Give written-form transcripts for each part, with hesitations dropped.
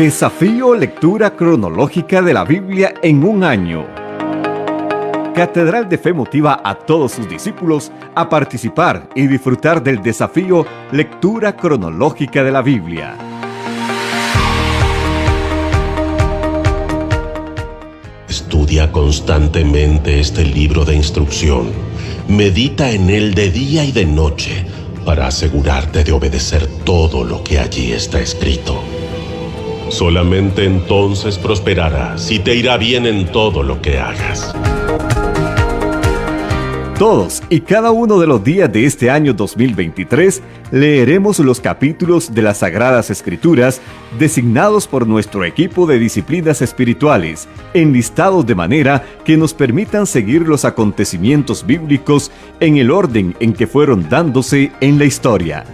Desafío Lectura Cronológica de la Biblia en un año. Catedral de Fe motiva a todos sus discípulos a participar y disfrutar del desafío Lectura Cronológica de la Biblia. Estudia constantemente este libro de instrucción. Medita en él de día y de noche para asegurarte de obedecer todo lo que allí está escrito. Solamente entonces prosperarás y te irá bien en todo lo que hagas. Todos y cada uno de los días de este año 2023 leeremos los capítulos de las Sagradas Escrituras designados por nuestro equipo de disciplinas espirituales, enlistados de manera que nos permitan seguir los acontecimientos bíblicos en el orden en que fueron dándose en la historia.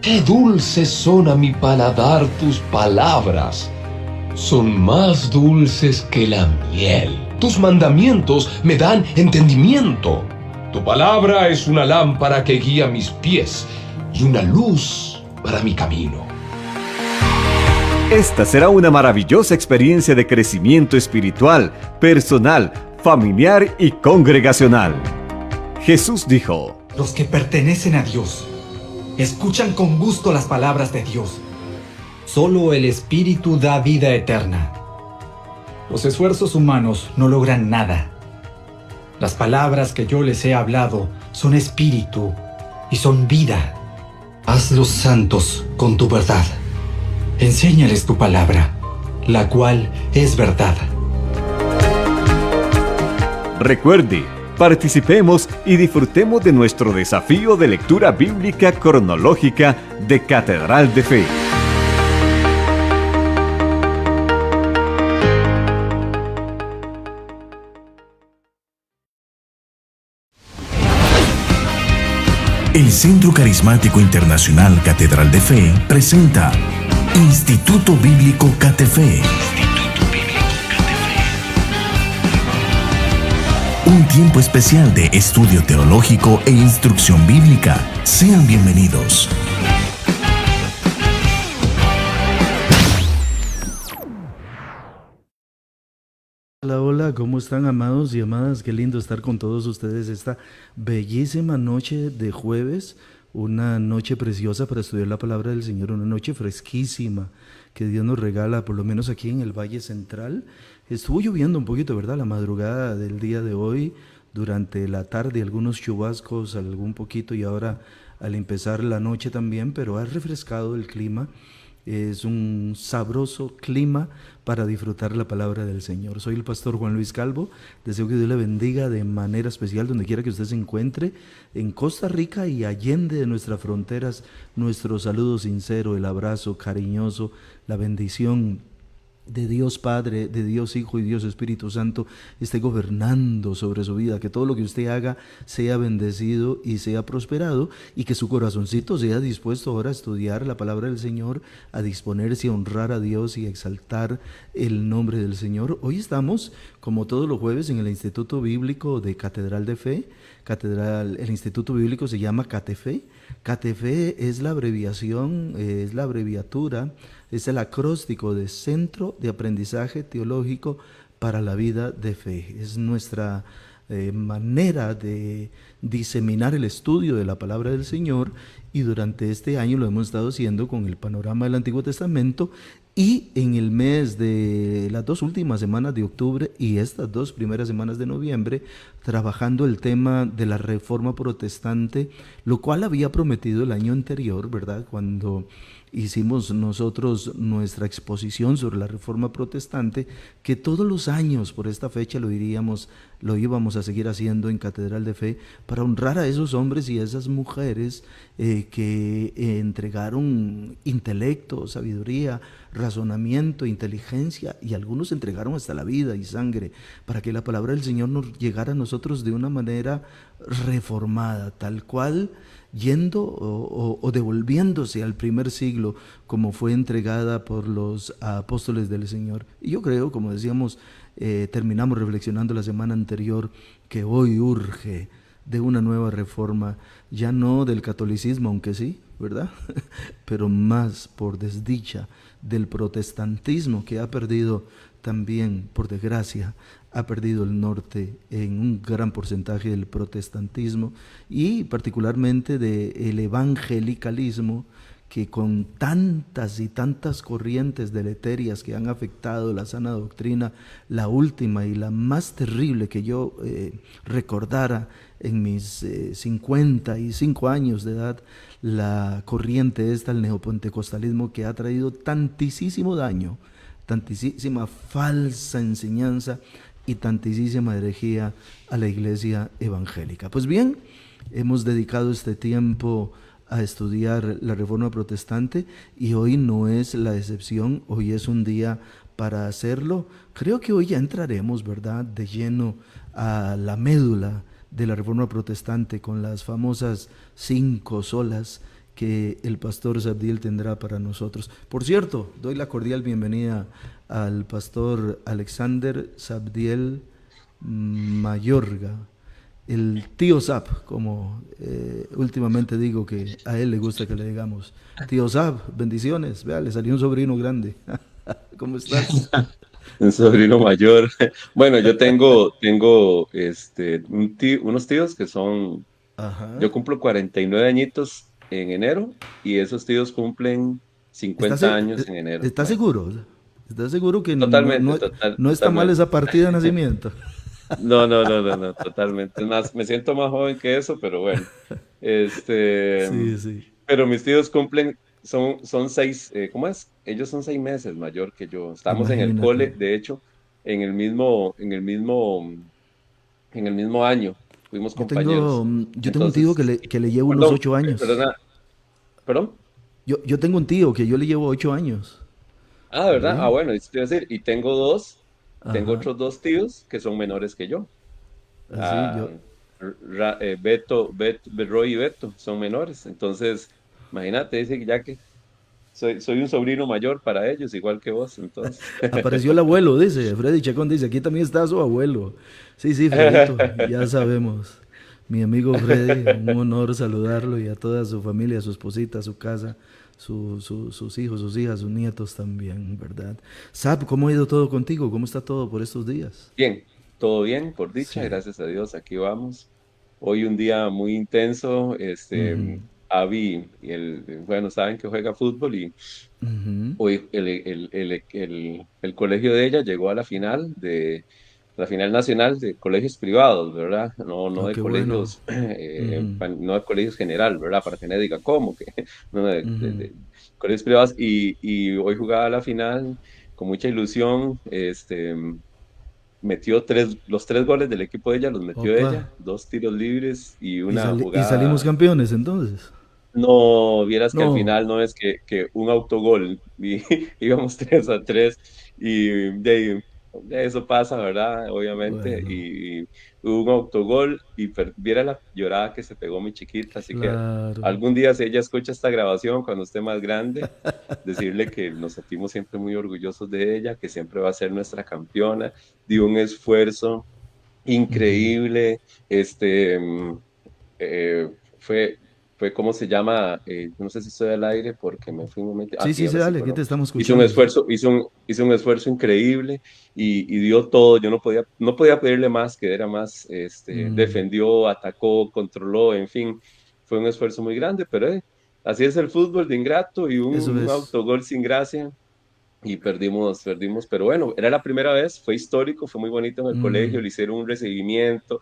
Qué dulces son a mi paladar tus palabras. Son más dulces que la miel. Tus mandamientos me dan entendimiento. Tu palabra es una lámpara que guía mis pies y una luz para mi camino. Esta será una maravillosa experiencia de crecimiento espiritual, personal, familiar y congregacional. Jesús dijo: los que pertenecen a Dios escuchan con gusto las palabras de Dios. Solo el Espíritu da vida eterna. Los esfuerzos humanos no logran nada. Las palabras que yo les he hablado son espíritu y son vida. Hazlos santos con tu verdad. Enséñales tu palabra, la cual es verdad. Recuerde, participemos y disfrutemos de nuestro desafío de lectura bíblica cronológica de Catedral de Fe. El Centro Carismático Internacional Catedral de Fe presenta Instituto Bíblico Catefe. Un tiempo especial de estudio teológico e instrucción bíblica. Sean bienvenidos. Hola, hola, ¿cómo están, amados y amadas? Qué lindo estar con todos ustedes esta bellísima noche de jueves, una noche preciosa para estudiar la palabra del Señor, una noche fresquísima que Dios nos regala, por lo menos aquí en el Valle Central. Estuvo lloviendo un poquito, ¿verdad? La madrugada del día de hoy, durante la tarde algunos chubascos, algún poquito, y ahora al empezar la noche también, pero ha refrescado el clima. Es un sabroso clima para disfrutar la palabra del Señor. Soy el pastor Juan Luis Calvo. Deseo que Dios le bendiga de manera especial donde quiera que usted se encuentre, en Costa Rica y allende de nuestras fronteras. Nuestro saludo sincero, el abrazo cariñoso, la bendición de Dios Padre, de Dios Hijo y Dios Espíritu Santo esté gobernando sobre su vida, que todo lo que usted haga sea bendecido y sea prosperado, y que su corazoncito sea dispuesto ahora a estudiar la palabra del Señor, a disponerse a honrar a Dios y a exaltar el nombre del Señor. Hoy estamos, como todos los jueves, en el Instituto Bíblico de Catedral de Fe. El Instituto Bíblico se llama Catefe. Catefe es la abreviación, es la abreviatura, es el acróstico de Centro de Aprendizaje Teológico para la Vida de Fe. Es nuestra manera de diseminar el estudio de la palabra del Señor, y durante este año lo hemos estado haciendo con el panorama del Antiguo Testamento, y en el mes de las 2 últimas semanas de octubre y estas 2 primeras semanas de noviembre, trabajando el tema de la Reforma Protestante, lo cual había prometido el año anterior, ¿verdad? Cuando hicimos nosotros nuestra exposición sobre la Reforma Protestante, que todos los años por esta fecha lo íbamos a seguir haciendo en Catedral de Fe, para honrar a esos hombres y a esas mujeres que entregaron intelecto, sabiduría, razonamiento, inteligencia, y algunos entregaron hasta la vida y sangre para que la palabra del Señor nos llegara a nosotros de una manera reformada, tal cual, yendo o devolviéndose al primer siglo, como fue entregada por los apóstoles del Señor. Y yo creo, como decíamos, terminamos reflexionando la semana anterior, que hoy urge de una nueva reforma, ya no del catolicismo, aunque sí, ¿verdad? Pero más por desdicha del protestantismo, que ha perdido también, por desgracia, ha perdido el norte en un gran porcentaje del protestantismo y particularmente del evangelicalismo, que con tantas y tantas corrientes deleterias que han afectado la sana doctrina, la última y la más terrible que yo recordara en mis 55 años de edad, la corriente esta, el neopentecostalismo, que ha traído tantísimo daño, tantísima falsa enseñanza y tantísima herejía a la iglesia evangélica. Pues bien, hemos dedicado este tiempo a estudiar la Reforma Protestante y hoy no es la excepción, hoy es un día para hacerlo. Creo que hoy ya entraremos, ¿verdad?, de lleno a la médula de la Reforma Protestante con las famosas 5 solas que el pastor Sabdiel tendrá para nosotros. Por cierto, doy la cordial bienvenida al pastor Alexander Sabdiel Mayorga, el tío Sab, como últimamente digo que a él le gusta que le digamos. Tío Sab, bendiciones. Vea, le salió un sobrino grande. ¿Cómo estás? Un sobrino mayor. Bueno, yo tengo unos tíos que son, Ajá. yo cumplo 49 añitos en enero y esos tíos cumplen 50 años en enero. ¿Estás seguro? ¿Estás seguro que Totalmente, no está mal totalmente. esa partida de nacimiento? No, totalmente. Es más, me siento más joven que eso, pero bueno. Sí, sí. Pero mis tíos cumplen, son 6, ¿cómo es? Ellos son 6 meses mayor que yo. Estamos en el Imagínate. cole, de hecho, en el mismo año. Fuimos compañeros. Yo tengo un tío Entonces, que le llevo unos perdón, 8 años. perdona, ¿perdón? Yo tengo un tío que yo le llevo 8 años. Ah, ¿verdad? Ah, ¿Sí? bueno, eso te iba a decir. Y tengo Ajá. otros 2 tíos que son menores que yo. Así, Ah, Roy y Beto son menores. Entonces, imagínate, dice que ya que soy un sobrino mayor para ellos, igual que vos, entonces. apareció el abuelo, dice. Freddy Chacón dice, aquí también está su abuelo. Sí, sí, Fredito, ya sabemos. Mi amigo Freddy, un honor saludarlo y a toda su familia, su esposita, su casa, sus hijos, sus hijas, sus nietos también, ¿verdad? Sab, ¿cómo ha ido todo contigo? ¿Cómo está todo por estos días? Bien, todo bien, por dicha, Sí. gracias a Dios, aquí vamos. Hoy un día muy intenso, Ujú, Avi, bueno, saben que juega fútbol y ujú. hoy el colegio de ella llegó a la final nacional de colegios privados, ¿verdad? No, no Oh, de qué bueno. colegios, Ujú, no de colegios general, ¿verdad? Para que nadie diga cómo, que no, ujú. de colegios privados y hoy jugaba la final con mucha ilusión, metió los 3 goles del equipo de ella, los metió Opa. ella, 2 tiros libres y ¿Y, una y salimos jugada. campeones entonces? No, vieras que al No. final no es que un autogol, y íbamos 3-3 y de eso pasa, ¿verdad? Obviamente, Bueno, y hubo un autogol y viera la llorada que se pegó mi chiquita, así que claro. algún día si ella escucha esta grabación cuando esté más grande, decirle que nos sentimos siempre muy orgullosos de ella, que siempre va a ser nuestra campeona, dio un esfuerzo Ujú. increíble, eh, fue, ¿cómo se llama? No sé si estoy al aire porque me fui un momento. Ah, Sí, sí, sí, sí, ahora sí, dale, aquí perdón. te estamos Hizo un escuchando. Sí. esfuerzo, hizo un increíble y dio todo. Yo no podía pedirle más, que era más, Mm, defendió, atacó, controló, en fin, fue un esfuerzo muy grande, pero así es el fútbol de ingrato y eso un es. autogol sin gracia y perdimos, pero bueno, era la primera vez, fue histórico, fue muy bonito en el colegio, Mm, le hicieron un recibimiento,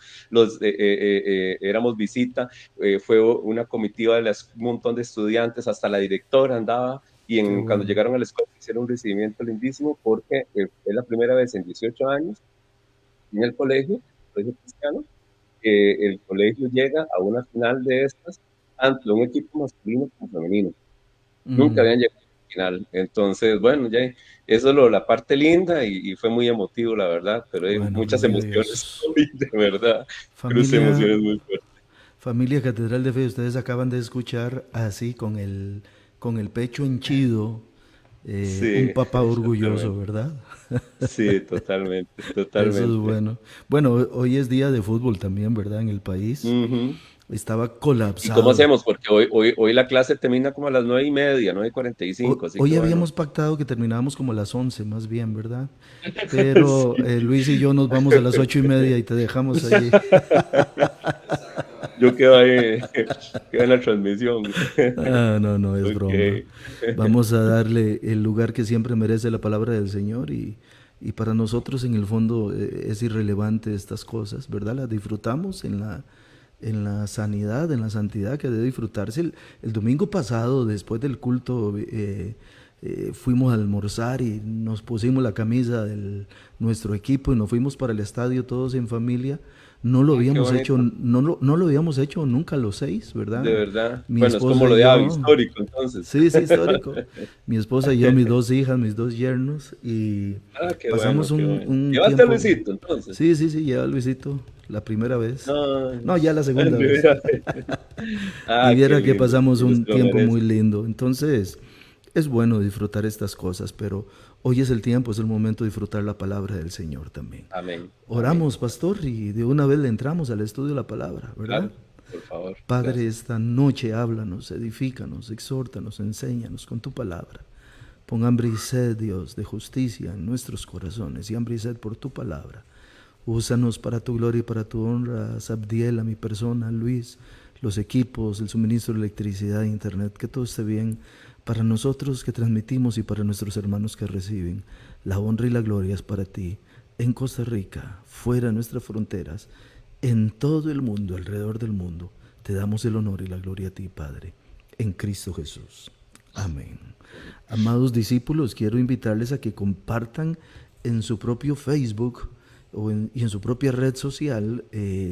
éramos visita, fue una comitiva de un montón de estudiantes, hasta la directora andaba, y qué cuando bueno. llegaron a la escuela hicieron un recibimiento lindísimo, porque es la primera vez en 18 años en el colegio cristiano, que el colegio llega a una final de estas, tanto de un equipo masculino como femenino nunca Mm, habían llegado a la final. Entonces, bueno, ya eso es la parte linda y fue muy emotivo, la verdad, pero hay bueno, muchas gloria a emociones Dios. hoy, de verdad, cruce Familia, emociones muy fuertes. familia Catedral de Fe, ustedes acaban de escuchar así con el pecho henchido, un Sí, papá orgulloso, totalmente. ¿verdad? Sí, totalmente, Eso es totalmente. bueno. Bueno, hoy es día de fútbol también, ¿verdad? En el país. Ujú. Estaba ¿Y cómo colapsado. hacemos? Porque hoy la clase termina como a las 9:30, 9:45, así Hoy que bueno. habíamos pactado que terminábamos como a las 11 más bien, ¿verdad? Pero Sí. Luis y yo nos vamos a las 8:30 y te dejamos allí. Yo quedo ahí, quedo en la transmisión. Ah, no, no, es broma. Ok. Vamos a darle el lugar que siempre merece la palabra del Señor y para nosotros en el fondo es irrelevante estas cosas, ¿verdad? Las disfrutamos en la sanidad, en la santidad que debe disfrutarse. El domingo pasado, después del culto, fuimos a almorzar y nos pusimos la camisa de nuestro equipo y nos fuimos para el estadio todos en familia. No lo Qué habíamos hecho, bonito, no lo habíamos hecho nunca los seis, de ¿verdad? verdad. Mi Bueno, es como esposa lo y de Avi, yo. histórico, entonces. Sí, sí, histórico. Mi esposa y yo, mis dos hijas, mis dos yernos y Ah, qué bueno, pasamos qué bueno. un ¿Llevaste a tiempo. Luisito, entonces? Sí, sí, sí, ya Luisito, la primera vez. No, No, ya la en segunda vez. primera vez. Y Ah, qué viera que lindo, pasamos se un lo tiempo muy merece. lindo. Entonces, es bueno disfrutar estas cosas, pero hoy es el tiempo, es el momento de disfrutar la palabra del Señor también. Amén, amén. Oramos, pastor, y de una vez le entramos al estudio de la palabra, ¿verdad? Claro, por favor, Padre, gracias. esta noche háblanos, edifícanos, exhórtanos, enséñanos con tu palabra. Pon hambre y sed, Dios, de justicia en nuestros corazones y hambre y sed por tu palabra. Úsanos para tu gloria y para tu honra, Sabdiel, a mi persona, Luis, los equipos, el suministro de electricidad e internet, que todo esté bien para nosotros que transmitimos y para nuestros hermanos que reciben. La honra y la gloria es para ti, en Costa Rica, fuera de nuestras fronteras, en todo el mundo, alrededor del mundo. Te damos el honor y la gloria a ti, Padre, en Cristo Jesús. Amén. Amados discípulos, quiero invitarles a que compartan en su propio Facebook y en su propia red social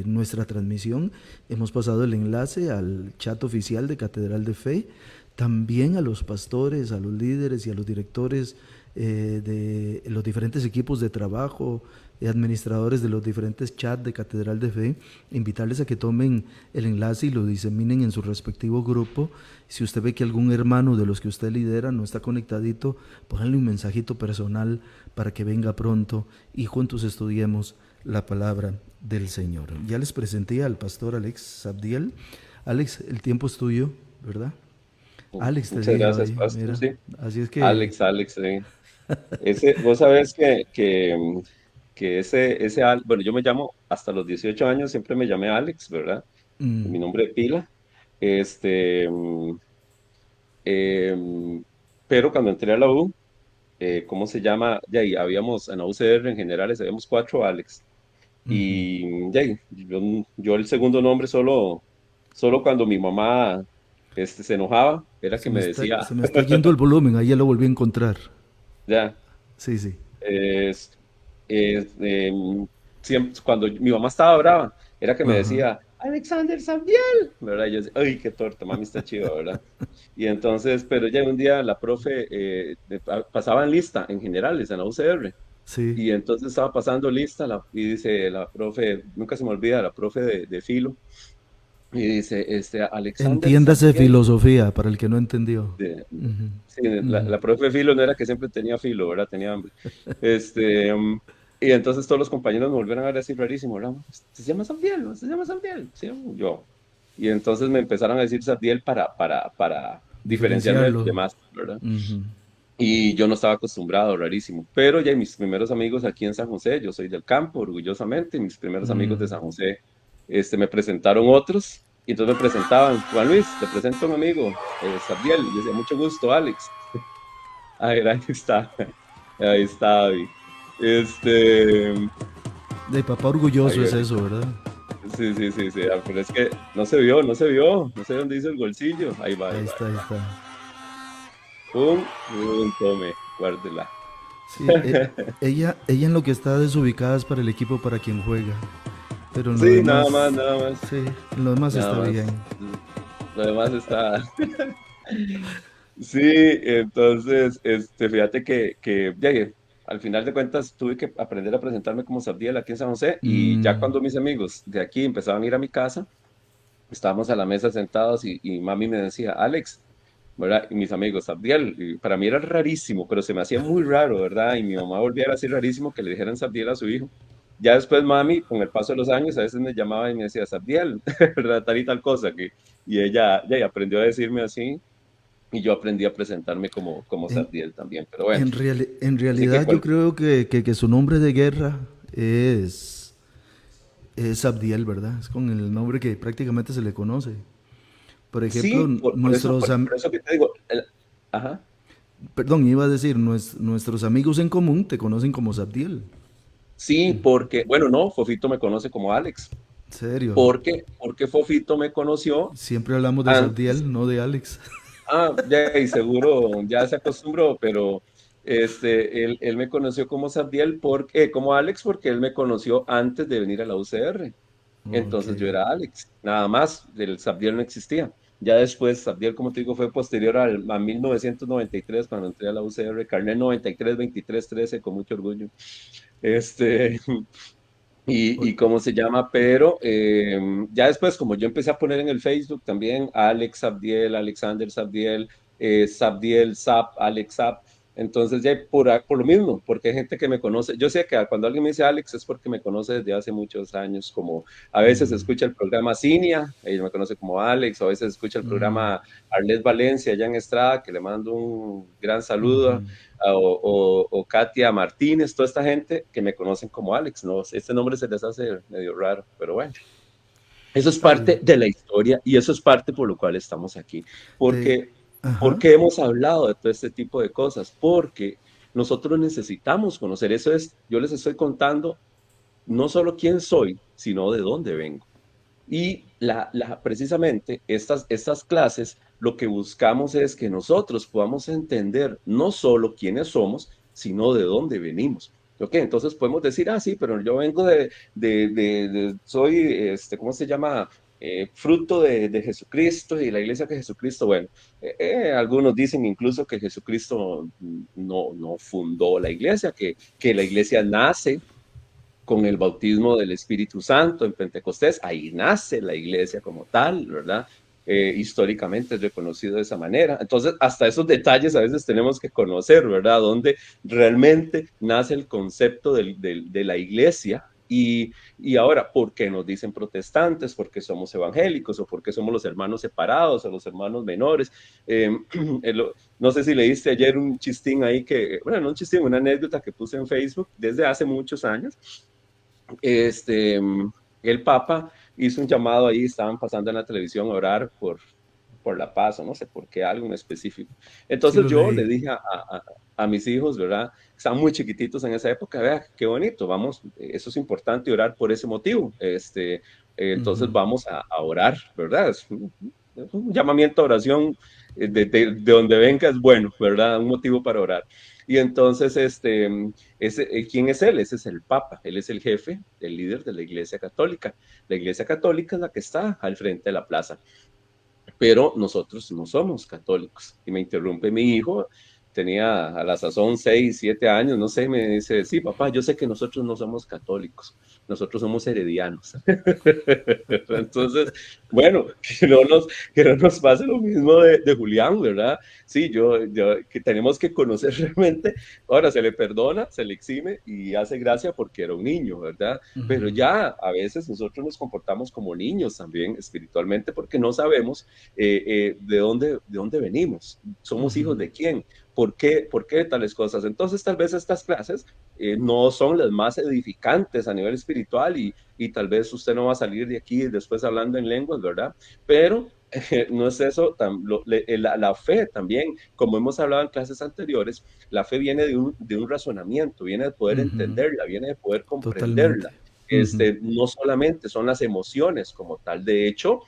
nuestra transmisión. Hemos pasado el enlace al chat oficial de Catedral de Fe, también a los pastores, a los líderes y a los directores de los diferentes equipos de trabajo, administradores de los diferentes chats de Catedral de Fe, invitarles a que tomen el enlace y lo diseminen en su respectivo grupo. Si usted ve que algún hermano de los que usted lidera no está conectadito, pónganle un mensajito personal para que venga pronto y juntos estudiemos la palabra del Señor. Ya les presenté al pastor Alex Sabdiel. Alex, el tiempo es tuyo, ¿verdad? Alex te Muchas dije gracias, hoy, Pastor, mira. sí. Así es que Alex, sí. Vos sabés que bueno, yo me llamo, hasta los 18 años siempre me llamé Alex, ¿verdad? mm, Mi nombre de pila. Este, mm, pero cuando entré a la U, ¿cómo se llama? Ya ahí habíamos, en la UCR en generales, habíamos 4 Alex. ujú. Y ya ahí, yo el segundo nombre solo cuando mi mamá se enojaba, era que me decía, Se me está yendo el volumen, ahí ya lo volví a encontrar. ya. Sí, sí. Es, siempre, cuando mi mamá estaba brava, era que me Ajá. decía, Alexander Sabdiel, ¿verdad? Y yo decía, ay, qué torta, mami está chido, ¿verdad? Y entonces, pero ya un día la profe pasaba en lista en generales en la UCR. Sí. Y entonces estaba pasando lista y dice la profe, nunca se me olvida, la profe de Filo, y dice, Alexander Entiéndase Sabdiel. filosofía, para el que no entendió. de- Ujú, sí, ujú. la profe Filo no era que siempre tenía filo, ¿verdad? Tenía hambre. Este, um, y entonces todos los compañeros me volvieron a ver así rarísimo, ¿verdad? ¿Se llama Sabdiel? ¿No se llama Sabdiel? Sí, yo. Y entonces me empezaron a decir Sabdiel para diferenciarme de los Diferenciarlo. demás, ¿verdad? Ujú, Y yo no estaba acostumbrado, rarísimo. Pero ya mis primeros amigos aquí en San José, yo soy del campo, orgullosamente, y mis primeros amigos de mm. San José, me presentaron otros, y entonces me presentaban, Juan Luis, te presento a un amigo, Sabdiel, y yo decía, mucho gusto, Alex. Ahí está, ahí está, Abby. Este, De papá ay, orgulloso es ay, eso, ¿verdad? sí, sí, sí, sí, pero es que no sé dónde hizo el bolsillo, ahí va, ahí Ahí va, está, ahí ahí va. está. Tome, guárdela. Sí, ella en lo que está desubicada es para el equipo para quien juega. Pero en lo Sí, nada más, demás, nada más. sí, en lo demás Nada está más. bien. Lo demás está. Sí, entonces, fíjate que ya, al final de cuentas tuve que aprender a presentarme como Sabdiel aquí en San José y ya Mm, cuando mis amigos de aquí empezaban a ir a mi casa, estábamos a la mesa sentados y mami me decía, Alex, ¿verdad? Y mis amigos, Sabdiel, y para mí era rarísimo, pero se me hacía muy raro, ¿verdad? Y mi mamá volvía a decir rarísimo que le dijeran Sabdiel a su hijo. Ya después mami, con el paso de los años, a veces me llamaba y me decía, Sabdiel, ¿verdad? Tal y tal cosa, y ella aprendió a decirme así, y yo aprendí a presentarme como En, Sabdiel también, pero bueno, en así que realidad yo creo que su nombre de guerra es Abdiel, ¿verdad? Es con el nombre que prácticamente se le conoce. Por ejemplo, sí, por eso que te digo, ajá. perdón, iba a decir, nuestros amigos en común te conocen como Sabdiel. Sí, porque, bueno, no, Fofito me conoce como Alex. En serio. Porque Fofito me conoció Siempre hablamos de antes. Sabdiel, no de Alex. Ya, y seguro ya se acostumbró, pero él me conoció como Sabdiel, como Alex, porque él me conoció antes de venir a la UCR. Ok. Entonces yo era Alex, nada más, el Sabdiel no existía. Ya después, Sabdiel, como te digo, fue posterior a 1993, cuando entré a la UCR, carnet 93, 23, 13, con mucho orgullo. Este, y cómo se llama, pero ya después, como yo empecé a poner en el Facebook también Alex Sabdiel, Alexander Sabdiel, Sabdiel Zap, Alex Zap, entonces ya por lo mismo, porque hay gente que me conoce, yo sé que cuando alguien me dice Alex es porque me conoce desde hace muchos años, como a veces Mm, escucha el programa Cinia, ella me conoce como Alex, o a veces escucha el mm, programa Arlet Valencia allá en Estrada, que le mando un gran saludo, ujú. o Katia Martínez, toda esta gente que me conocen como Alex, ¿no? Este nombre se les hace medio raro, pero bueno. Eso es parte Tal. de la historia y eso es parte por lo cual estamos aquí. De, Porque, ajá. porque hemos hablado de todo este tipo de cosas, porque nosotros necesitamos conocer. Eso es, yo les estoy contando no solo quién soy, sino de dónde vengo. Y precisamente estas clases, lo que buscamos es que nosotros podamos entender no solo quiénes somos, sino de dónde venimos. ¿Ok? Entonces podemos decir, sí, pero yo vengo soy, ¿cómo se llama? Fruto de Jesucristo y la iglesia que Jesucristo, bueno, algunos dicen incluso que Jesucristo no fundó la iglesia, que la iglesia nace con el bautismo del Espíritu Santo en Pentecostés, ahí nace la iglesia como tal, ¿verdad? Históricamente es reconocido de esa manera. Entonces, hasta esos detalles a veces tenemos que conocer, ¿verdad? Donde realmente nace el concepto de la iglesia. Y ahora, ¿por qué nos dicen protestantes? ¿Por qué somos evangélicos? ¿O por qué somos los hermanos separados o los hermanos menores? Eh, no sé si leíste ayer un chistín ahí bueno, no un chistín, una anécdota que puse en Facebook desde hace muchos años. este, el Papa hizo un llamado ahí, estaban pasando en la televisión a orar por la paz, o no sé por qué, algo en específico. Sí Entonces lo yo le leí. dije a mis hijos, ¿verdad? Estaban muy chiquititos en esa época, vea, qué bonito, vamos, eso es importante orar por ese motivo. Entonces Ujú. vamos a orar, ¿verdad? Es un llamamiento a oración de donde venga es bueno, ¿verdad? Un motivo para orar. Y entonces, ¿quién es él? Ese es el Papa, él es el jefe, el líder de la Iglesia Católica. La Iglesia Católica es la que está al frente de la plaza, pero nosotros no somos católicos. Y me interrumpe mi hijo, tenía a la sazón 6, 7 años, no sé, me dice, sí, papá, yo sé que nosotros no somos católicos, nosotros somos heredianos. Entonces, bueno, que no nos pase lo mismo de Julián, ¿verdad? Sí, que tenemos que conocer realmente, ahora se le perdona, se le exime y hace gracia porque era un niño, ¿verdad? Pero Ujú. ya a veces nosotros nos comportamos como niños también espiritualmente porque no sabemos de dónde venimos, somos hijos Ujú. de quién, ¿por qué tales cosas? Entonces tal vez estas clases no son las más edificantes a nivel espiritual y tal vez usted no va a salir de aquí después hablando en lenguas, ¿verdad? Pero no es eso, la fe también, como hemos hablado en clases anteriores, la fe viene de un razonamiento, viene de poder Ujú. entenderla, viene de poder Totalmente. comprenderla. Ujú. No solamente son las emociones como tal, de hecho,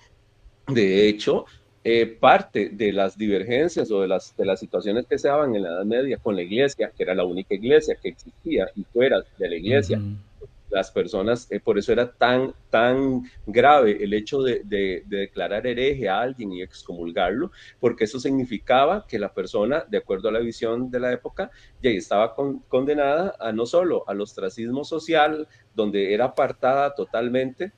parte de las divergencias o de las situaciones que se daban en la Edad Media con la iglesia, que era la única iglesia que existía y fuera de la iglesia, Ujú. las personas, por eso era tan grave el hecho de declarar hereje a alguien y excomulgarlo, porque eso significaba que la persona, de acuerdo a la visión de la época, ya estaba condenada a no solo al ostracismo social, donde era apartada totalmente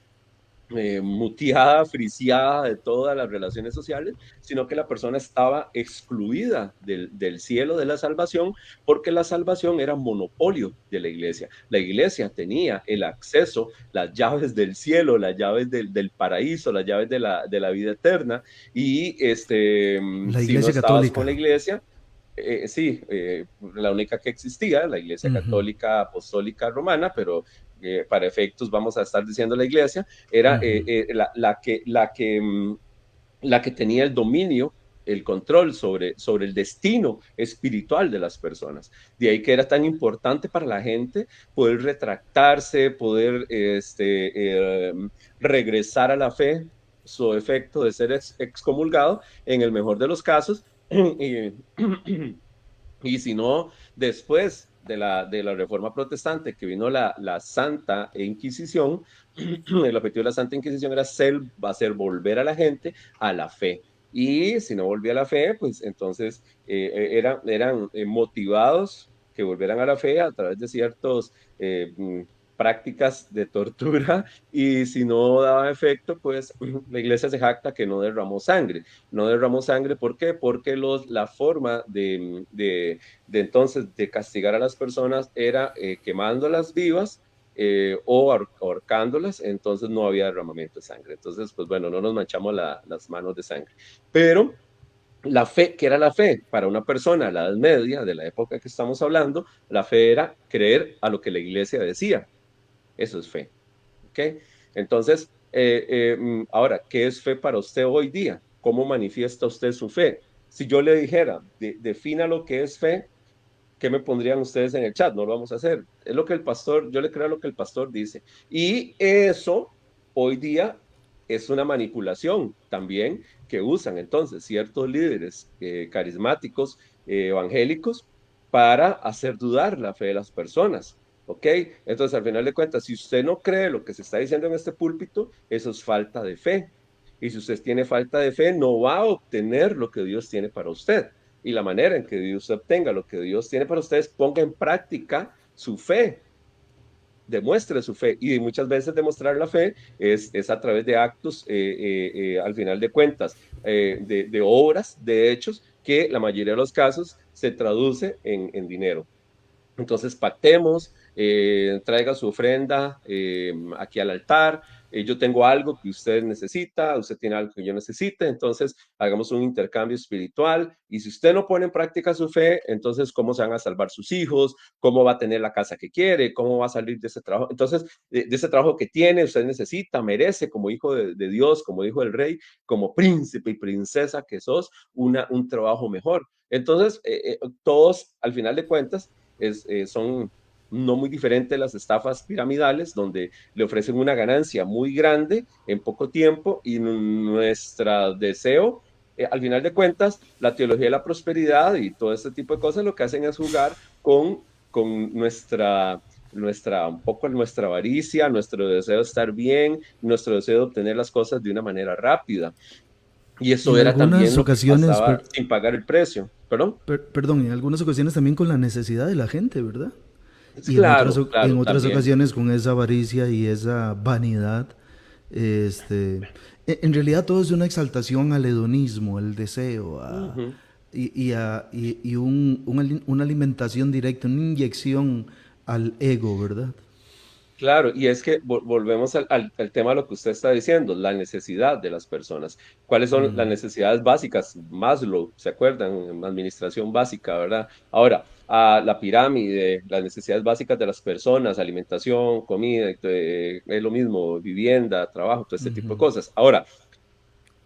muteada, friciada de todas las relaciones sociales, sino que la persona estaba excluida del cielo de la salvación, porque la salvación era monopolio de la iglesia. La iglesia tenía el acceso, las llaves del cielo, las llaves del paraíso, las llaves de la vida eterna, y La si no Iglesia estabas con la Católica. iglesia, sí, la única que existía, la Iglesia Ujú, Católica Apostólica Romana, pero para efectos vamos a estar diciendo la Iglesia, era ujú. la que tenía el dominio, el control sobre el destino espiritual de las personas. De ahí que era tan importante para la gente poder retractarse, poder regresar a la fe, su efecto de ser excomulgado en el mejor de los casos. Y, y si no, después de la Reforma Protestante, que vino la Santa Inquisición, el objetivo de la Santa Inquisición era hacer volver a la gente a la fe. Y si no volvía a la fe, pues entonces eran motivados que volvieran a la fe a través de ciertos prácticas de tortura, y si no daba efecto, pues la iglesia se jacta que no derramó sangre. No derramó sangre, ¿por qué? Porque la forma de entonces de castigar a las personas era quemándolas vivas, o ahorcándolas, entonces no había derramamiento de sangre. Entonces, pues bueno, no nos manchamos las manos de sangre. Pero la fe, ¿qué era la fe? Para una persona a la Edad Media, de la época que estamos hablando, la fe era creer a lo que la iglesia decía. Eso es fe. ¿Ok? Entonces, ahora, ¿qué es fe para usted hoy día? ¿Cómo manifiesta usted su fe? Si yo le dijera, defina lo que es fe, ¿qué me pondrían ustedes en el chat? No lo vamos a hacer. Es lo que el pastor, yo le creo lo que el pastor dice. Y eso hoy día es una manipulación también que usan entonces ciertos líderes carismáticos, evangélicos, para hacer dudar la fe de las personas. ¿Ok? Entonces, al final de cuentas, si usted no cree lo que se está diciendo en este púlpito, eso es falta de fe. Y si usted tiene falta de fe, no va a obtener lo que Dios tiene para usted. Y la manera en que Dios obtenga lo que Dios tiene para ustedes, ponga en práctica su fe, demuestre su fe. Y muchas veces demostrar la fe es a través de actos, al final de cuentas, de obras, de hechos, que la mayoría de los casos se traduce en dinero. Entonces pactemos, traiga su ofrenda aquí al altar. Yo tengo algo que usted necesita, usted tiene algo que yo necesite, entonces hagamos un intercambio espiritual. Y si usted no pone en práctica su fe, entonces ¿cómo se van a salvar sus hijos? ¿Cómo va a tener la casa que quiere? ¿Cómo va a salir de ese trabajo? Entonces, de ese trabajo que tiene, usted necesita, merece, como hijo de Dios, como hijo del rey, como príncipe y princesa que sos, un trabajo mejor. Entonces, todos, al final de cuentas, son no muy diferentes las estafas piramidales, donde le ofrecen una ganancia muy grande en poco tiempo, y nuestro deseo, al final de cuentas, la teología de la prosperidad y todo este tipo de cosas lo que hacen es jugar con un poco nuestra avaricia, nuestro deseo de estar bien, nuestro deseo de obtener las cosas de una manera rápida. Y Y eso en era también algunas lo que ocasiones, pasaba sin pagar el precio. ¿Perdón? perdón, en algunas ocasiones también con la necesidad de la gente, ¿verdad? Es Y en otras, claro, en claro, otras también. ocasiones con esa avaricia y esa vanidad. En realidad todo es una exaltación al hedonismo, al deseo, Ujú. una alimentación directa, una inyección al ego, ¿verdad? Claro, y es que volvemos al tema de lo que usted está diciendo, la necesidad de las personas. ¿Cuáles son las Mm, necesidades básicas? Maslow, ¿se acuerdan? En administración básica, ¿verdad? Ahora, la pirámide, las necesidades básicas de las personas, alimentación, comida, es lo mismo, vivienda, trabajo, todo este tipo de ujú. cosas. Ahora,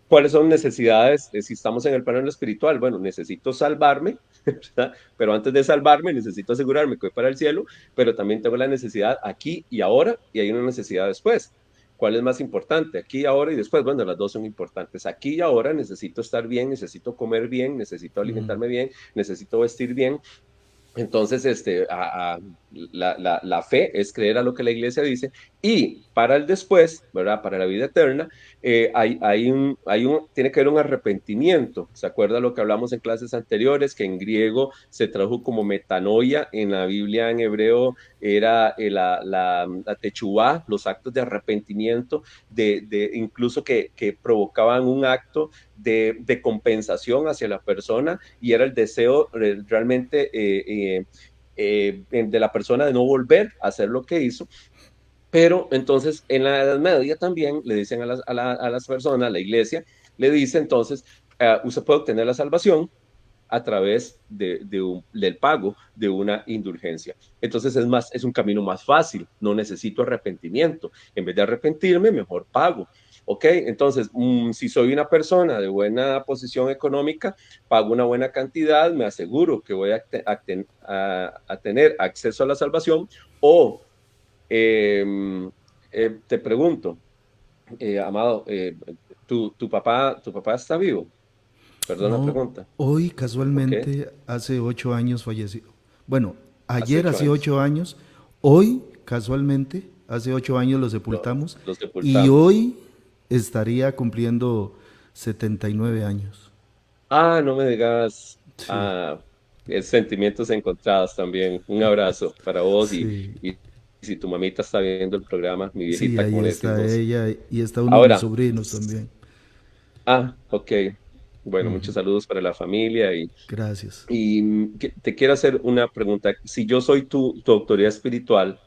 ¿cuáles son necesidades si estamos en el plano espiritual? Bueno, necesito salvarme, ¿verdad? Pero antes de salvarme necesito asegurarme que voy para el cielo, pero también tengo la necesidad aquí y ahora, y hay una necesidad después. ¿Cuál es más importante? Aquí, ahora y después. Bueno, las dos son importantes. Aquí y ahora necesito estar bien, necesito comer bien, necesito Mm, alimentarme bien, necesito vestir bien. Entonces, la fe es creer a lo que la iglesia dice, Y para el después, ¿verdad? Para la vida eterna, tiene que haber un arrepentimiento. ¿Se acuerda lo que hablamos en clases anteriores? Que en griego se tradujo como metanoia, en la Biblia en hebreo era la techuvá, los actos de arrepentimiento, incluso que provocaban un acto de compensación hacia la persona, y era el deseo realmente de la persona de no volver a hacer lo que hizo. Pero entonces en la Edad Media también le dicen a las personas, a la iglesia, le dice entonces, usted puede obtener la salvación a través del pago de una indulgencia. Entonces es un camino más fácil, no necesito arrepentimiento. En vez de arrepentirme, mejor pago. ¿Ok? Entonces, si soy una persona de buena posición económica, pago una buena cantidad, me aseguro que voy a tener acceso a la salvación. O te pregunto, Amado, ¿tu papá está vivo? Perdón la No, pregunta. hoy Ok, casualmente hace 8 años falleció. Bueno, hace ayer 8 hace años. 8 años, hoy casualmente hace 8 años lo Lo, sepultamos lo y sepultamos. hoy estaría cumpliendo 79 años. No me digas. Sí, Ah, es sentimientos encontrados también. Un abrazo para vos sí, y si tu mamita está viendo el programa, mi sí, viejita, ahí como le decís está vos. ella y está uno de mis Ahora, sobrinos también. ok. Bueno, Ujú. muchos saludos para la familia Gracias. te quiero hacer una pregunta. Si yo soy tu autoridad espiritual,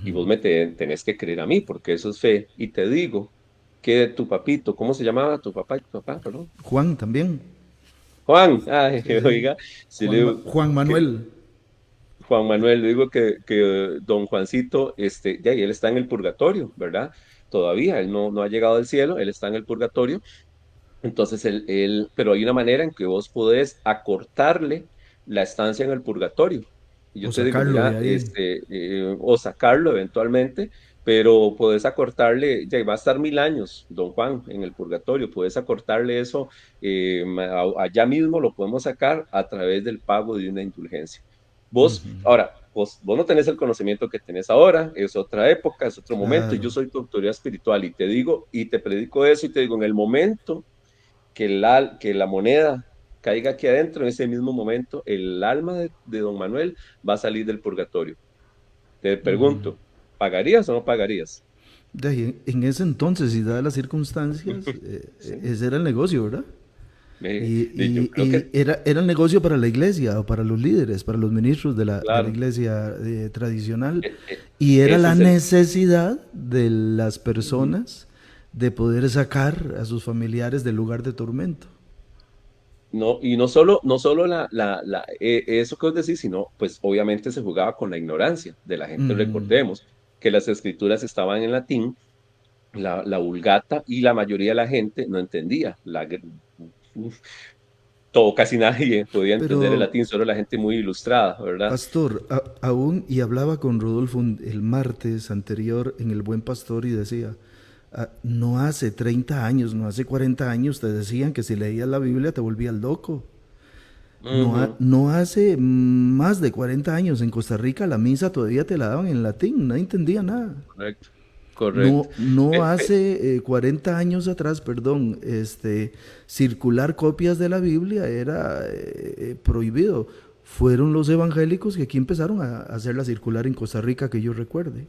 y vos tenés que creer a mí, porque eso es fe, y te digo que tu papito, ¿cómo se llamaba tu papá y tu papá, perdón? Juan también. Juan, Sí, sí. oiga, si le digo Juan que Manuel. Juan Manuel, le digo que don Juancito, de ahí él está en el purgatorio, ¿verdad? Todavía, él no ha llegado al cielo, él está en el purgatorio. Entonces, pero hay una manera en que vos podés acortarle la estancia en el purgatorio. Y yo O te digo, sacarlo de mira, ahí. o sacarlo eventualmente, pero podés acortarle, ya va a estar 1000 años, don Juan, en el purgatorio. Podés acortarle eso, allá mismo lo podemos sacar a través del pago de una indulgencia. Ahora, vos no tenés el conocimiento que tenés ahora, es otra época, es otro momento. Yo Claro. soy tu autoridad espiritual y te digo, y te predico eso, y te digo, en el momento que la moneda caiga aquí adentro, en ese mismo momento, el alma de don Manuel va a salir del purgatorio. Te pregunto, ¿pagarías o no pagarías? De ahí, en ese entonces, y dadas las circunstancias, Sí. ese era el negocio, ¿verdad? Y, Yo y- creo y que era el negocio para la iglesia, o para los líderes, para los ministros de la claro, iglesia tradicional, e- e- y era ese la es el... necesidad de las Ujú. personas de poder sacar a sus familiares del lugar de tormento. No, y no solo eso que vos decís, sino pues obviamente se jugaba con la ignorancia de la gente. Ujú. Recordemos que las escrituras estaban en latín, la Vulgata, y la mayoría de la gente no entendía. Casi nadie podía entender el Pero, latín, solo la gente muy ilustrada, ¿verdad? pastor, aún, y hablaba con Rodolfo el martes anterior en El Buen Pastor y decía, no hace 30 años, no hace 40 años te decían que si leías la Biblia te volvías loco. No, Ujú, no hace más de 40 años en Costa Rica la misa todavía te la daban en latín, nadie entendía nada. correcto, correcto. No, no Pe- pe- hace 40 años atrás, perdón, circular copias de la Biblia era prohibido. Fueron los evangélicos que aquí empezaron a hacerla circular en Costa Rica, que yo recuerde.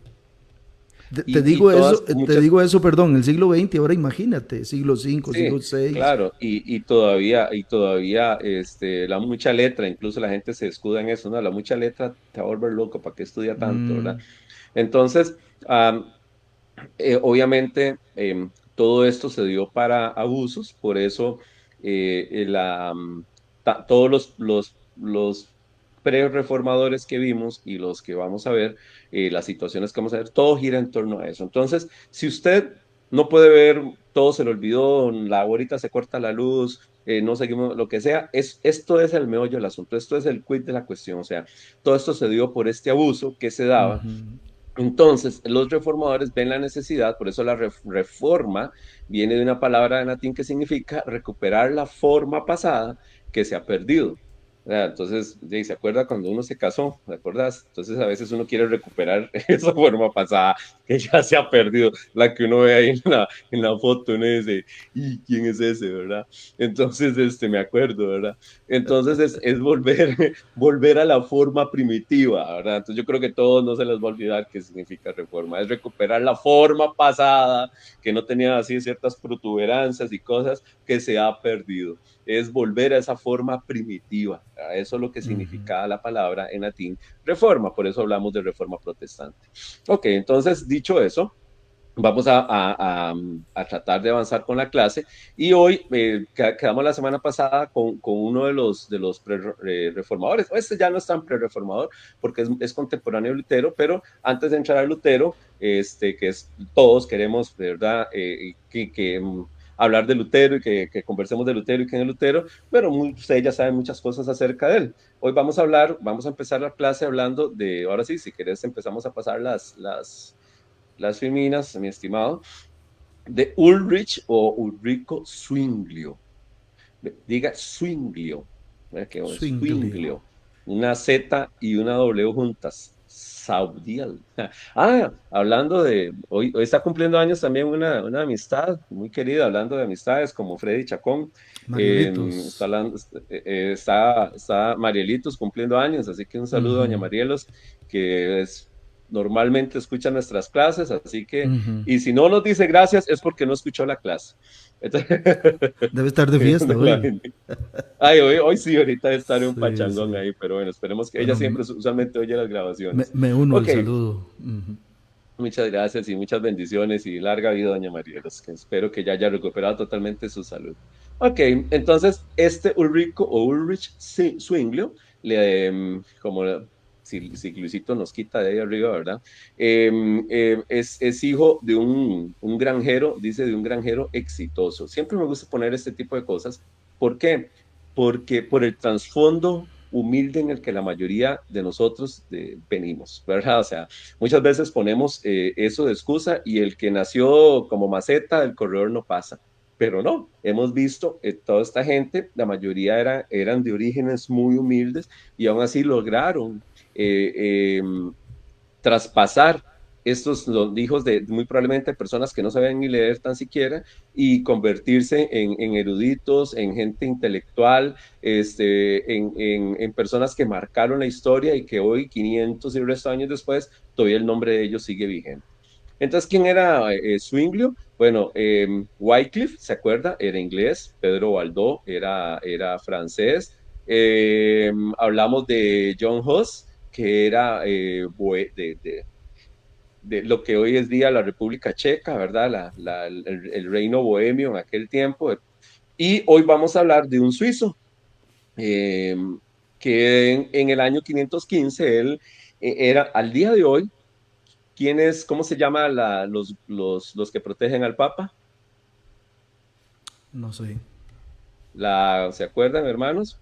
Te y digo eso, te muchas, digo eso, perdón, el siglo XX, ahora imagínate, siglo V, siglo sí, VI. claro, y todavía, la mucha letra, incluso la gente se escuda en eso, ¿no? La mucha letra te va a volver loco, ¿para qué estudia tanto, verdad? Mm, Entonces, obviamente, todo esto se dio para abusos, por eso todos los pre-reformadores que vimos y los que vamos a ver, las situaciones que vamos a ver, todo gira en torno a eso. Entonces, si usted no puede ver, todo se le olvidó, ahorita se corta la luz, no seguimos lo que sea, esto es el meollo del asunto, esto es el quid de la cuestión, o sea, todo esto se dio por este abuso que se daba. ujú. Entonces, los reformadores ven la necesidad, por eso la reforma viene de una palabra en latín que significa recuperar la forma pasada que se ha perdido. Entonces, ¿se acuerda cuando uno se casó? ¿Te acuerdas? Entonces, a veces uno quiere recuperar esa forma pasada que ya se ha perdido, la que uno ve ahí en la foto, uno dice, ¿y quién es ese, verdad? Entonces, me acuerdo, ¿verdad? Entonces, es volver, volver a la forma primitiva, ¿verdad? Entonces, yo creo que a todos no se les va a olvidar qué significa reforma, es recuperar la forma pasada, que no tenía así ciertas protuberancias y cosas que se ha perdido, es volver a esa forma primitiva. Eso es lo que Ujú. significaba la palabra en latín reforma, por eso hablamos de reforma protestante. Ok, entonces dicho eso, vamos a tratar de avanzar con la clase y hoy quedamos la semana pasada con uno de los reformadores. Este ya no es tan pre-reformador porque es contemporáneo de Lutero, pero antes de entrar a Lutero, que es, todos queremos, ¿verdad? Hablar de Lutero y que conversemos de Lutero y quién es Lutero, pero ustedes ya saben muchas cosas acerca de él. Hoy vamos a hablar, vamos a empezar la clase hablando de, ahora sí, si querés empezamos a pasar las feminas, mi estimado, de Ulrich o Ulrico Zwinglio. Diga Zwinglio, que es Zwinglio. Zwinglio, una Z y una W juntas. Saudial. Ah, hablando de, hoy está cumpliendo años también una amistad muy querida, hablando de amistades como Freddy Chacón. Está, Marielitos. está Marielitos cumpliendo años, así que un saludo a doña Ujú, Marielos, que es, normalmente escucha nuestras clases, así que, ujú. y si no nos dice gracias es porque no escuchó la clase. Entonces, Debe estar de fiesta hoy. ay, hoy sí, ahorita estar en un Sí, pachangón sí. ahí, pero bueno, esperemos que ella Bueno, siempre usualmente oye las grabaciones. me uno al Ok, saludo. Ujú. muchas gracias y muchas bendiciones y larga vida, doña Marielos, que espero que ya haya recuperado totalmente su salud. Ok, entonces este Ulrico o Ulrich Zwinglio, como si Luisito nos quita de ahí arriba, ¿verdad? Es hijo de un granjero, dice de un granjero exitoso. Siempre me gusta poner este tipo de cosas. ¿Por qué? Porque por el trasfondo humilde en el que la mayoría de nosotros venimos, ¿verdad? O sea, muchas veces ponemos eso de excusa y el que nació como maceta, el corredor no pasa. Pero no, hemos visto toda esta gente, la mayoría eran de orígenes muy humildes y aún así lograron eh, eh, traspasar estos los hijos de muy probablemente personas que no saben ni leer tan siquiera y convertirse en eruditos, en gente intelectual, en personas que marcaron la historia y que hoy, 500 y el resto de años después, todavía el nombre de ellos sigue vigente. Entonces, ¿quién era Zwinglio? Bueno, Wycliffe, ¿se acuerda? Era inglés, Pedro Baldó era francés. Hablamos de John Huss, que era de lo que hoy es día la República Checa, ¿verdad? El reino bohemio en aquel tiempo. Y hoy vamos a hablar de un suizo, eh, que en el año 515 él era, al día de hoy, ¿cómo se llama los que protegen al Papa? No sé. ¿Se acuerdan, hermanos?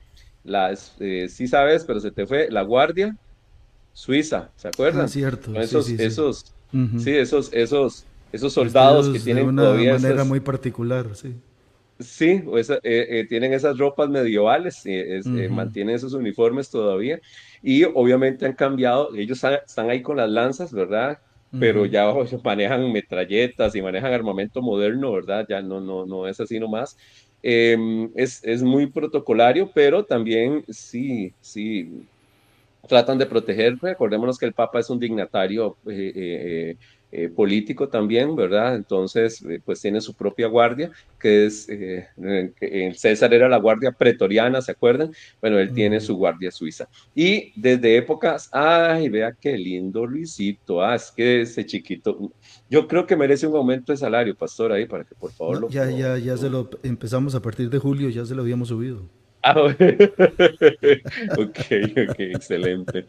Sí sabes, pero se te fue, la Guardia Suiza, ¿se Ah, acuerdan? cierto. Son Sí, sí, sí. Ujú. sí, esos soldados que Vestidos de tienen una todavía manera esas, muy particular, sí. sí, tienen esas ropas medievales, Ujú, mantienen esos uniformes todavía y obviamente han cambiado, ellos están ahí con las lanzas, ¿verdad? Pero ujú. ya manejan metralletas y manejan armamento moderno, ¿verdad? Ya no es así nomás. Es muy protocolario, pero también sí, tratan de proteger. Recordémonos que el Papa es un dignatario político también, ¿verdad? Entonces, pues tiene su propia guardia, que es, el César era la guardia pretoriana, ¿se acuerdan? Bueno, él tiene Ujú. su guardia suiza. Y desde épocas, ay, vea qué lindo Luisito, es que ese chiquito, yo creo que merece un aumento de salario, pastor, ahí, para que por favor No, ya se lo empezamos a partir de julio, ya se lo habíamos subido. Ah, ok, ok, excelente.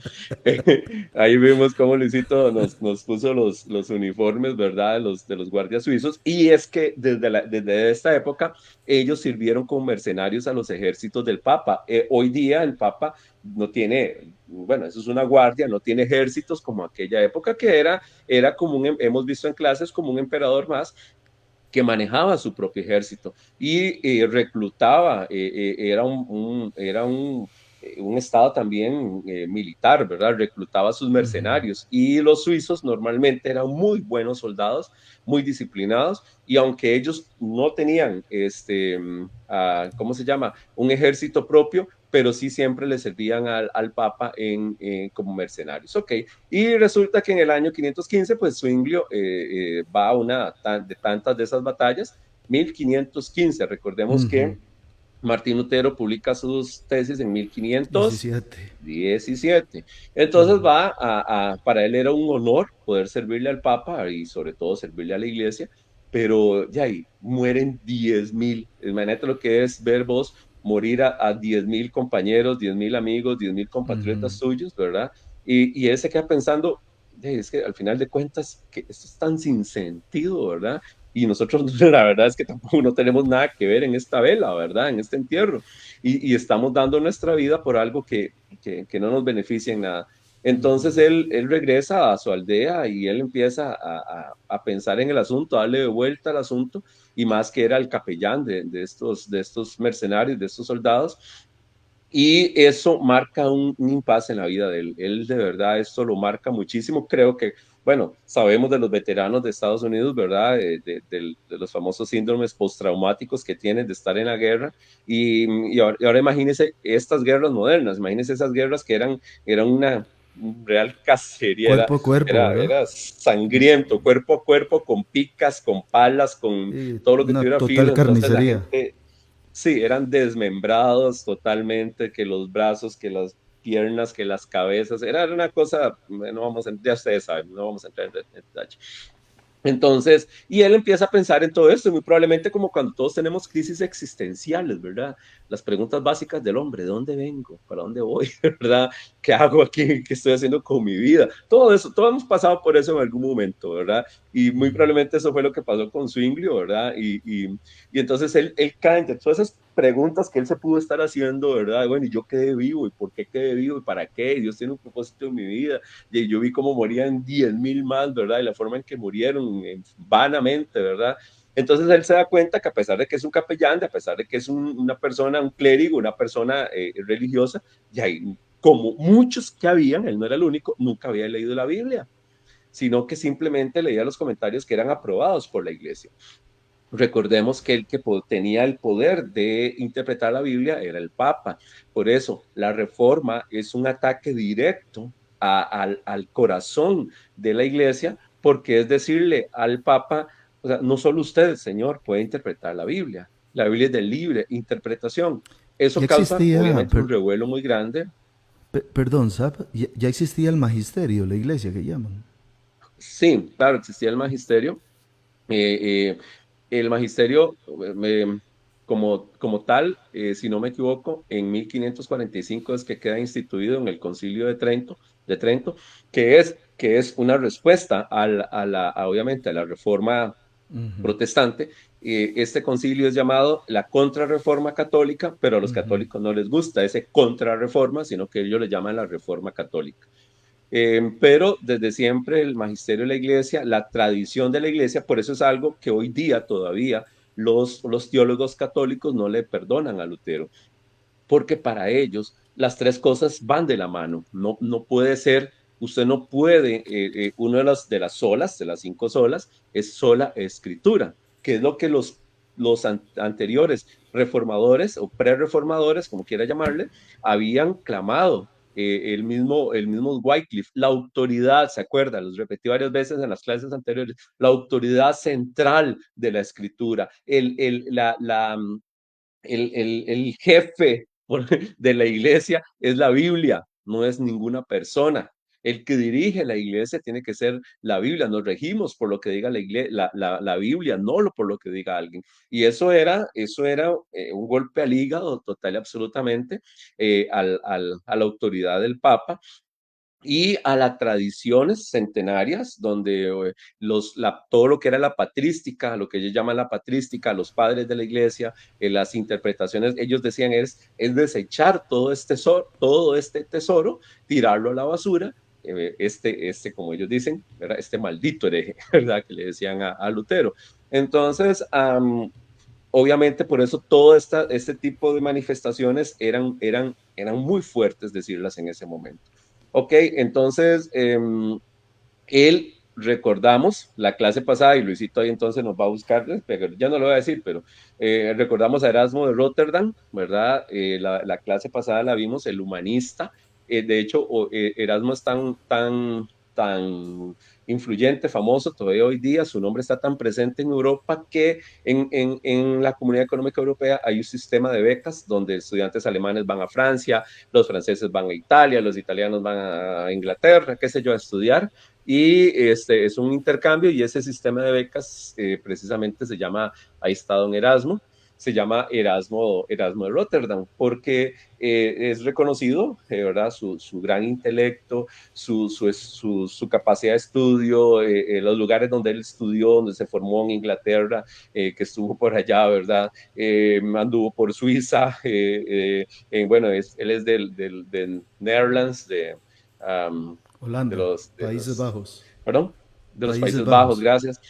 Ahí vemos cómo Luisito nos puso los uniformes, ¿verdad? De los guardias suizos. Y es que desde esta época ellos sirvieron como mercenarios a los ejércitos del Papa. Hoy día el Papa no tiene, bueno, eso es una guardia, no tiene ejércitos como aquella época que era como hemos visto en clases, como un emperador más que manejaba su propio ejército y reclutaba, era un estado también militar, ¿verdad? Reclutaba a sus mercenarios y los suizos normalmente eran muy buenos soldados, muy disciplinados y aunque ellos no tenían, ¿cómo se llama? Un ejército propio, pero sí siempre le servían al Papa como mercenarios. Ok, y resulta que en el año 515, pues Zwinglio va a una de tantas de esas batallas, 1515, recordemos que Martín Lutero publica sus tesis en 17. 1517. Entonces para él era un honor poder servirle al Papa y sobre todo servirle a la Iglesia, pero ya ahí mueren 10.000. Imagínate lo que es ver vos morir a 10.000 compañeros, 10.000 amigos, 10.000 compatriotas suyos, ¿verdad? Y él se queda pensando, es que al final de cuentas, que esto es tan sin sentido, ¿verdad? Y nosotros la verdad es que tampoco no tenemos nada que ver en esta vela, ¿verdad? En este entierro. Y estamos dando nuestra vida por algo que no nos beneficia en nada. Entonces él regresa a su aldea y él empieza a pensar en el asunto, a darle de vuelta al asunto, y más que era el capellán de estos mercenarios, de estos soldados, y eso marca un impasse en la vida de él. Él de verdad esto lo marca muchísimo. Creo que, bueno, sabemos de los veteranos de Estados Unidos, ¿verdad? De los famosos síndromes postraumáticos que tienen de estar en la guerra. Y ahora imagínense estas guerras modernas, imagínense esas guerras que eran una real cacería, Cuerpo a cuerpo, ¿verdad? era sangriento, cuerpo a cuerpo, con picas, con palas, con todo lo que Una tuviera total filo. Entonces la carnicería. gente... Sí, eran desmembrados totalmente, que los brazos, que las piernas, que las cabezas, era una cosa, no vamos a, ya ustedes saben, no vamos a entrar en detalle. Entonces, y él empieza a pensar en todo esto, muy probablemente como cuando todos tenemos crisis existenciales, ¿verdad? Las preguntas básicas del hombre, ¿de dónde vengo? ¿Para dónde voy? ¿Verdad? ¿Qué hago aquí? ¿Qué estoy haciendo con mi vida? Todo eso, todos hemos pasado por eso en algún momento, ¿verdad? Y muy probablemente eso fue lo que pasó con Zwinglio, ¿verdad? Y entonces él cae entre todas esas preguntas que él se pudo estar haciendo, ¿verdad? Bueno, ¿y yo quedé vivo? ¿Y por qué quedé vivo? ¿Y para qué? Dios tiene un propósito en mi vida. Y yo vi cómo morían 10.000 más, ¿verdad? Y la forma en que murieron vanamente, ¿verdad? Entonces él se da cuenta que a pesar de que es un capellán, a pesar de que es una persona, un clérigo, una persona religiosa, y hay, como muchos que habían, él no era el único, nunca había leído la Biblia, sino que simplemente leía los comentarios que eran aprobados por la iglesia. Recordemos que el que tenía el poder de interpretar la Biblia era el Papa. Por eso, la reforma es un ataque directo al corazón de la iglesia, porque es decirle al Papa, o sea, no solo usted, Señor, puede interpretar la Biblia es de libre interpretación. Eso Ya causa, existía, obviamente, un revuelo muy grande. perdón, Zap, ya existía el magisterio, la iglesia que llaman. Sí, claro, existía el magisterio. Eh, el magisterio, como tal, si no me equivoco, en 1545 es que queda instituido en el Concilio de Trento, que es una respuesta obviamente, a la reforma protestante. Este concilio es llamado la Contrarreforma Católica, pero a los católicos no les gusta ese Contrarreforma, sino que ellos le llaman la Reforma Católica. Pero desde siempre el magisterio de la iglesia, la tradición de la iglesia, por eso es algo que hoy día todavía los teólogos católicos no le perdonan a Lutero, porque para ellos las tres cosas van de la mano. No puede ser, usted no puede, una de las solas, de las 5 solas, es sola escritura, que es lo que los anteriores reformadores o pre-reformadores, como quiera llamarle, habían clamado. El mismo Wycliffe, la autoridad, ¿se acuerda? Los repetí varias veces en las clases anteriores, la autoridad central de la escritura, el jefe de la iglesia es la Biblia, no es ninguna persona. El que dirige la iglesia tiene que ser la Biblia. Nos regimos por lo que diga la Biblia, no por lo que diga alguien. Y eso era un golpe al hígado total y absolutamente, a la autoridad del Papa y a las tradiciones centenarias, donde todo lo que era la patrística, lo que ellos llaman la patrística, los padres de la iglesia, las interpretaciones, ellos decían es desechar todo este tesoro, tirarlo a la basura, como ellos dicen, este maldito hereje, ¿verdad? Que le decían a Lutero. Entonces, obviamente por eso todo este tipo de manifestaciones eran muy fuertes decirlas en ese momento. Ok, entonces él, recordamos la clase pasada, y Luisito ahí entonces nos va a buscar, pero ya no lo voy a decir, pero recordamos a Erasmo de Rotterdam, ¿verdad? La clase pasada la vimos, el humanista. De hecho, Erasmo es tan influyente, famoso todavía hoy día, su nombre está tan presente en Europa que en la Comunidad Económica Europea hay un sistema de becas donde estudiantes alemanes van a Francia, los franceses van a Italia, los italianos van a Inglaterra, qué sé yo, a estudiar, y es un intercambio, y ese sistema de becas precisamente se llama, ahí está don Erasmo, se llama Erasmo de Rotterdam, porque es reconocido, ¿verdad? Su gran intelecto, su capacidad de estudio, los lugares donde él estudió, donde se formó en Inglaterra, que estuvo por allá, ¿verdad? Anduvo por Suiza, bueno, él es del Netherlands, Holanda, Países Bajos. ¿Perdón? De los Países Bajos, gracias.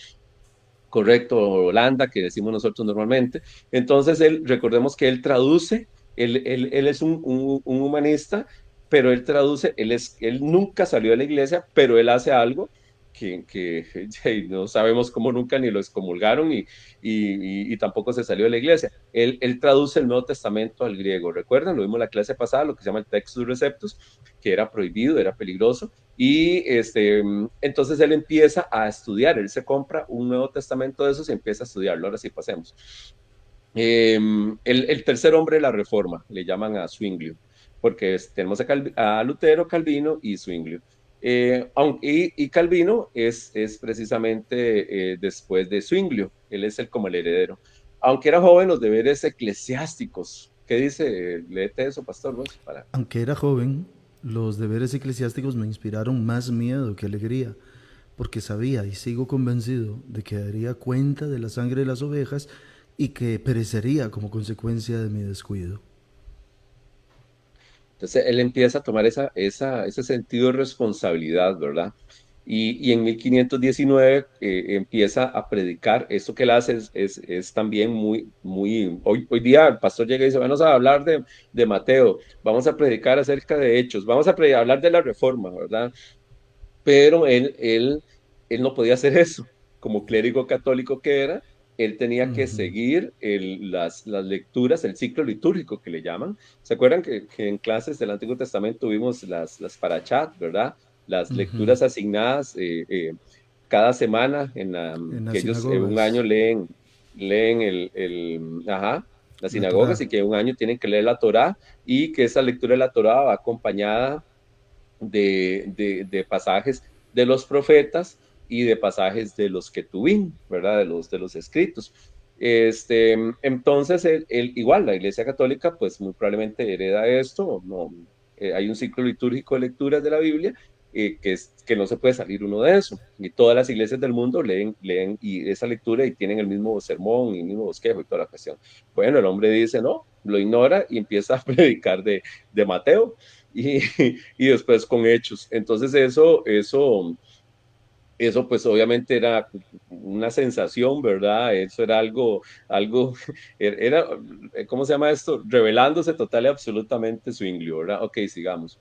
Correcto, Holanda, que decimos nosotros normalmente. Entonces, recordemos que él traduce, él es un humanista, pero él traduce, él nunca salió de la iglesia, pero él hace algo que no sabemos cómo nunca ni lo excomulgaron y tampoco se salió de la iglesia. Él traduce el Nuevo Testamento al griego. ¿Recuerdan? Lo vimos la clase pasada, lo que se llama el Textus Receptus, que era prohibido, era peligroso. Y entonces él empieza a estudiar, él se compra un Nuevo Testamento de esos y empieza a estudiarlo. Ahora sí, pasemos. El tercer hombre de la Reforma, le llaman a Zwinglio, porque tenemos a Lutero, Calvino y Zwinglio. Y Calvino es precisamente después de Zwinglio, él es como el heredero. Aunque era joven, los deberes eclesiásticos. ¿Qué dice? Léete eso, pastor. Aunque era joven, los deberes eclesiásticos me inspiraron más miedo que alegría, porque sabía y sigo convencido de que daría cuenta de la sangre de las ovejas y que perecería como consecuencia de mi descuido. Entonces él empieza a tomar ese sentido de responsabilidad, ¿verdad? Y en 1519 empieza a predicar. Esto que él hace es también hoy día el pastor llega y dice, vamos a hablar de Mateo, vamos a predicar acerca de Hechos, vamos a hablar de la Reforma, ¿verdad? Pero él no podía hacer eso. Como clérigo católico que era, él tenía que seguir las lecturas, el ciclo litúrgico que le llaman. ¿Se acuerdan que en clases del Antiguo Testamento vimos las parashat, ¿verdad? Las lecturas asignadas cada semana que ellos en un año leen las sinagogas, y que un año tienen que leer la Torá, y que esa lectura de la Torá va acompañada de pasajes de los profetas y de pasajes de los Ketubim, ¿verdad? De los escritos. Entonces, igual, la Iglesia Católica, pues muy probablemente hereda esto. No, hay un ciclo litúrgico de lecturas de la Biblia que no se puede salir uno de eso. Y todas las iglesias del mundo leen y esa lectura y tienen el mismo sermón y el mismo bosquejo y toda la cuestión. Bueno, el hombre dice, no, lo ignora y empieza a predicar de Mateo y después con Hechos. Entonces eso pues obviamente era una sensación, ¿verdad? Eso era algo, era, ¿cómo se llama esto? Revelándose total y absolutamente Zwinglio, ¿verdad? Ok, sigamos.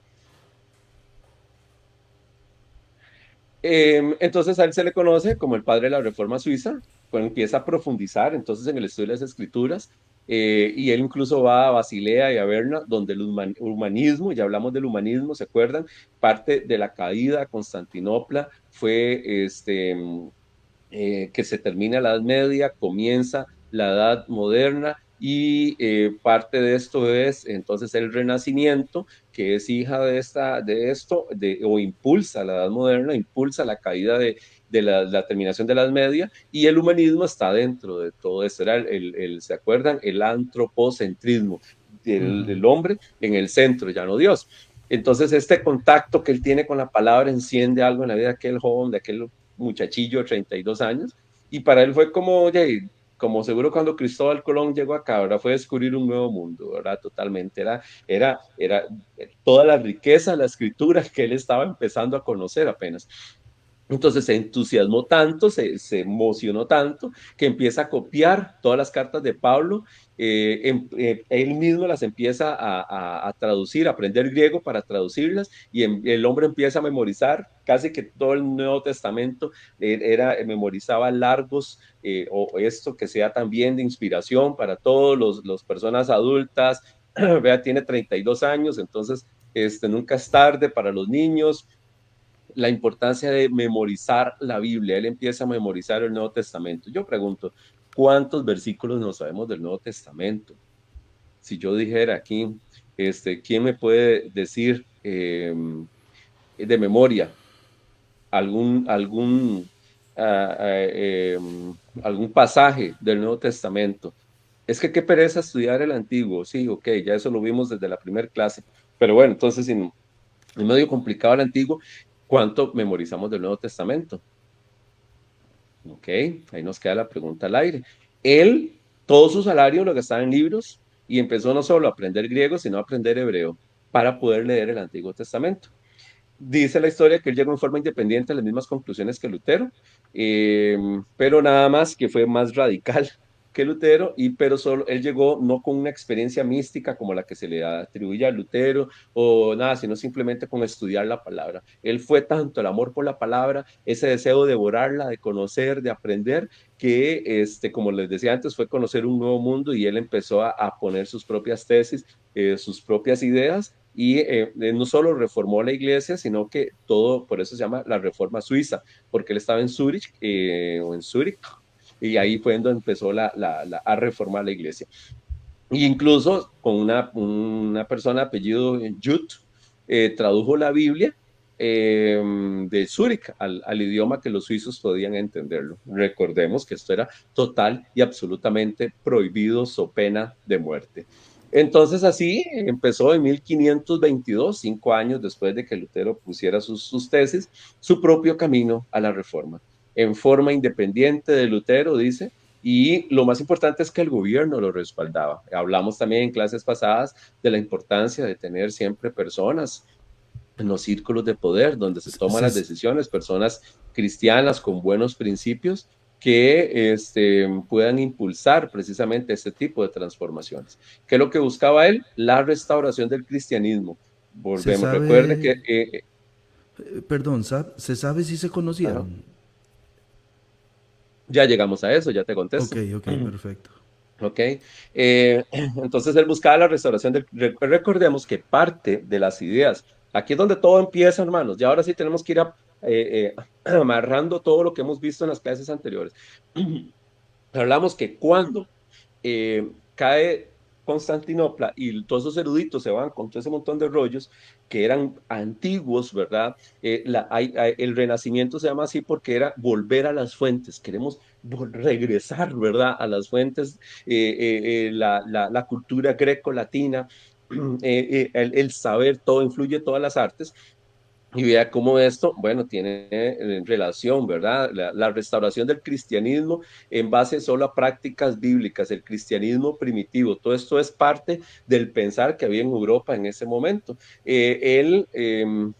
Entonces a él se le conoce como el padre de la Reforma Suiza, cuando empieza a profundizar entonces en el estudio de las escrituras, y él incluso va a Basilea y a Berna, donde el humanismo, ya hablamos del humanismo, ¿se acuerdan? Parte de la caída a Constantinopla fue que se termina la Edad Media, comienza la Edad Moderna, y parte de esto es entonces el Renacimiento, que es hija de esto, o impulsa la Edad Moderna, impulsa la caída de la terminación de la Edad Media, y el humanismo está dentro de todo esto. Era ¿se acuerdan? El antropocentrismo, el hombre en el centro, ya no Dios. Entonces este contacto que él tiene con la palabra enciende algo en la vida de aquel joven, de aquel muchachillo de 32 años, y para él fue como, oye, como seguro cuando Cristóbal Colón llegó acá, ¿verdad? Fue descubrir un nuevo mundo, ¿verdad? Totalmente, era toda la riqueza de la escritura que él estaba empezando a conocer apenas. Entonces se entusiasmó tanto, se emocionó tanto, que empieza a copiar todas las cartas de Pablo. Él mismo las empieza a traducir, a aprender griego para traducirlas, y el hombre empieza a memorizar casi que todo el Nuevo Testamento. Memorizaba largos, o esto que sea también de inspiración para todos los personas adultas. Vea, tiene 32 años, entonces nunca es tarde para los niños. La importancia de memorizar la Biblia. Él empieza a memorizar el Nuevo Testamento. Yo pregunto, ¿cuántos versículos no sabemos del Nuevo Testamento? Si yo dijera aquí, ¿quién me puede decir de memoria algún, ah, algún pasaje del Nuevo Testamento? Es que qué pereza estudiar el Antiguo. Sí, ok, ya eso lo vimos desde la primera clase. Pero bueno, entonces, es medio complicado el Antiguo. ¿Cuánto memorizamos del Nuevo Testamento? Ok, ahí nos queda la pregunta al aire. Él, todo su salario lo gastaba en libros, y empezó no solo a aprender griego, sino a aprender hebreo para poder leer el Antiguo Testamento. Dice la historia que él llegó en forma independiente a las mismas conclusiones que Lutero, pero nada más que fue más radical que Lutero, pero solo él llegó no con una experiencia mística como la que se le atribuye a Lutero o nada, sino simplemente con estudiar la palabra. Él fue tanto el amor por la palabra, ese deseo de devorarla, de conocer, de aprender, que como les decía antes, fue conocer un nuevo mundo, y él empezó a poner sus propias tesis, sus propias ideas, y no solo reformó la iglesia, sino que todo, por eso se llama la Reforma Suiza, porque él estaba en Zúrich, o en Zúrich, y ahí fue donde empezó a reformar la iglesia. Y incluso con una persona de apellido Jut, tradujo la Biblia de Zúrich al idioma que los suizos podían entenderlo. Recordemos que esto era total y absolutamente prohibido, so pena de muerte. Entonces así empezó en 1522, 5 años después de que Lutero pusiera sus tesis, su propio camino a la reforma. En forma independiente de Lutero, dice, y lo más importante es que el gobierno lo respaldaba. Hablamos también en clases pasadas de la importancia de tener siempre personas en los círculos de poder donde se toman las decisiones, personas cristianas con buenos principios que puedan impulsar precisamente este tipo de transformaciones. ¿Qué es lo que buscaba él? La restauración del cristianismo. Volvemos, recuerde que... Perdón, ¿se sabe si se conocieron? Ya llegamos a eso, ya te contesto. Ok, perfecto. Ok, entonces él buscaba la restauración del... Recordemos que parte de las ideas, aquí es donde todo empieza, hermanos, ya ahora sí tenemos que ir amarrando todo lo que hemos visto en las clases anteriores. Hablamos que cuando cae Constantinopla y todos esos eruditos se van con todo ese montón de rollos que eran antiguos, ¿verdad? El Renacimiento se llama así porque era volver a las fuentes, queremos regresar, ¿verdad? A las fuentes, la cultura greco-latina, el saber, todo influye, todas las artes. Y vea cómo esto, bueno, tiene relación, ¿verdad? La restauración del cristianismo en base solo a prácticas bíblicas, el cristianismo primitivo, todo esto es parte del pensar que había en Europa en ese momento. Él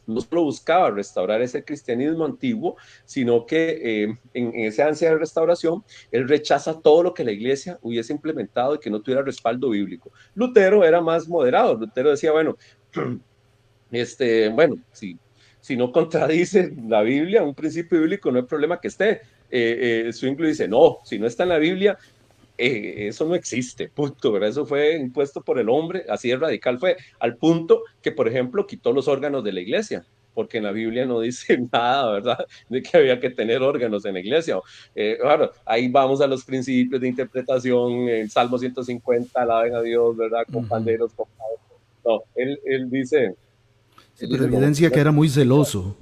no solo buscaba restaurar ese cristianismo antiguo, sino que en esa ansia de restauración, él rechaza todo lo que la iglesia hubiese implementado y que no tuviera respaldo bíblico. Lutero era más moderado. Lutero decía, bueno, bueno, si no contradice la Biblia, un principio bíblico, no hay problema que esté. Zwingli dice, no, si no está en la Biblia, eso no existe, punto, ¿verdad? Eso fue impuesto por el hombre, así de radical fue, al punto que, por ejemplo, quitó los órganos de la iglesia, porque en la Biblia no dice nada, ¿verdad?, de que había que tener órganos en la iglesia. Bueno, ahí vamos a los principios de interpretación, en Salmo 150, alaben a Dios, ¿verdad?, con panderos, con... No, él dice... Sí, pero evidencia que era muy celoso.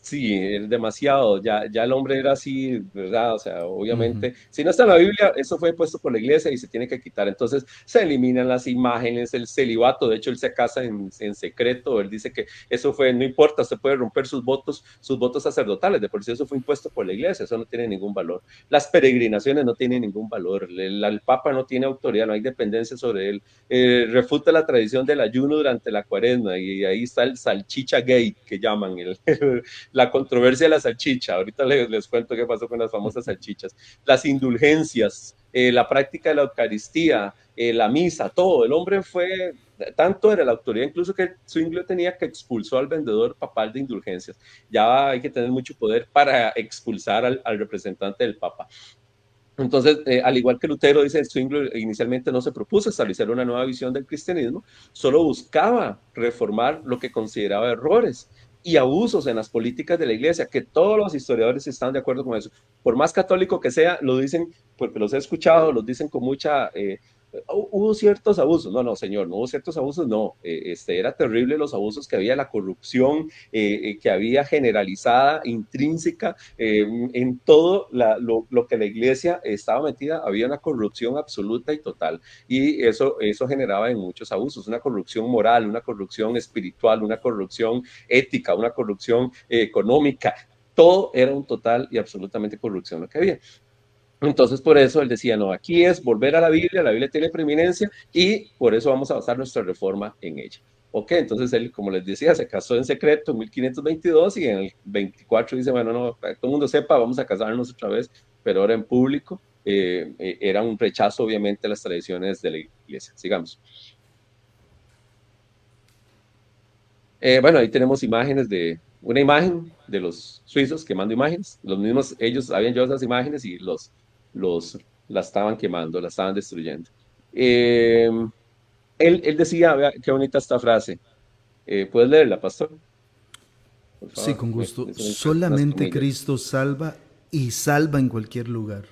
Sí, es demasiado, ya el hombre era así, ¿verdad? O sea, obviamente, si no está en la Biblia, eso fue puesto por la iglesia y se tiene que quitar. Entonces, se eliminan las imágenes, el celibato, de hecho, él se casa en secreto, él dice que eso fue, no importa, se puede romper sus votos sacerdotales, de por sí eso fue impuesto por la iglesia, eso no tiene ningún valor. Las peregrinaciones no tienen ningún valor, el Papa no tiene autoridad, no hay dependencia sobre él. Refuta la tradición del ayuno durante la cuaresma, y ahí está el salchicha gay, que llaman, la controversia de la salchicha, ahorita les cuento qué pasó con las famosas salchichas, las indulgencias, la práctica de la Eucaristía, la misa, todo. El hombre fue, tanto era la autoridad incluso que Zwinglio tenía que expulsó al vendedor papal de indulgencias. Ya hay que tener mucho poder para expulsar al representante del Papa. Entonces, al igual que Lutero, dice Zwinglio, inicialmente no se propuso establecer una nueva visión del cristianismo, solo buscaba reformar lo que consideraba errores y abusos en las políticas de la iglesia, que todos los historiadores están de acuerdo con eso. Por más católico que sea, lo dicen, porque los he escuchado, los dicen con mucha... hubo ciertos abusos, no, señor, no hubo ciertos abusos, no, era terrible los abusos que había, la corrupción que había generalizada, intrínseca, en todo lo que la iglesia estaba metida, había una corrupción absoluta y total, y eso generaba en muchos abusos, una corrupción moral, una corrupción espiritual, una corrupción ética, una corrupción económica, todo era un total y absolutamente corrupción lo que había. Entonces, por eso él decía, no, aquí es volver a la Biblia tiene preeminencia y por eso vamos a basar nuestra reforma en ella. Ok, entonces él, como les decía, se casó en secreto en 1522 y en el 24 dice, bueno, no, para que todo el mundo sepa, vamos a casarnos otra vez, pero ahora en público. Era un rechazo, obviamente, a las tradiciones de la iglesia. Sigamos. Bueno, ahí tenemos una imagen de los suizos quemando imágenes. Los mismos, ellos habían llevado esas imágenes y la estaban quemando, la estaban destruyendo. Él decía, vea, qué bonita esta frase. ¿Puedes leerla, pastor? Por favor. Sí, con gusto. Solamente Cristo salva y salva en cualquier lugar.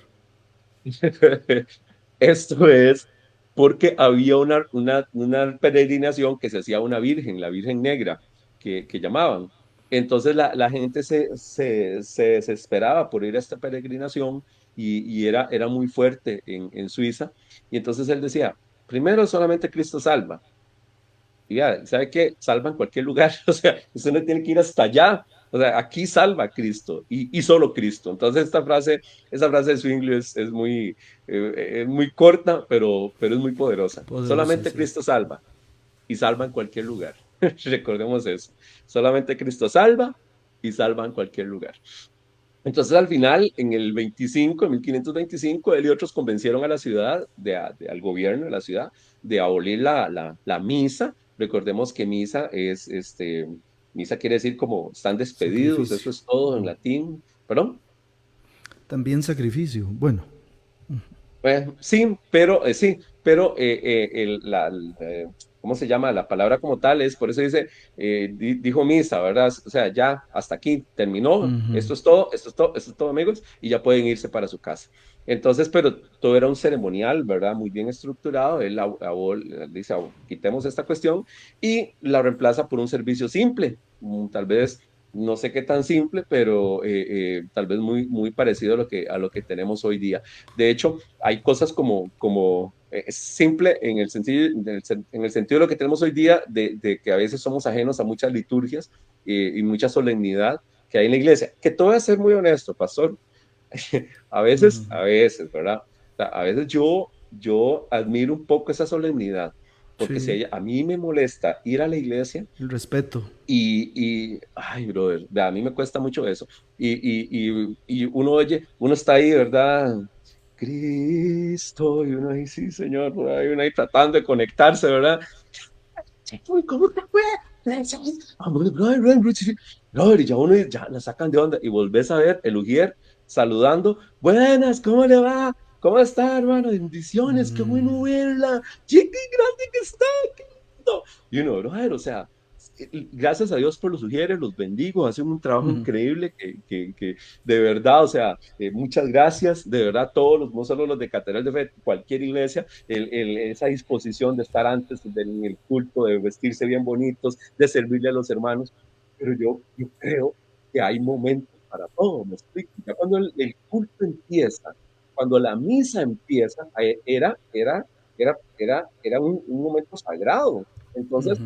Esto es porque había una peregrinación que se hacía a una virgen, la Virgen Negra, que llamaban. Entonces la gente se desesperaba por ir a esta peregrinación y era muy fuerte en Suiza. Y entonces él decía, primero solamente Cristo salva. Y ya, ¿sabe qué? Salva en cualquier lugar. O sea, usted no tiene que ir hasta allá. O sea, aquí salva Cristo y solo Cristo. Entonces esa frase de Zwinglio es muy corta, pero es muy poderosa. Solamente sí. Cristo salva y salva en cualquier lugar. Recordemos eso. Solamente Cristo salva y salva en cualquier lugar. Entonces, al final, en 1525, él y otros convencieron a la ciudad, al gobierno de la ciudad, de abolir la misa. Recordemos que misa misa quiere decir como están despedidos, sacrificio. Eso es todo en latín. ¿Perdón? También sacrificio, bueno. Sí, pero ¿cómo se llama? La palabra como tal es, por eso dice, dijo misa, ¿verdad? O sea, ya hasta aquí terminó, esto es todo, amigos, y ya pueden irse para su casa. Entonces, pero todo era un ceremonial, ¿verdad? Muy bien estructurado. Él dice, quitemos esta cuestión y la reemplaza por un servicio simple, tal vez. No sé qué tan simple, pero tal vez muy, muy parecido a lo que tenemos hoy día. De hecho, hay cosas como simple en el sentido de lo que tenemos hoy día, de que a veces somos ajenos a muchas liturgias y mucha solemnidad que hay en la iglesia. Que te voy a ser muy honesto, pastor. a veces, ¿verdad? O sea, a veces yo admiro un poco esa solemnidad. Porque sí. A mí me molesta ir a la iglesia. El respeto. Ay, brother, a mí me cuesta mucho eso. Y uno está ahí, ¿verdad? Cristo, y uno ahí, sí, Señor, y uno ahí tratando de conectarse, ¿verdad? ¿Cómo te fue? Brother, y ya la sacan de onda. Y volvés a ver el ujier saludando. Buenas, ¿cómo le va? ¿Cómo está, hermano? Bendiciones, qué bueno verla. ¡Qué grande que está! ¡Qué lindo! Y uno, brother, o sea, gracias a Dios por los sugieres, los bendigo, hacen un trabajo increíble que de verdad, o sea, muchas gracias, de verdad, todos no solo los de Catedral de Fe, cualquier iglesia, esa disposición de estar antes en el culto, de vestirse bien bonitos, de servirle a los hermanos, pero yo creo que hay momentos para todo, me explico. Ya cuando el culto empieza, cuando la misa empieza, era un momento sagrado. Entonces,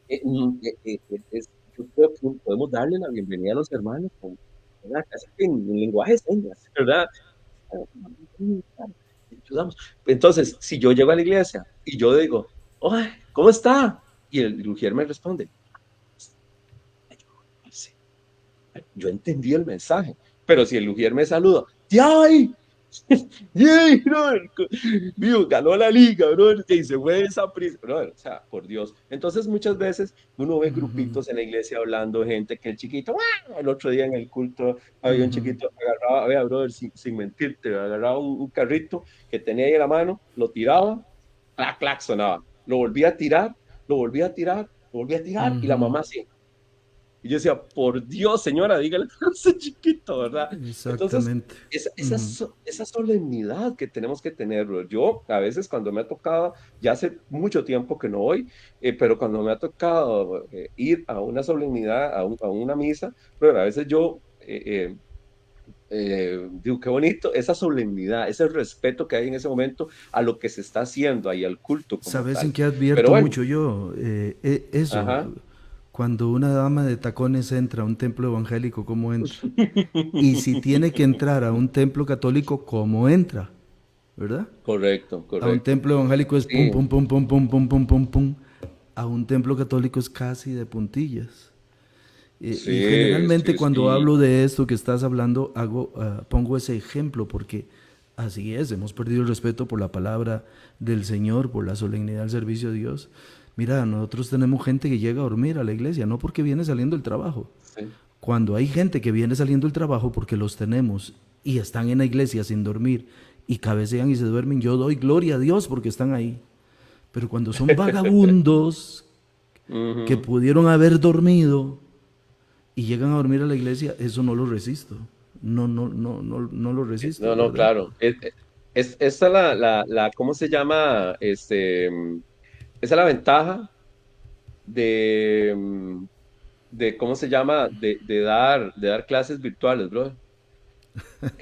yo creo que podemos darle la bienvenida a los hermanos casi en lenguaje de señas, ¿verdad? Entonces, si yo llego a la iglesia y yo digo, ¿cómo está? Y el ujier me responde, Yo entendí el mensaje, pero si el Ujier me saluda, ¡ay! ¡Yay, brother! Digo, ganó la liga, brother, y se fue esa prisa, brother, o sea, por Dios. Entonces, muchas veces uno ve Ujú, grupitos en la iglesia hablando, gente que el chiquito, ¡ah! El otro día en el culto había un ujú, chiquito, agarraba, vea, brother, sin mentirte, agarraba un carrito que tenía ahí en la mano, lo tiraba, clac, clac, sonaba, lo volvía a tirar, lo volvía a tirar, lo volvía a tirar, y la ujú. mamá así. Y yo decía, por Dios, señora, dígale a ese chiquito, ¿verdad? Entonces, Exactamente. Ujú. esa solemnidad que tenemos que tener, bro. Yo, a veces, cuando me ha tocado, ya hace mucho tiempo que no voy, pero cuando me ha tocado ir a una solemnidad, a una misa, pero a veces yo digo, qué bonito, esa solemnidad, ese respeto que hay en ese momento a lo que se está haciendo ahí, al culto como ¿Sabes en tal. qué Pero advierto bueno, mucho yo? Eso, ajá. cuando una dama de tacones entra a un templo evangélico, ¿cómo entra? Y si tiene que entrar a un templo católico, ¿cómo entra? ¿Verdad? Correcto, A un correcto. templo evangélico es pum, Sí, pum, pum, pum, pum, pum, pum, pum, pum. A un templo católico es casi de puntillas. Y sí, generalmente sí, cuando sí. hablo de esto que estás hablando, pongo ese ejemplo porque así es, hemos perdido el respeto por la palabra del Señor, por la solemnidad del servicio a Dios. Mira, nosotros tenemos gente que llega a dormir a la iglesia, no porque viene saliendo del trabajo. Sí. Cuando hay gente que viene saliendo del trabajo porque los tenemos y están en la iglesia sin dormir y cabecean y se duermen, yo doy gloria a Dios porque están ahí. Pero cuando son vagabundos que Ujú. pudieron haber dormido y llegan a dormir a la iglesia, eso no lo resisto. No, no, no, no, no lo resisto, No, no, ¿verdad? claro. Esta ¿cómo se llama? Esa es la ventaja de, ¿cómo se llama? De dar clases virtuales, bro.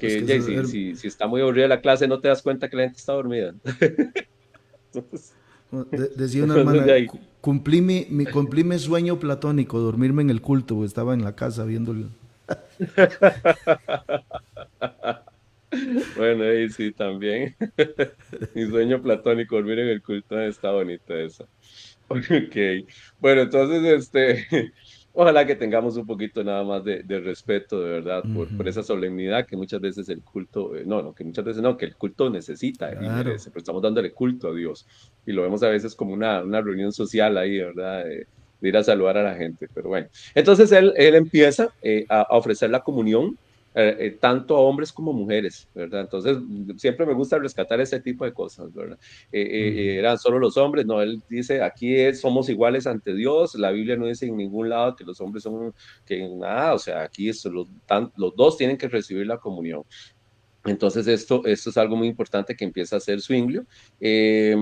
Es Que que ya, si está muy aburrida la clase, no te das cuenta que la gente está dormida. Entonces, decía una entonces hermana, de ahí. cumplí mi sueño platónico, dormirme en el culto, porque estaba en la casa viendo el... Bueno, ahí sí, también. Mi sueño platónico, dormir en el culto, está bonita esa. Ok, bueno, entonces, ojalá que tengamos un poquito nada más de respeto, de verdad, por Ujú, esa solemnidad que muchas veces el culto, no, que muchas veces no, que el culto necesita y claro. merece, pero estamos dándole culto a Dios y lo vemos a veces como una reunión social ahí, ¿verdad? De ir a saludar a la gente, pero bueno. Entonces él empieza a ofrecer la comunión tanto a hombres como mujeres, ¿verdad? Entonces, siempre me gusta rescatar ese tipo de cosas, ¿verdad? Ujú. Eran solo los hombres, no, él dice, aquí somos iguales ante Dios, la Biblia no dice en ningún lado que los hombres son, que nada, o sea, aquí los dos tienen que recibir la comunión. Entonces, esto es algo muy importante que empieza a hacer Zwinglio. Eh,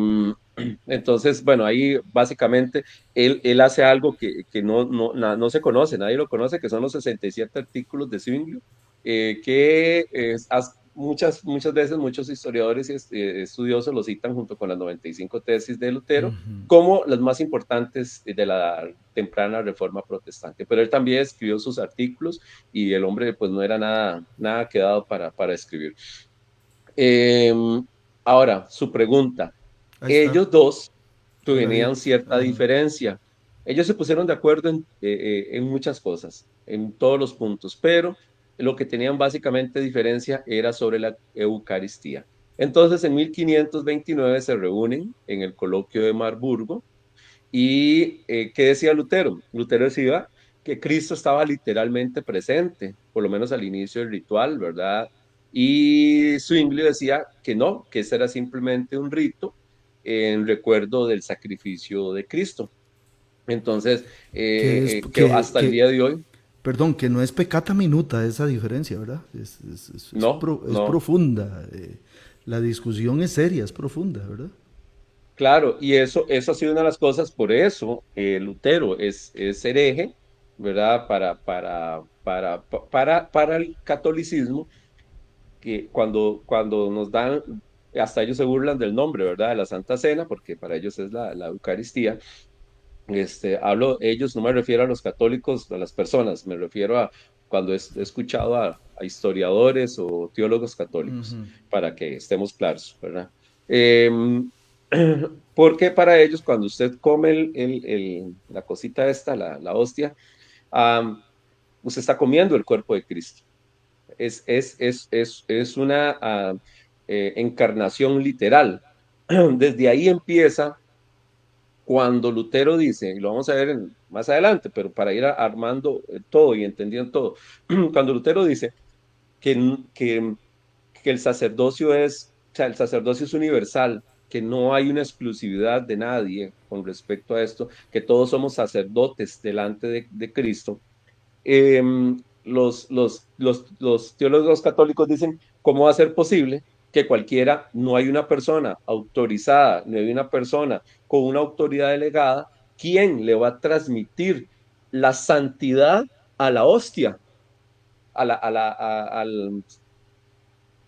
entonces, bueno, ahí básicamente él hace algo que no se conoce, nadie lo conoce, que son los 67 artículos de Zwinglio, muchas veces muchos historiadores y estudiosos lo citan junto con las 95 tesis de Lutero como las más importantes de la temprana reforma protestante. Pero él también escribió sus artículos y el hombre pues no era nada quedado para escribir. Eh, Ahora, su pregunta. Ahí está. Ellos dos Ya la vi. tenían cierta Ajá. diferencia. Ellos se pusieron de acuerdo en muchas cosas, en todos los puntos, pero lo que tenían básicamente diferencia era sobre la Eucaristía. Entonces, en 1529 se reúnen en el coloquio de Marburgo y ¿qué decía Lutero? Lutero decía que Cristo estaba literalmente presente, por lo menos al inicio del ritual, ¿verdad? Y Zwingli decía que no, que ese era simplemente un rito en recuerdo del sacrificio de Cristo. Entonces, Que es, que hasta el día de hoy, perdón, que no es pecata minuta esa diferencia, ¿verdad? no, Es no. profunda. La discusión es seria, es profunda, ¿verdad? Claro, y eso ha sido una de las cosas, por eso Lutero es hereje, ¿verdad? Para el catolicismo, que cuando nos dan, hasta ellos se burlan del nombre, ¿verdad? De la Santa Cena, porque para ellos es la Eucaristía. Ellos, no me refiero a los católicos, a las personas, me refiero a cuando he escuchado a historiadores o teólogos católicos, Ujú. para que estemos claros, ¿verdad? Em, Porque para ellos, cuando usted come la cosita esta, la hostia, usted está comiendo el cuerpo de Cristo. Es una encarnación literal. Desde ahí empieza cuando Lutero dice, y lo vamos a ver más adelante, pero para ir armando todo y entendiendo todo, cuando Lutero dice que el sacerdocio o sea, el sacerdocio es universal, que no hay una exclusividad de nadie con respecto a esto, que todos somos sacerdotes delante de Cristo. eh, los teólogos católicos dicen, ¿cómo va a ser posible que cualquiera, no hay una persona autorizada, no hay una persona con una autoridad delegada, quien le va a transmitir la santidad a la hostia, al,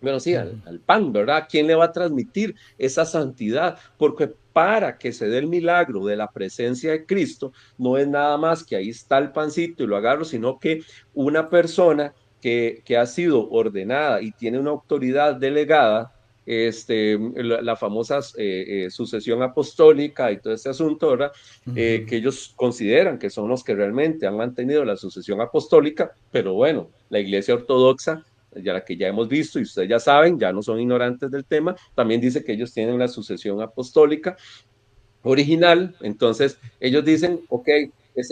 bueno, sí, al pan, ¿verdad? ¿Quién le va a transmitir esa santidad? Porque para que se dé el milagro de la presencia de Cristo, no es nada más que ahí está el pancito y lo agarro, sino que una persona que ha sido ordenada y tiene una autoridad delegada, la famosa sucesión apostólica y todo este asunto, ¿verdad? Que ellos consideran que son los que realmente han mantenido la sucesión apostólica, pero bueno, la Iglesia Ortodoxa, ya la que ya hemos visto y ustedes ya saben, ya no son ignorantes del tema, también dice que ellos tienen la sucesión apostólica original. Entonces ellos dicen, ok,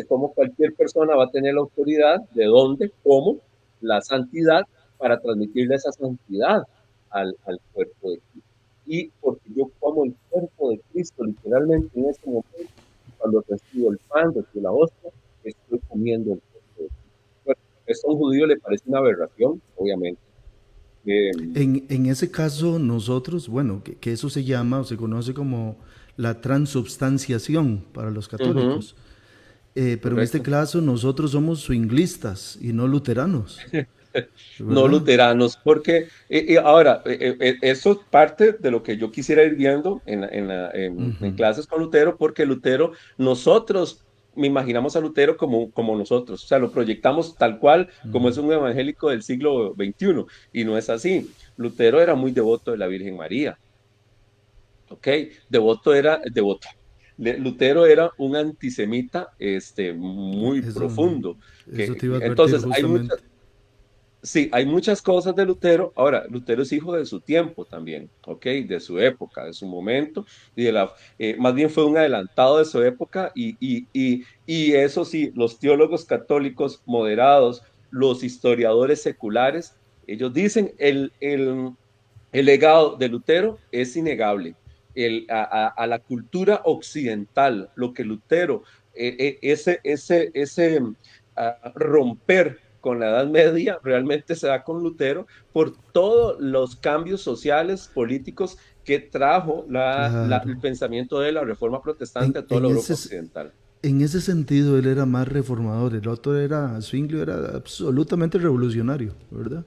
como cualquier persona va a tener la autoridad, ¿de dónde? ¿Cómo? La santidad, para transmitirle esa santidad al cuerpo de Cristo. Y porque yo como el cuerpo de Cristo, literalmente en este momento, cuando recibo el pan, recibo la hostia, estoy comiendo el cuerpo de Cristo. Bueno, esto a un judío le parece una aberración, obviamente. En ese caso, nosotros, bueno, que eso se llama o se conoce como la transubstanciación para los católicos. Pero en este caso, nosotros somos swinglistas y no luteranos. No luteranos, porque ahora, eso es parte de lo que yo quisiera ir viendo en clases con Lutero, porque Lutero, nosotros me imaginamos a Lutero como nosotros, o sea, lo proyectamos tal cual como es un evangélico del siglo XXI, y no es así. Lutero era muy devoto de la Virgen María, ¿ok? Devoto. Lutero era un antisemita muy profundo. Eso te iba a advertir Entonces, justamente. Sí, hay muchas cosas de Lutero. Ahora, Lutero es hijo de su tiempo también, ¿ok? De su época, de su momento, y más bien fue un adelantado de su época, y eso sí, los teólogos católicos moderados, los historiadores seculares, ellos dicen el legado de Lutero es innegable. A la cultura occidental, lo que Lutero, ese romper con la Edad Media realmente se da con Lutero por todos los cambios sociales, políticos que trajo el pensamiento de la Reforma Protestante a toda la Europa occidental. En ese sentido, él era más reformador, el otro Zwinglio era absolutamente revolucionario, ¿verdad?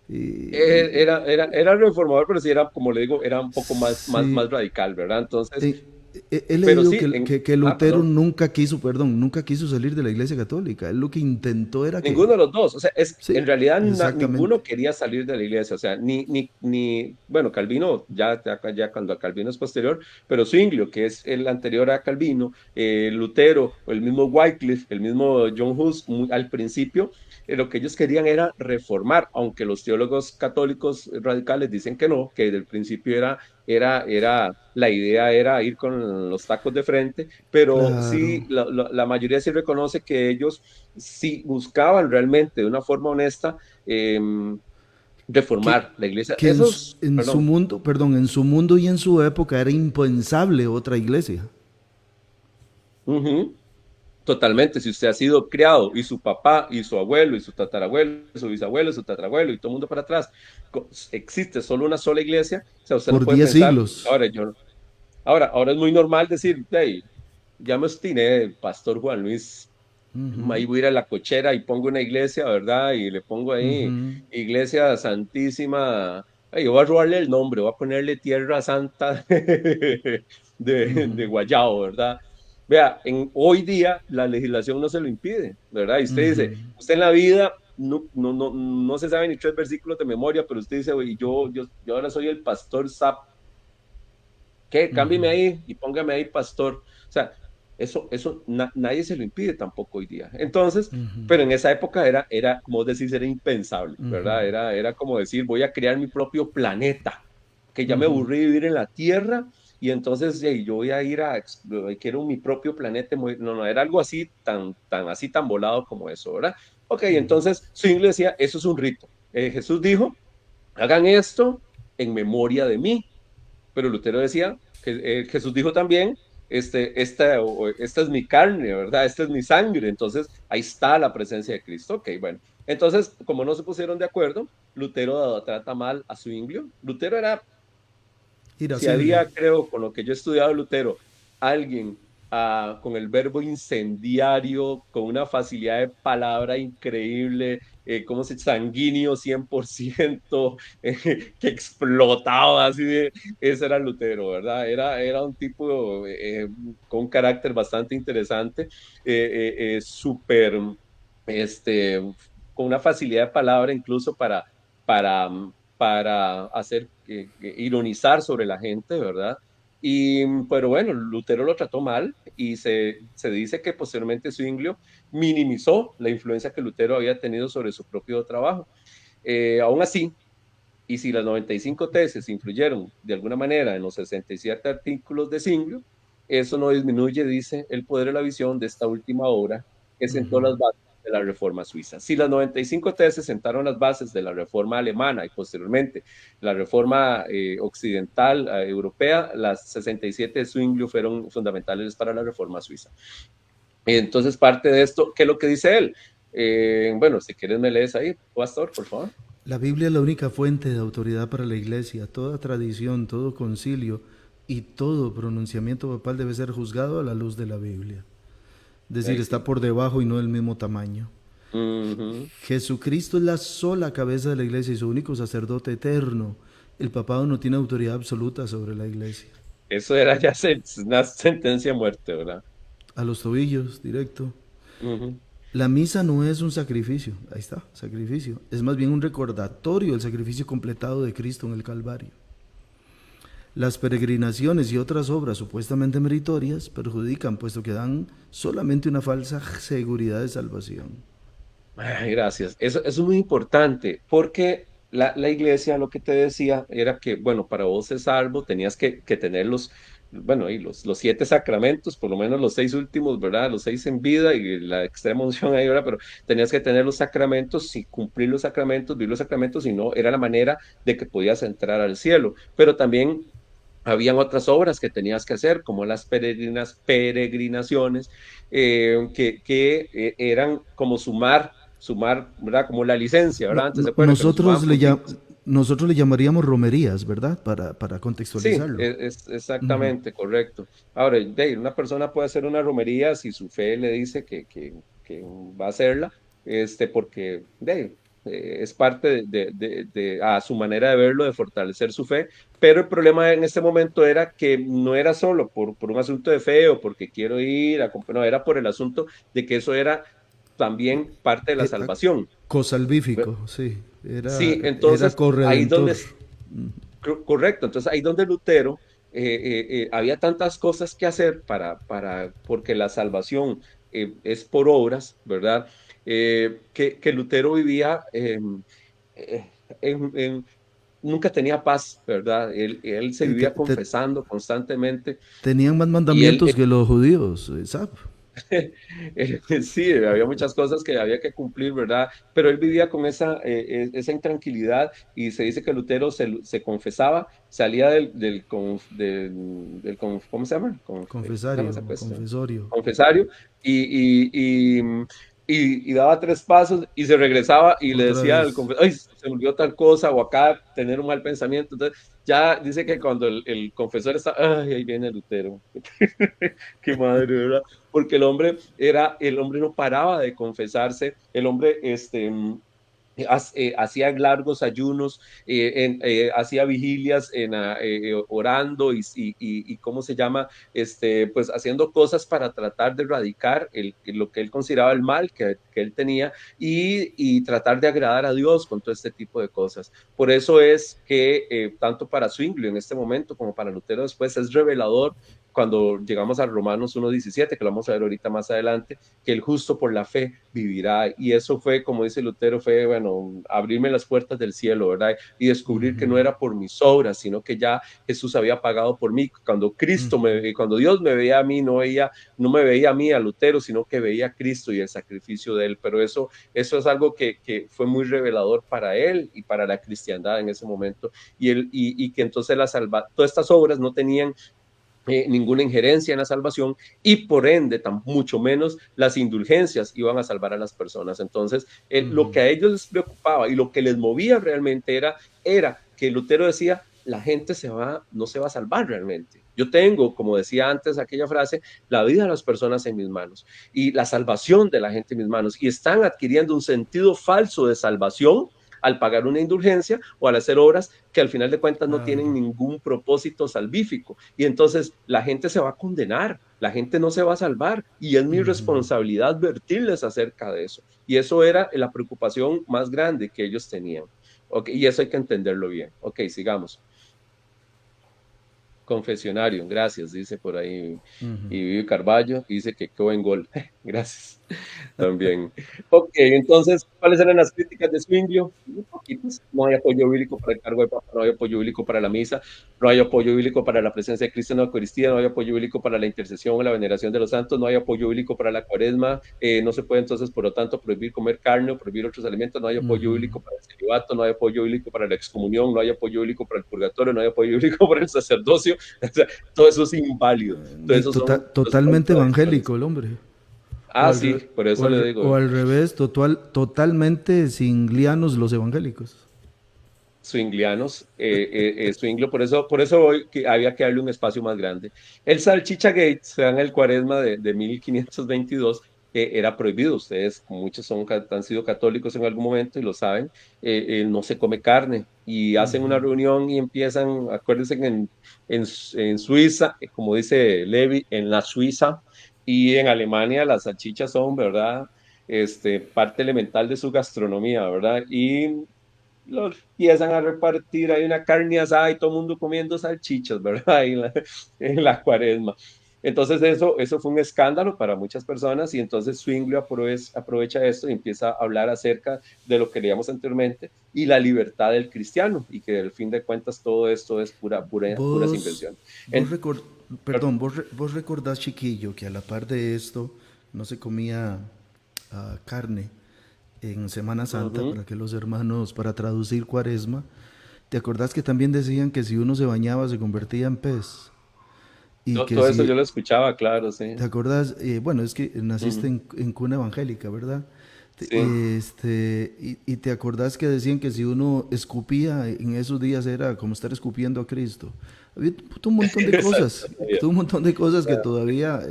Era reformador, pero sí era, como le digo, era un poco más radical, ¿verdad? Entonces... He leído que Lutero nunca quiso salir de la Iglesia Católica. Él lo que intentó era que... Ninguno de los dos. O sea, en realidad ninguno quería salir de la Iglesia. O sea, bueno, Calvino, ya cuando a Calvino es posterior, pero Zwinglio, que es el anterior a Calvino, Lutero, o el mismo Wycliffe, el mismo John Hus, al principio, lo que ellos querían era reformar, aunque los teólogos católicos radicales dicen que no, que desde el principio la idea era ir con los tacos de frente, pero claro, sí, la mayoría sí reconoce que ellos sí buscaban realmente de una forma honesta reformar la iglesia. Que en su mundo y en su época era impensable otra iglesia. Totalmente, si usted ha sido criado y su papá y su abuelo y su tatarabuelo, su bisabuelo, su tatarabuelo y todo el mundo para atrás, existe solo una sola iglesia, o sea, usted por no puede 10 pensar, siglos. Ahora es muy normal decir, hey, ya me obstiné, Pastor Juan Luis, ahí voy a ir a la cochera y pongo una iglesia, ¿verdad? Y le pongo ahí Iglesia Santísima, yo voy a robarle el nombre, voy a ponerle Tierra Santa de Guayao, ¿verdad? Vea, hoy día la legislación no se lo impide, ¿verdad? Y usted dice, usted en la vida no se sabe ni 3 versículos de memoria, pero usted dice, oye, yo ahora soy el pastor Zap. ¿Qué? Cámbiame ahí y póngame ahí pastor. O sea, nadie se lo impide tampoco hoy día. Entonces, Ujú, pero en esa época era como decir, era impensable, ujú, ¿verdad? Era como decir, voy a crear mi propio planeta, que ya me ujú. aburrí de vivir en la Tierra y entonces yo voy a ir quiero mi propio planeta. No, no, era algo así tan volado como eso, ¿verdad? Ok, Ujú. entonces Zwingli decía, eso es un rito. Jesús dijo, hagan esto en memoria de mí. Pero Lutero decía, que Jesús dijo también, esta es mi carne, ¿verdad? Esta es mi sangre. Entonces, ahí está la presencia de Cristo. Ok, bueno. Entonces, como no se pusieron de acuerdo, Lutero trata mal a Zwinglio. Lutero era, si Irascible. había, creo, con lo que yo he estudiado de Lutero, alguien con el verbo incendiario, con una facilidad de palabra increíble, ¿cómo se sanguíneo 100%, que explotaba así ese era Lutero, ¿verdad? Era un tipo con un carácter bastante interesante, súper, este, con una facilidad de palabra incluso para, para hacer, ironizar sobre la gente, ¿verdad? Pero bueno, Lutero lo trató mal y se dice que posteriormente Zwinglio minimizó la influencia que Lutero había tenido sobre su propio trabajo. Aún así, y si las 95 tesis influyeron de alguna manera en los 67 artículos de Zwinglio, eso no disminuye, dice, el poder de la visión de esta última obra que sentó Ujú. las bases de la Reforma Suiza. Si las 95 tesis sentaron las bases de la Reforma Alemana y posteriormente la Reforma Occidental Europea, las 67 de Zwinglio fueron fundamentales para la Reforma Suiza. Entonces, parte de esto, ¿qué es lo que dice él? Bueno, si quieres me lees ahí, Pastor, por favor. La Biblia es la única fuente de autoridad para la Iglesia. Toda tradición, todo concilio y todo pronunciamiento papal debe ser juzgado a la luz de la Biblia. Es decir, Ahí está sí. por debajo y no del mismo tamaño. Uh -huh. Jesucristo es la sola cabeza de la Iglesia y su único sacerdote eterno. El papado no tiene autoridad absoluta sobre la Iglesia. Eso era ya una sentencia de muerte, ¿verdad? A los tobillos, directo. Uh -huh. La misa no es un sacrificio, ahí está, sacrificio. Es más bien un recordatorio del sacrificio completado de Cristo en el Calvario. Las peregrinaciones y otras obras supuestamente meritorias perjudican, puesto que dan solamente una falsa seguridad de salvación. Ay, gracias. Eso es muy importante porque la iglesia lo que te decía era que, bueno, para vos ser salvo tenías que tener bueno, y los 7 sacramentos, por lo menos los 6 últimos, ¿verdad? Los 6 en vida y la extrema unción ahí, ¿verdad? Pero tenías que tener los sacramentos y cumplir los sacramentos, vivir los sacramentos, y no, era la manera de que podías entrar al cielo. Pero también habían otras obras que tenías que hacer, como las peregrinaciones, que eran como sumar, ¿verdad? Como la licencia, ¿verdad? Antes se acuerda que lo sumaban puntitos. Nosotros le llamaríamos romerías, ¿verdad? Para Sí, contextualizarlo. es Ujú. exactamente correcto. Ahora, una persona puede hacer una romería si su fe le dice que va a hacerla, porque es parte a su manera de verlo, de fortalecer su fe, pero el problema en este momento era que no era solo por un asunto de fe o porque quiero ir no, era por el asunto de que eso era también parte de la Eh, salvación. Cosalvífico, sí. Sí, Era entonces ahí corredentor. donde correcto, entonces ahí donde Lutero había tantas cosas que hacer porque la salvación es por obras, ¿verdad? Que Lutero vivía eh, nunca tenía paz, ¿verdad? Él se Eh, te- vivía te- confesando constantemente Tenían más y mandamientos que los judíos, ¿sabes? sí, había muchas cosas que había que cumplir, ¿verdad? Pero él vivía con esa intranquilidad y se dice que Lutero se confesaba, salía ¿cómo se llama? ¿Cómo se llama Confesario, esa cuestión? confesorio. Confesario, y, y, y daba 3 pasos y se regresaba y le Otra decía al vez. confesor, ay, se me olvidó tal cosa, o acá tener un mal pensamiento. Entonces, ya dice que cuando el confesor está, ay, ahí viene Lutero. Qué madre, ¿verdad? Porque el hombre no paraba de confesarse, el hombre hacía largos ayunos, hacía vigilias orando y ¿cómo se llama? Pues haciendo cosas para tratar de erradicar lo que él consideraba el mal que él tenía y tratar de agradar a Dios con todo este tipo de cosas. Por eso es que tanto para Zwinglio en este momento como para Lutero después es revelador cuando llegamos a Romanos 1:17, que lo vamos a ver ahorita más adelante, que el justo por la fe vivirá. Y eso fue, como dice Lutero, fue, bueno, abrirme las puertas del cielo, ¿verdad? Y descubrir que no era por mis obras, sino que ya Jesús había pagado por mí. Cuando cuando Dios me veía a mí, no me veía a mí, a Lutero, sino que veía a Cristo y el sacrificio de él. Pero eso es algo que fue muy revelador para él y para la cristiandad en ese momento. Y que entonces todas estas obras no tenían ninguna injerencia en la salvación y por ende mucho menos las indulgencias iban a salvar a las personas. Entonces lo que a ellos les preocupaba y lo que les movía realmente era que Lutero decía, la gente no se va a salvar realmente. Yo tengo, como decía antes aquella frase, la vida de las personas en mis manos y la salvación de la gente en mis manos, y están adquiriendo un sentido falso de salvación al pagar una indulgencia o al hacer obras que al final de cuentas no tienen ningún propósito salvífico. Y entonces la gente se va a condenar, la gente no se va a salvar, y es mi responsabilidad advertirles acerca de eso. Y eso era la preocupación más grande que ellos tenían. Okay, y eso hay que entenderlo bien. Ok, sigamos. Confesionario, gracias, dice por ahí. Y Vivi Carballo dice que qué buen gol. Gracias. También. Ok, entonces, ¿cuáles eran las críticas de Zwinglio? Muy poquitas. No hay apoyo bíblico para el cargo de papa, no hay apoyo bíblico para la misa, no hay apoyo bíblico para la presencia de Cristo en la Eucaristía, no hay apoyo bíblico para la intercesión o la veneración de los santos, no hay apoyo bíblico para la cuaresma, no se puede entonces, por lo tanto, prohibir comer carne o prohibir otros alimentos, no hay apoyo bíblico para el celibato, no hay apoyo bíblico para la excomunión, no hay apoyo bíblico para el purgatorio, no hay apoyo bíblico para el sacerdocio. O sea, todo eso es inválido. Totalmente evangélico el hombre. Sí, por eso le digo. O al revés, totalmente zwinglianos los evangélicos. Zwinglianos, Zwinglio, por eso hoy que había que darle un espacio más grande. El Salchicha Gate se da en el cuaresma de 1522, era prohibido. Ustedes, muchos han sido católicos en algún momento y lo saben, no se come carne, y hacen una reunión y empiezan, acuérdense, en Suiza, como dice Levi, en la Suiza, y en Alemania las salchichas son, ¿verdad? Parte elemental de su gastronomía, ¿verdad? Y lo empiezan a repartir, hay una carne asada y todo el mundo comiendo salchichas, ¿verdad? En la cuaresma. Entonces eso fue un escándalo para muchas personas, y entonces Zwinglio aprovecha esto y empieza a hablar acerca de lo que leíamos anteriormente y la libertad del cristiano, y que al fin de cuentas todo esto es puras invenciones. Vos recordás, chiquillo, que a la par de esto no se comía carne en Semana Santa, para que los hermanos, para traducir cuaresma. ¿Te acordás que también decían que si uno se bañaba se convertía en pez? Y todo eso yo lo escuchaba, claro, sí. ¿Te acordás? Bueno, es que naciste en cuna evangélica, ¿verdad? Sí. Y te acordás que decían que si uno escupía en esos días era como estar escupiendo a Cristo. Había un montón de cosas, un montón de cosas que todavía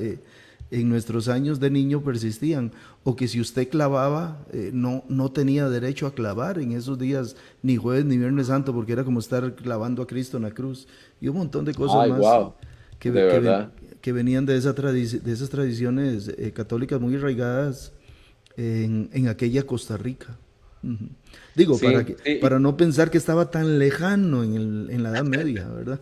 en nuestros años de niño persistían. O que si usted clavaba, no tenía derecho a clavar en esos días, ni jueves ni viernes santo, porque era como estar clavando a Cristo en la cruz. Y un montón de cosas más. Wow. Que venían de esas tradiciones católicas muy arraigadas en aquella Costa Rica. Digo, para no pensar que estaba tan lejano en la Edad Media, ¿verdad?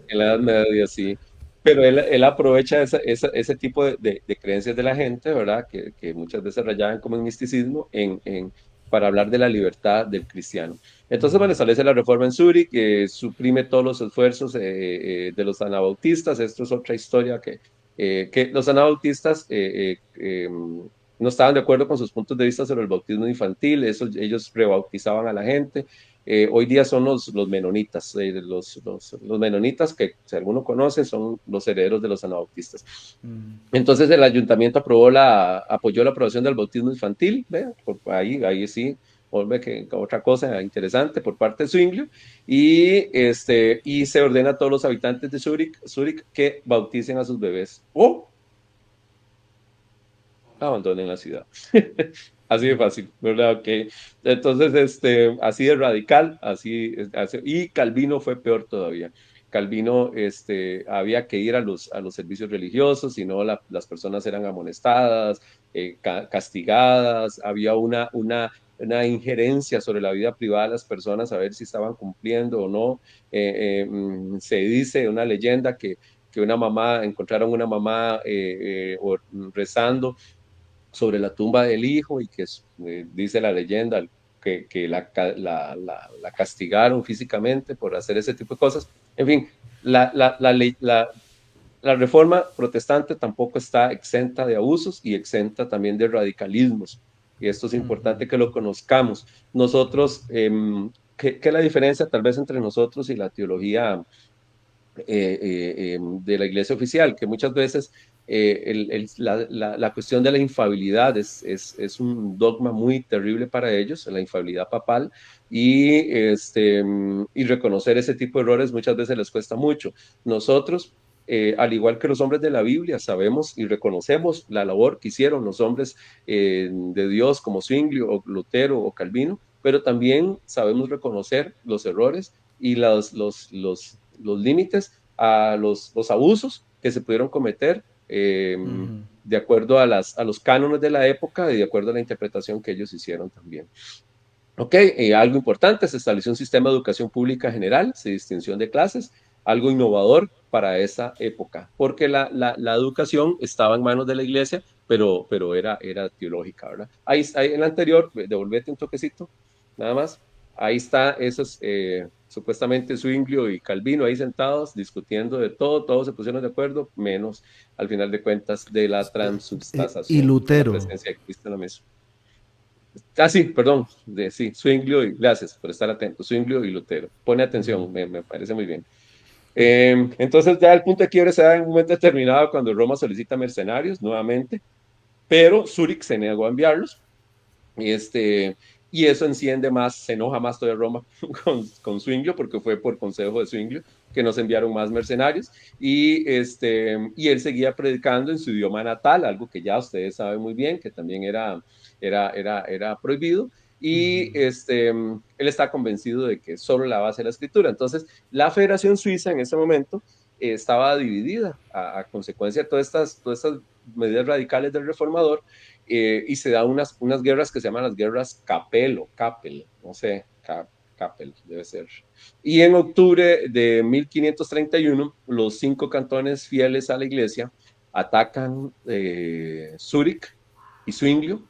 En la Edad Media, sí. Pero él aprovecha ese tipo de creencias de la gente, ¿verdad? Que muchas veces rayaban como en misticismo, para hablar de la libertad del cristiano. Entonces, bueno, establece la reforma en Zúrich, suprime todos los esfuerzos de los anabautistas. Esto es otra historia, que los anabautistas no estaban de acuerdo con sus puntos de vista sobre el bautismo infantil. Ellos rebautizaban a la gente. Hoy día son los menonitas. Los menonitas, que si alguno conoce, son los herederos de los anabautistas. Entonces el ayuntamiento apoyó la aprobación del bautismo infantil. Vean, ahí sí, que otra cosa interesante por parte de Zwinglio, y se ordena a todos los habitantes de Zúrich que bauticen a sus bebés o abandonen la ciudad. Así de fácil, ¿verdad? Okay. Entonces, así de radical, y Calvino fue peor todavía. Calvino había que ir a los servicios religiosos, si no las personas eran amonestadas, castigadas, había una injerencia sobre la vida privada de las personas, a ver si estaban cumpliendo o no. Se dice, una leyenda, que que una mamá, encontraron una mamá rezando sobre la tumba del hijo y que dice la leyenda que la castigaron físicamente por hacer ese tipo de cosas. En fin, la reforma protestante tampoco está exenta de abusos y exenta también de radicalismos. Y esto es importante que lo conozcamos. Nosotros, ¿qué es la diferencia tal vez entre nosotros y la teología de la iglesia oficial? Que muchas veces la cuestión de la infalibilidad es un dogma muy terrible para ellos, la infalibilidad papal, y reconocer ese tipo de errores muchas veces les cuesta mucho. Nosotros, al igual que los hombres de la Biblia, sabemos y reconocemos la labor que hicieron los hombres de Dios como Zwinglio o Lutero o Calvino, pero también sabemos reconocer los errores y los límites a los abusos que se pudieron cometer de acuerdo a los cánones de la época y de acuerdo a la interpretación que ellos hicieron también. Ok, algo importante, se estableció un sistema de educación pública general, sin distinción de clases, algo innovador para esa época, porque la educación estaba en manos de la iglesia, pero era teológica, ¿verdad? Ahí en la anterior, devolvete un toquecito, nada más. Ahí está esos, supuestamente Zwinglio y Calvino ahí sentados discutiendo de todo, todos se pusieron de acuerdo, menos al final de cuentas de la Y transubstanciación, la Lutero. presencia de Cristo en la mesa. Sí, perdón, sí, Zwinglio y gracias por estar atento, Zwinglio y Lutero. Pone atención, me parece muy bien. Entonces ya el punto de quiebre se da en un momento determinado cuando Roma solicita mercenarios nuevamente, pero Zúrich se negó a enviarlos y eso enciende más, se enoja más todavía Roma con Zwinglio, porque fue por consejo de Zwinglio que nos enviaron más mercenarios, y él seguía predicando en su idioma natal, algo que ya ustedes saben muy bien, que también era prohibido, y él está convencido de que solo la base de la escritura. Entonces, la Federación Suiza en ese momento estaba dividida a consecuencia de todas estas medidas radicales del reformador, y se da unas guerras que se llaman las guerras Capel, no sé, Capel debe ser. Y en octubre de 1531, los 5 cantones fieles a la iglesia atacan Zúrich y Zwinglio,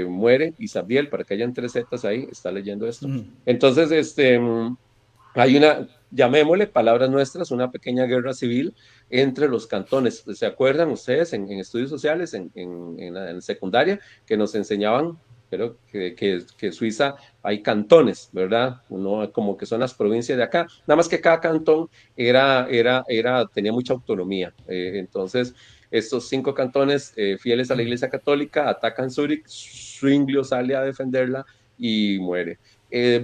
muere Isabiel, para que hayan 3 zetas ahí, está leyendo esto. Entonces, hay una, llamémosle palabras nuestras, una pequeña guerra civil entre los cantones. ¿Se acuerdan ustedes en estudios sociales, en secundaria, que nos enseñaban, pero que Suiza hay cantones, ¿verdad? Uno, como que son las provincias de acá, nada más que cada cantón tenía mucha autonomía. Entonces, estos 5 cantones fieles a la Iglesia Católica atacan Zúrich, Zwinglio sale a defenderla y muere.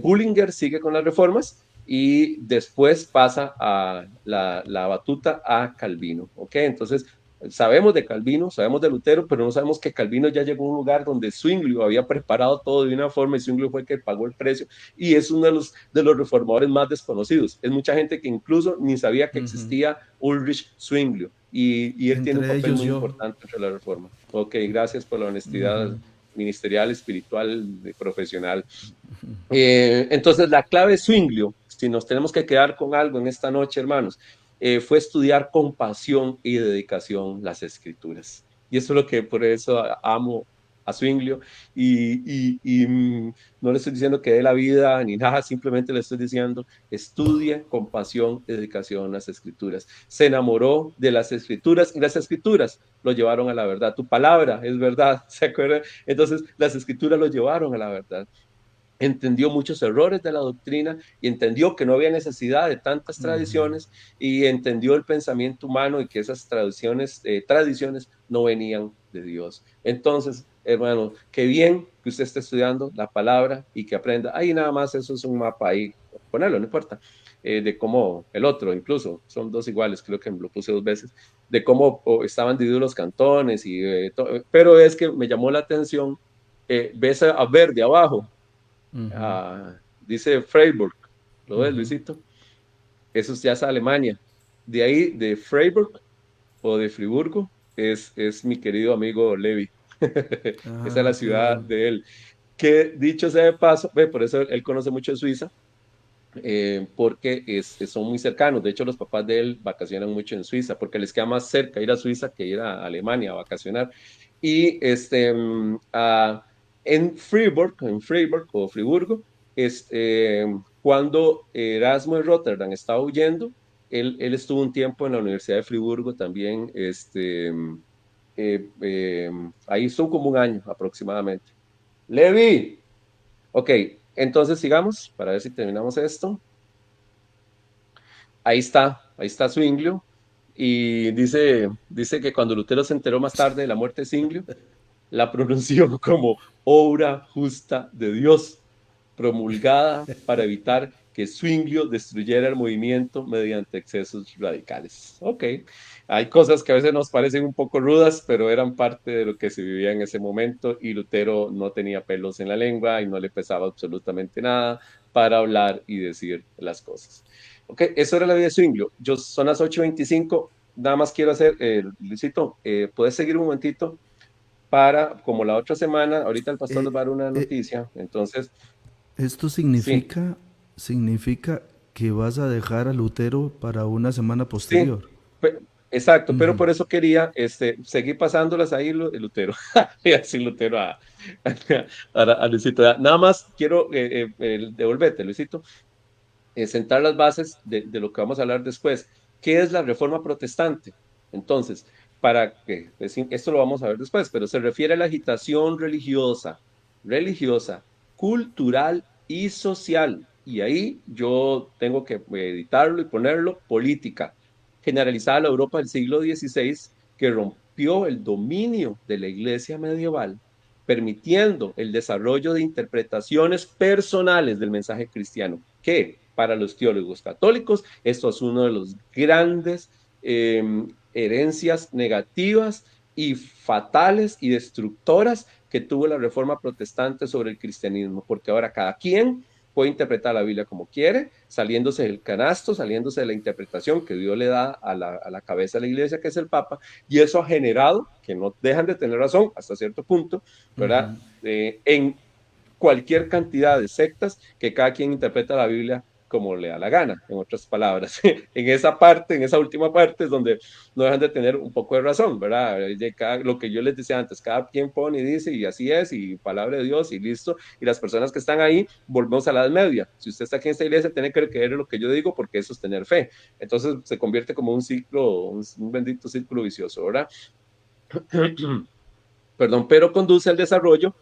Bullinger sigue con las reformas y después pasa a la batuta a Calvino, ¿ok? Entonces, sabemos de Calvino, sabemos de Lutero, pero no sabemos que Calvino ya llegó a un lugar donde Zwinglio había preparado todo de una forma y Zwinglio fue el que pagó el precio, y es uno de los reformadores más desconocidos. Es mucha gente que incluso ni sabía que existía Ulrich Zwinglio, y él tiene un papel muy importante entre la reforma. Ok, gracias por la honestidad ministerial, espiritual, profesional. Entonces, la clave de Zwinglio, si nos tenemos que quedar con algo en esta noche, hermanos, fue estudiar con pasión y dedicación las escrituras. Y eso es lo que por eso amo a Zwinglio, y no le estoy diciendo que dé la vida ni nada, simplemente le estoy diciendo, estudie con pasión y dedicación las escrituras. Se enamoró de las escrituras y las escrituras lo llevaron a la verdad. Tu palabra es verdad, ¿se acuerdan? Entonces las escrituras lo llevaron a la verdad. Entendió muchos errores de la doctrina y entendió que no había necesidad de tantas tradiciones, y entendió el pensamiento humano y que esas tradiciones no venían de Dios. Entonces, hermano, qué bien que usted esté estudiando la palabra y que aprenda. Ahí nada más, eso es un mapa ahí, ponerlo, no importa, de cómo el otro, incluso son 2 iguales, creo que lo puse 2 veces, de cómo estaban divididos los cantones, pero es que me llamó la atención, ves a verde abajo. Dice Freiburg, ¿lo ves, Luisito? Eso ya es Alemania. De ahí, de Freiburg o de Friburgo, es mi querido amigo Levi. Esa es la ciudad de él. Que dicho sea de paso, por eso él conoce mucho de Suiza, porque son muy cercanos. De hecho, los papás de él vacacionan mucho en Suiza, porque les queda más cerca ir a Suiza que ir a Alemania a vacacionar. Y en Freiburg o Friburgo, cuando Erasmo de Rotterdam estaba huyendo, él estuvo un tiempo en la Universidad de Friburgo también, ahí estuvo como un año aproximadamente. Levi, ok, entonces sigamos para ver si terminamos esto. Ahí está Zwinglio, y dice que cuando Lutero se enteró más tarde de la muerte de Zwinglio, la pronunció como obra justa de Dios, promulgada para evitar que Zwinglio destruyera el movimiento mediante excesos radicales. Ok, hay cosas que a veces nos parecen un poco rudas, pero eran parte de lo que se vivía en ese momento, y Lutero no tenía pelos en la lengua y no le pesaba absolutamente nada para hablar y decir las cosas. Ok, eso era la vida de Zwinglio. Son las 8:25, nada más quiero hacer, Luisito, ¿puedes seguir un momentito? Como la otra semana, ahorita el pastor Eh, nos va a dar una eh, noticia, entonces, Esto sí, significa que vas a dejar a Lutero para una semana sí, posterior. pe- exacto, pero Ujú. por eso quería seguir pasándolas ahí, Lutero, y así Lutero a Luisito. Nada más quiero devolverte, Luisito, sentar las bases de lo que vamos a hablar después. ¿Qué es la reforma protestante? Entonces, esto lo vamos a ver después, pero se refiere a la agitación religiosa, cultural y social. Y ahí yo tengo que editarlo y ponerlo política, generalizada a la Europa del siglo XVI, que rompió el dominio de la iglesia medieval, permitiendo el desarrollo de interpretaciones personales del mensaje cristiano, que para los teólogos católicos esto es uno de los grandes eh, herencias negativas y fatales y destructoras que tuvo la reforma protestante sobre el cristianismo, porque ahora cada quien puede interpretar la Biblia como quiere, saliéndose del canasto, saliéndose de la interpretación que Dios le da a la cabeza de la iglesia, que es el Papa, y eso ha generado, que no dejan de tener razón hasta cierto punto, ¿verdad? En cualquier cantidad de sectas que cada quien interpreta la Biblia como le da la gana, en otras palabras. En esa parte, en esa última parte es donde no dejan de tener un poco de razón, ¿verdad? Lo que yo les decía antes, cada quien pone y dice, y así es, y palabra de Dios, y listo. Y las personas que están ahí, volvemos a la edad media. Si usted está aquí en esta iglesia, tiene que creer en lo que yo digo, porque eso es tener fe. Entonces se convierte como un ciclo, un bendito círculo vicioso, ¿verdad? Perdón, pero conduce al desarrollo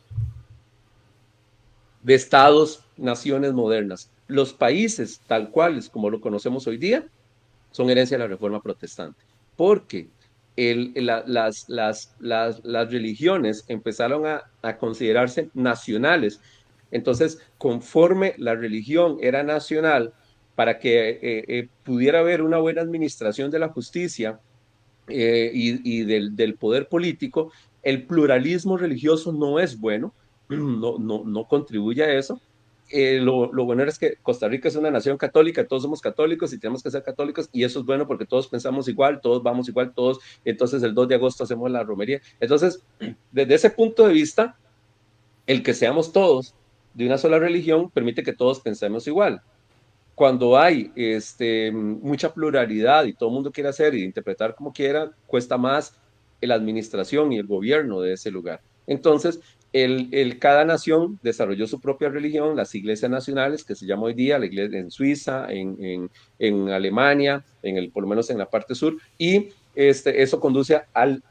de estados, naciones modernas. Los países tal cuales como lo conocemos hoy día son herencia de la Reforma Protestante, porque las religiones empezaron a considerarse nacionales. Entonces, conforme la religión era nacional, para que pudiera haber una buena administración de la justicia y del poder político, el pluralismo religioso no es bueno, no contribuye a eso. Lo bueno es que Costa Rica es una nación católica, todos somos católicos y tenemos que ser católicos, y eso es bueno porque todos pensamos igual, todos vamos igual, todos, entonces el 2 de agosto hacemos la romería. Entonces, desde ese punto de vista, el que seamos todos de una sola religión permite que todos pensemos igual. Cuando hay mucha pluralidad y todo el mundo quiere hacer y interpretar como quiera, cuesta más la administración y el gobierno de ese lugar. Entonces, cada nación desarrolló su propia religión, las iglesias nacionales, que se llama hoy día la iglesia en Suiza, en Alemania, por lo menos en la parte sur, y eso conduce al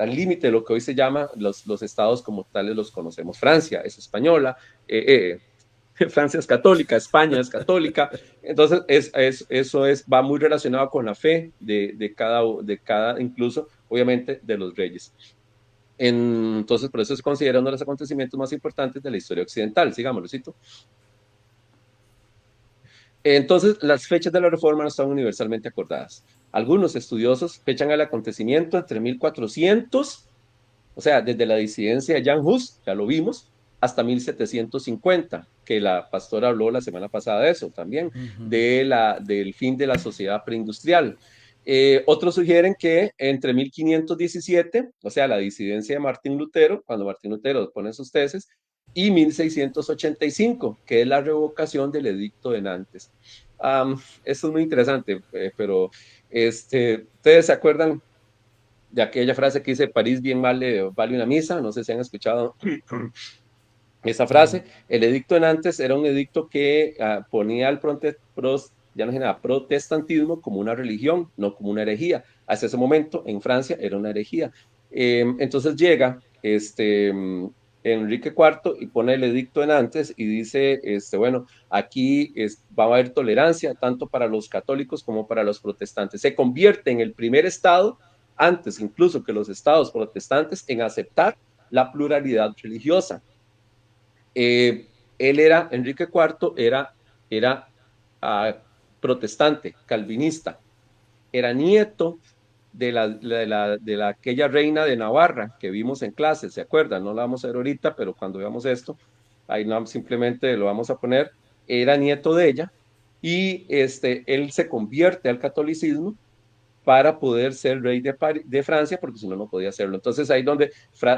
límite de lo que hoy se llama los estados como tales los conocemos. Francia es española, Francia es católica, España es católica, entonces eso va muy relacionado con la fe de cada, incluso obviamente de los reyes. Entonces por eso se considera uno de los acontecimientos más importantes de la historia occidental, sigamos, Lucito. Entonces las fechas de la reforma no están universalmente acordadas. Algunos estudiosos fechan el acontecimiento entre 1400, o sea, desde la disidencia de Jan Hus, ya lo vimos, hasta 1750, que la pastora habló la semana pasada de eso también, del fin de la sociedad preindustrial. Otros sugieren que entre 1517, o sea, la disidencia de Martín Lutero, cuando Martín Lutero pone sus tesis, y 1685, que es la revocación del Edicto de Nantes. Esto es muy interesante, pero ustedes se acuerdan de aquella frase que dice París bien vale una misa, no sé si han escuchado esa frase. El edicto de Nantes era un edicto que ponía al ya no nada, protestantismo como una religión, no como una herejía. Hasta ese momento en Francia era una herejía. Entonces llega Enrique IV y pone el edicto de Nantes y dice, bueno, aquí va a haber tolerancia tanto para los católicos como para los protestantes. Se convierte en el primer estado, antes incluso que los estados protestantes, en aceptar la pluralidad religiosa. Enrique IV era protestante, calvinista, era nieto de aquella reina de Navarra que vimos en clase, ¿se acuerdan? No la vamos a ver ahorita, pero cuando veamos esto, ahí no, simplemente lo vamos a poner, era nieto de ella, y él se convierte al catolicismo para poder ser rey de Francia, porque si no, no podía hacerlo. Entonces ahí donde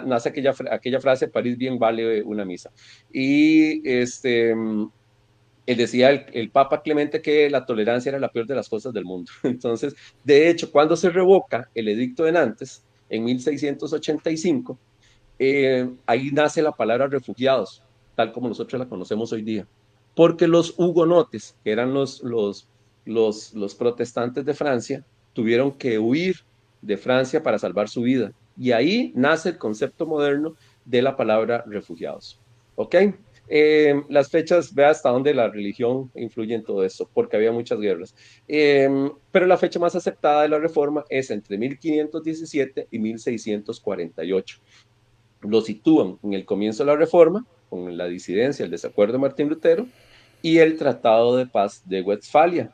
nace aquella frase, París bien vale una misa. Y él decía el Papa Clemente que la tolerancia era la peor de las cosas del mundo. Entonces, de hecho, cuando se revoca el edicto de Nantes, en 1685, ahí nace la palabra refugiados, tal como nosotros la conocemos hoy día. Porque los hugonotes, que eran los protestantes de Francia, tuvieron que huir de Francia para salvar su vida. Y ahí nace el concepto moderno de la palabra refugiados. ¿Ok? Las fechas, vea hasta dónde la religión influye en todo esto, porque había muchas guerras. Pero la fecha más aceptada de la reforma es entre 1517 y 1648. Lo sitúan en el comienzo de la reforma, con la disidencia, el desacuerdo de Martín Lutero, y el Tratado de Paz de Westfalia.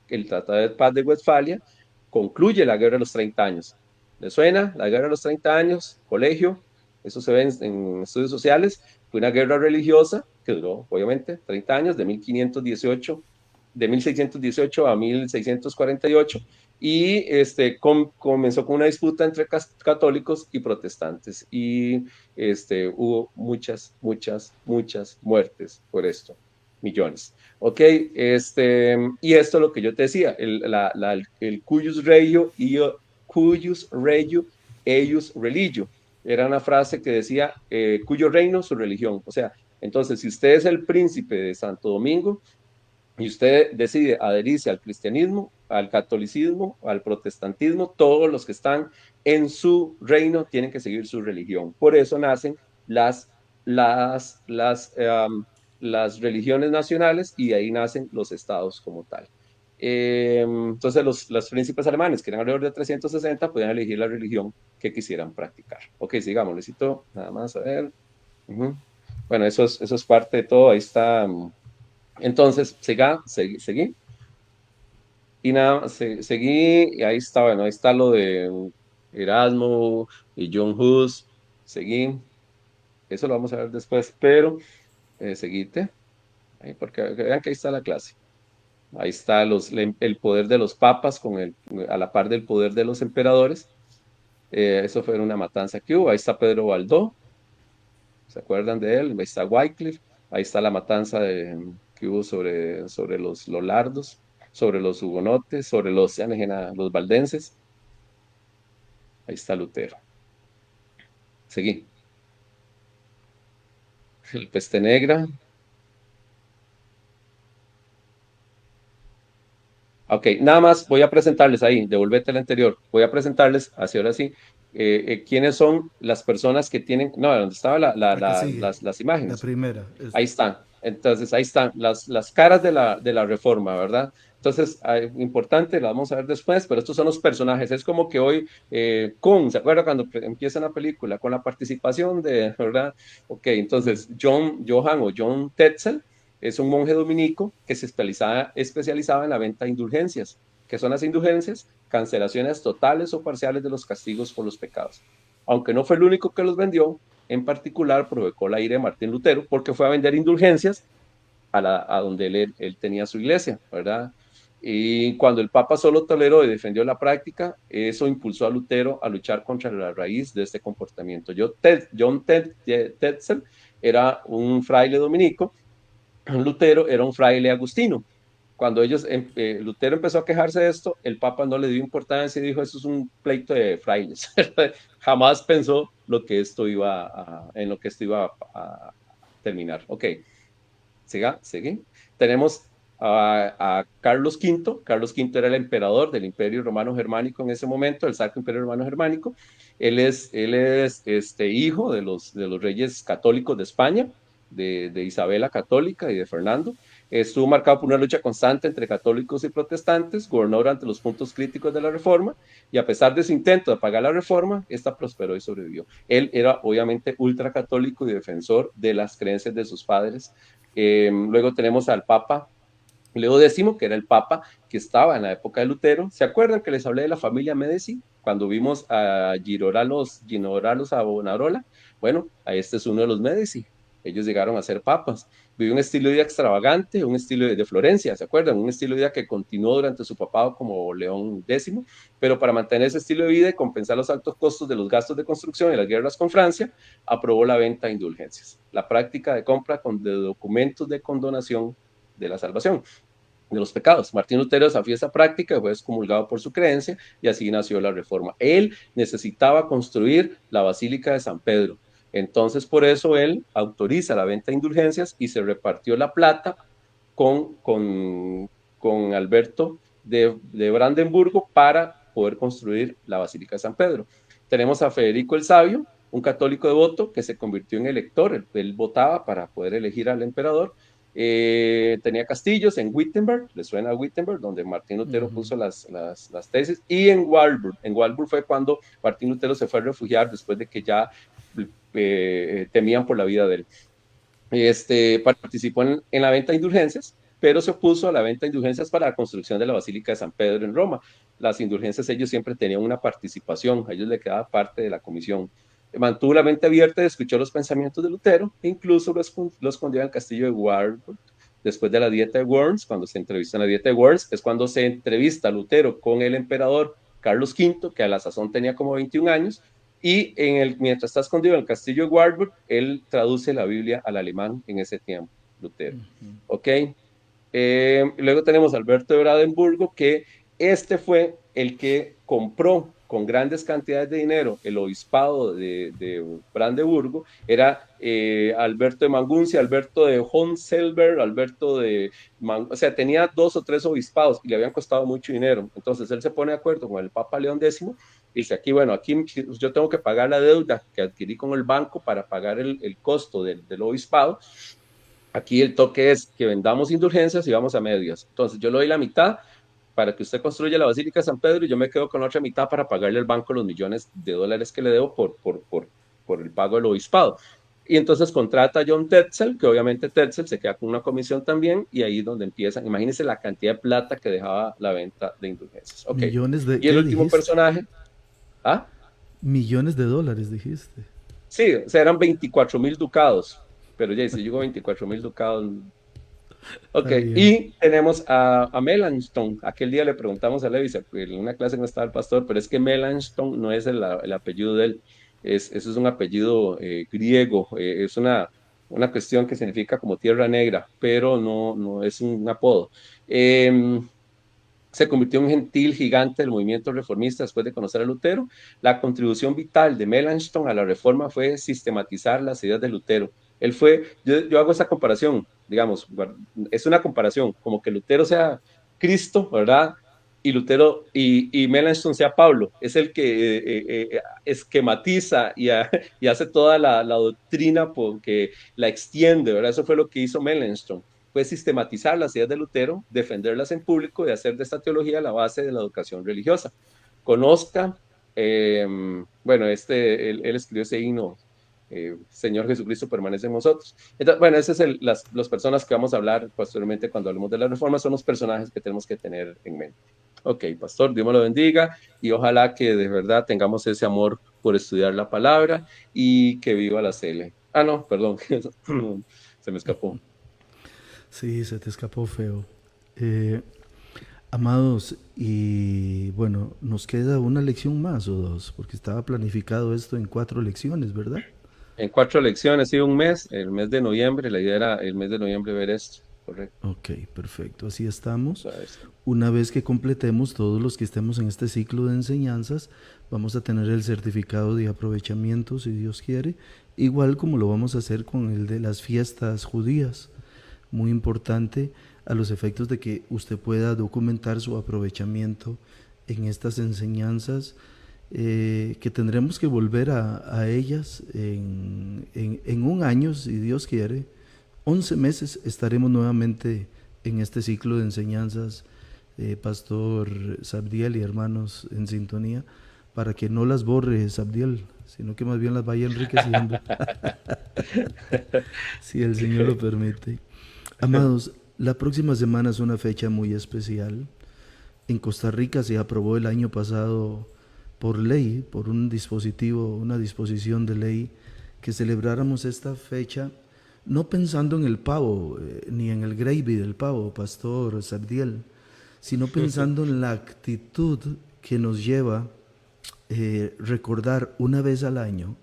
El Tratado de Paz de Westfalia concluye la Guerra de los 30 años. ¿Les suena? La Guerra de los 30 años, colegio, eso se ve en estudios sociales, fue una guerra religiosa que duró, obviamente, 30 años, de 1618 a 1648, y comenzó con una disputa entre católicos y protestantes, y hubo muchas muertes por esto, millones. Ok, y esto es lo que yo te decía, el cuius regio eius religio, era una frase que decía, cuyo reino, su religión. O sea, entonces, si usted es el príncipe de Santo Domingo y usted decide adherirse al cristianismo, al catolicismo, al protestantismo, todos los que están en su reino tienen que seguir su religión. Por eso nacen las religiones nacionales y de ahí nacen los estados como tal. Entonces los príncipes alemanes, que eran alrededor de 360, podían elegir la religión que quisieran practicar. Ok, sigamos, necesito nada más a ver. Bueno, eso es parte de todo, ahí está. Entonces, seguí. Y nada, seguí, y ahí está, bueno, ahí está lo de Erasmo y John Hus, seguí. Eso lo vamos a ver después, pero seguite, ahí, porque vean que ahí está la clase. Ahí está el poder de los papas a la par del poder de los emperadores. Eso fue una matanza que hubo. Ahí está Pedro Baldó. ¿Se acuerdan de él? Ahí está Wycliffe. Ahí está la matanza que hubo sobre los lollardos, sobre los hugonotes, sobre los valdenses. Ahí está Lutero. Seguí. El peste negra. Ok, nada más voy a presentarles ahí, devuélvete el anterior, voy a presentarles, así ahora sí, quiénes son las personas que tienen, no, ¿dónde estaban las imágenes? La primera. Ahí están, entonces ahí están las caras de la reforma, ¿verdad? Entonces, importante, la vamos a ver después, pero estos son los personajes, es como que hoy, ¿se acuerda cuando empieza una película? Con la participación ¿verdad? Ok, entonces, John Tetzel, es un monje dominico que se especializaba en la venta de indulgencias. ¿Qué son las indulgencias? Cancelaciones totales o parciales de los castigos por los pecados. Aunque no fue el único que los vendió, en particular provocó la ira de Martín Lutero porque fue a vender indulgencias a donde él tenía su iglesia, ¿verdad? Y cuando el Papa solo toleró y defendió la práctica, eso impulsó a Lutero a luchar contra la raíz de este comportamiento. John Tetzel era un fraile dominico, Lutero era un fraile agustino. Cuando Lutero empezó a quejarse de esto, el Papa no le dio importancia y dijo, eso es un pleito de frailes. Jamás pensó en lo que esto iba a terminar. Ok, sigue. Tenemos a Carlos V. Carlos V era el emperador del Imperio Romano Germánico en ese momento, el Sacro Imperio Romano Germánico. Él es hijo de los reyes católicos de España, de Isabela Católica y de Fernando. Estuvo marcado por una lucha constante entre católicos y protestantes, gobernó durante los puntos críticos de la Reforma, y a pesar de su intento de apagar la Reforma, esta prosperó y sobrevivió. Él era obviamente ultracatólico y defensor de las creencias de sus padres. Luego tenemos al Papa Leo X, que era el Papa que estaba en la época de Lutero. ¿Se acuerdan que les hablé de la familia Medici? Cuando vimos a Ginoralos Savonarola. Bueno, este es uno de los Medici. Ellos llegaron a ser papas. Vivió un estilo de vida extravagante, un estilo de Florencia, ¿se acuerdan? Un estilo de vida que continuó durante su papado como León X, pero para mantener ese estilo de vida y compensar los altos costos de los gastos de construcción y las guerras con Francia, aprobó la venta de indulgencias, la práctica de compra de documentos de condonación de la salvación de los pecados. Martín Lutero desafió esa práctica, fue excomulgado por su creencia y así nació la Reforma. Él necesitaba construir la Basílica de San Pedro. Entonces, por eso él autoriza la venta de indulgencias y se repartió la plata con Alberto de Brandenburgo para poder construir la Basílica de San Pedro. Tenemos a Federico el Sabio, un católico devoto que se convirtió en elector. Él votaba para poder elegir al emperador. Tenía castillos en Wittenberg, le suena a Wittenberg, donde Martín Lutero puso las tesis, y en Walburg. En Walburg fue cuando Martín Lutero se fue a refugiar después de que ya temían por la vida de él. Participó en la venta de indulgencias, pero se opuso a la venta de indulgencias para la construcción de la Basílica de San Pedro en Roma. Las indulgencias, ellos siempre tenían una participación, a ellos le quedaba parte de la comisión. Mantuvo la mente abierta y escuchó los pensamientos de Lutero, e incluso lo escondió en el castillo de Warburg. Después de la dieta de Worms, cuando se entrevista en la dieta de Worms, es cuando se entrevista a Lutero con el emperador Carlos V, que a la sazón tenía como 21 años, y mientras está escondido en el castillo de Warburg, él traduce la Biblia al alemán en ese tiempo, Lutero. ¿Ok? Luego tenemos a Alberto de Brandenburgo, que fue el que compró con grandes cantidades de dinero el obispado de Brandeburgo. Era Alberto de Maguncia, Alberto de Hohenselber, o sea, tenía 2 o 3 obispados y le habían costado mucho dinero. Entonces él se pone de acuerdo con el Papa León X y dice, aquí yo tengo que pagar la deuda que adquirí con el banco para pagar el costo del obispado. Aquí el toque es que vendamos indulgencias y vamos a medias. Entonces yo le doy la mitad para que usted construya la Basílica de San Pedro y yo me quedo con la otra mitad para pagarle al banco los millones de dólares que le debo por el pago del obispado. Y entonces contrata a John Tetzel, que obviamente Tetzel se queda con una comisión también, y ahí es donde empiezan. Imagínense la cantidad de plata que dejaba la venta de indulgencias. Okay. Millones de... Y el último dijiste? personaje... ¿Ah? Millones de dólares, dijiste. Sí, o sea, eran 24,000 ducados. Pero ya, si llegó 24,000 ducados... Ok, y tenemos a Melanchthon. Aquel día le preguntamos a Levi, en una clase no estaba el pastor, pero es que Melanchthon no es el apellido de él, eso es un apellido griego, es una cuestión que significa como tierra negra, pero no es un apodo. Se convirtió en un gentil gigante del movimiento reformista después de conocer a Lutero. La contribución vital de Melanchthon a la reforma fue sistematizar las ideas de Lutero. Él fue, yo hago esa comparación, digamos, es una comparación, como que Lutero sea Cristo, ¿verdad? Y Lutero y Melanchthon sea Pablo, es el que esquematiza y hace toda la doctrina porque la extiende, ¿verdad? Eso fue lo que hizo Melanchthon. Fue sistematizar las ideas de Lutero, defenderlas en público y hacer de esta teología la base de la educación religiosa. Conozca, bueno, él escribió ese himno, Señor Jesucristo permanece en nosotros. Entonces, bueno, esas son las personas que vamos a hablar posteriormente cuando hablemos de la reforma, son los personajes que tenemos que tener en mente. Ok, pastor, Dios me lo bendiga y ojalá que de verdad tengamos ese amor por estudiar la palabra y que viva la CL. Ah, no, perdón, se me escapó. Sí, se te escapó feo. Amados, y bueno, nos queda una lección más o dos, porque estaba planificado esto en 4 lecciones, ¿verdad? En 4 lecciones, sí, un mes, el mes de noviembre, la idea era el mes de noviembre ver esto, correcto. Ok, perfecto. Así estamos. A ver, sí. Una vez que completemos, todos los que estemos en este ciclo de enseñanzas, vamos a tener el certificado de aprovechamiento, si Dios quiere, igual como lo vamos a hacer con el de las fiestas judías. Muy importante a los efectos de que usted pueda documentar su aprovechamiento en estas enseñanzas, que tendremos que volver a ellas en un año, si Dios quiere. 11 meses estaremos nuevamente en este ciclo de enseñanzas, Pastor Sabdiel y hermanos en sintonía, para que no las borre Sabdiel, sino que más bien las vaya enriqueciendo, si el Señor lo permite. Amados, la próxima semana es una fecha muy especial. En Costa Rica se aprobó el año pasado por ley, por un dispositivo, una disposición de ley, que celebráramos esta fecha, no pensando en el pavo, ni en el gravy del pavo, Pastor Sabdiel, sino pensando en la actitud que nos lleva recordar una vez al año,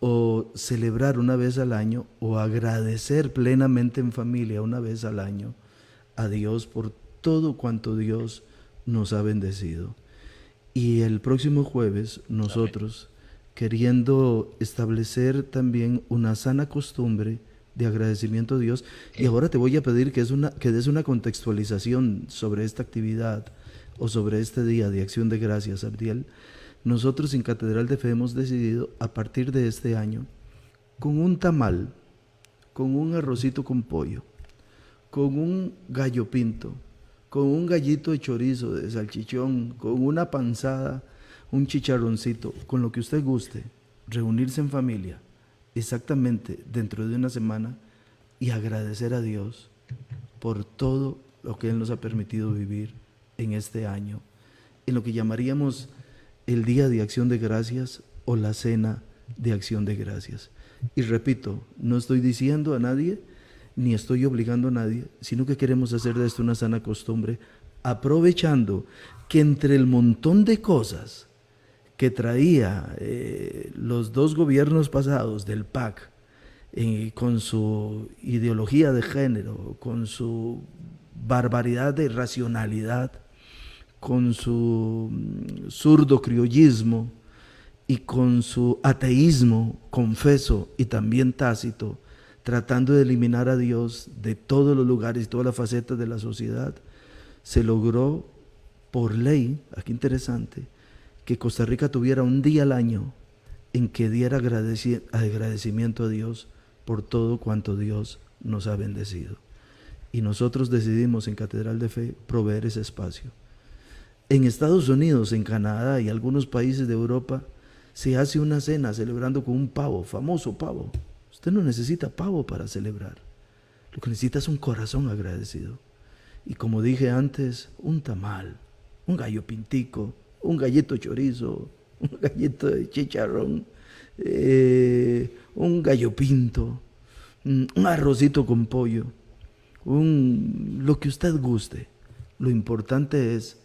o celebrar una vez al año, o agradecer plenamente en familia una vez al año a Dios por todo cuanto Dios nos ha bendecido. Y el próximo jueves nosotros, queriendo establecer también una sana costumbre de agradecimiento a Dios, y ahora te voy a pedir que des una contextualización sobre esta actividad o sobre este día de acción de gracias, Abdiel. Nosotros en Catedral de Fe hemos decidido, a partir de este año, con un tamal, con un arrocito con pollo, con un gallo pinto, con un gallito de chorizo, de salchichón, con una panzada, un chicharroncito, con lo que usted guste, reunirse en familia, exactamente dentro de una semana, y agradecer a Dios por todo lo que Él nos ha permitido vivir en este año, en lo que llamaríamos el Día de Acción de Gracias o la Cena de Acción de Gracias. Y repito, no estoy diciendo a nadie, ni estoy obligando a nadie, sino que queremos hacer de esto una sana costumbre, aprovechando que entre el montón de cosas que traía los dos gobiernos pasados del PAC, con su ideología de género, con su barbaridad de racionalidad, con su zurdo criollismo y con su ateísmo confeso y también tácito, tratando de eliminar a Dios de todos los lugares y todas las facetas de la sociedad, se logró por ley, aquí interesante, que Costa Rica tuviera un día al año en que diera agradecimiento a Dios por todo cuanto Dios nos ha bendecido. Y nosotros decidimos en Catedral de Fe proveer ese espacio. En Estados Unidos, en Canadá y algunos países de Europa se hace una cena celebrando con un pavo, famoso pavo. Usted no necesita pavo para celebrar. Lo que necesita es un corazón agradecido. Y como dije antes, un tamal, un gallo pintico, un gallito chorizo, un gallito de chicharrón, un gallo pinto, un arrocito con pollo, lo que usted guste. Lo importante es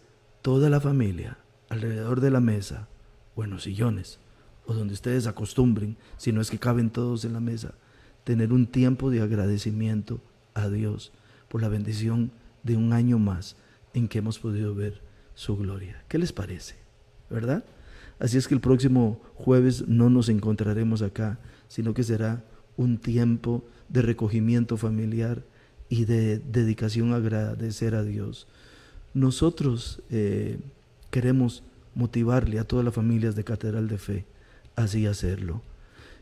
toda la familia alrededor de la mesa, o en los sillones, o donde ustedes acostumbren, si no es que caben todos en la mesa, tener un tiempo de agradecimiento a Dios por la bendición de un año más en que hemos podido ver su gloria. ¿Qué les parece? ¿Verdad? Así es que el próximo jueves no nos encontraremos acá, sino que será un tiempo de recogimiento familiar y de dedicación a agradecer a Dios. Nosotros queremos motivarle a todas las familias de Catedral de Fe así hacerlo.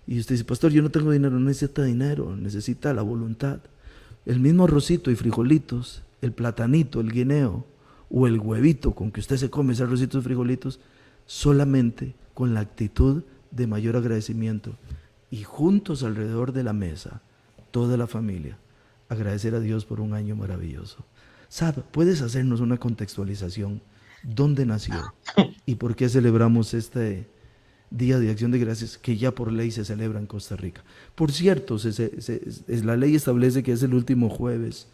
Y usted dice, pastor, yo no tengo dinero. No necesita dinero, necesita la voluntad. El mismo arrocito y frijolitos, el platanito, el guineo o el huevito con que usted se come ese arrocito y frijolitos, solamente con la actitud de mayor agradecimiento y juntos alrededor de la mesa, toda la familia, agradecer a Dios por un año maravilloso. ¿Sabe? ¿Puedes hacernos una contextualización? ¿Dónde nació? ¿Y por qué celebramos este Día de Acción de Gracias que ya por ley se celebra en Costa Rica? Por cierto, la ley establece que es el último jueves,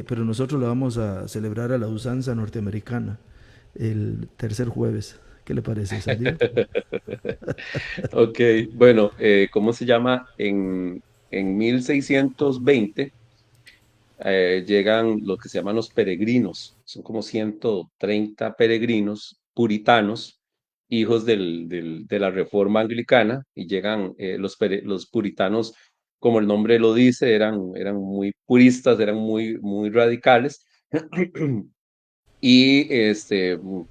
pero nosotros lo vamos a celebrar a la usanza norteamericana, el tercer jueves, ¿Qué le parece, Sargento? Ok, bueno, ¿cómo se llama? En 1620 llegan lo que se llaman los peregrinos. Son como 130 peregrinos puritanos, hijos de la Reforma Anglicana, y llegan los puritanos, como el nombre lo dice, eran muy puristas, eran muy radicales. Y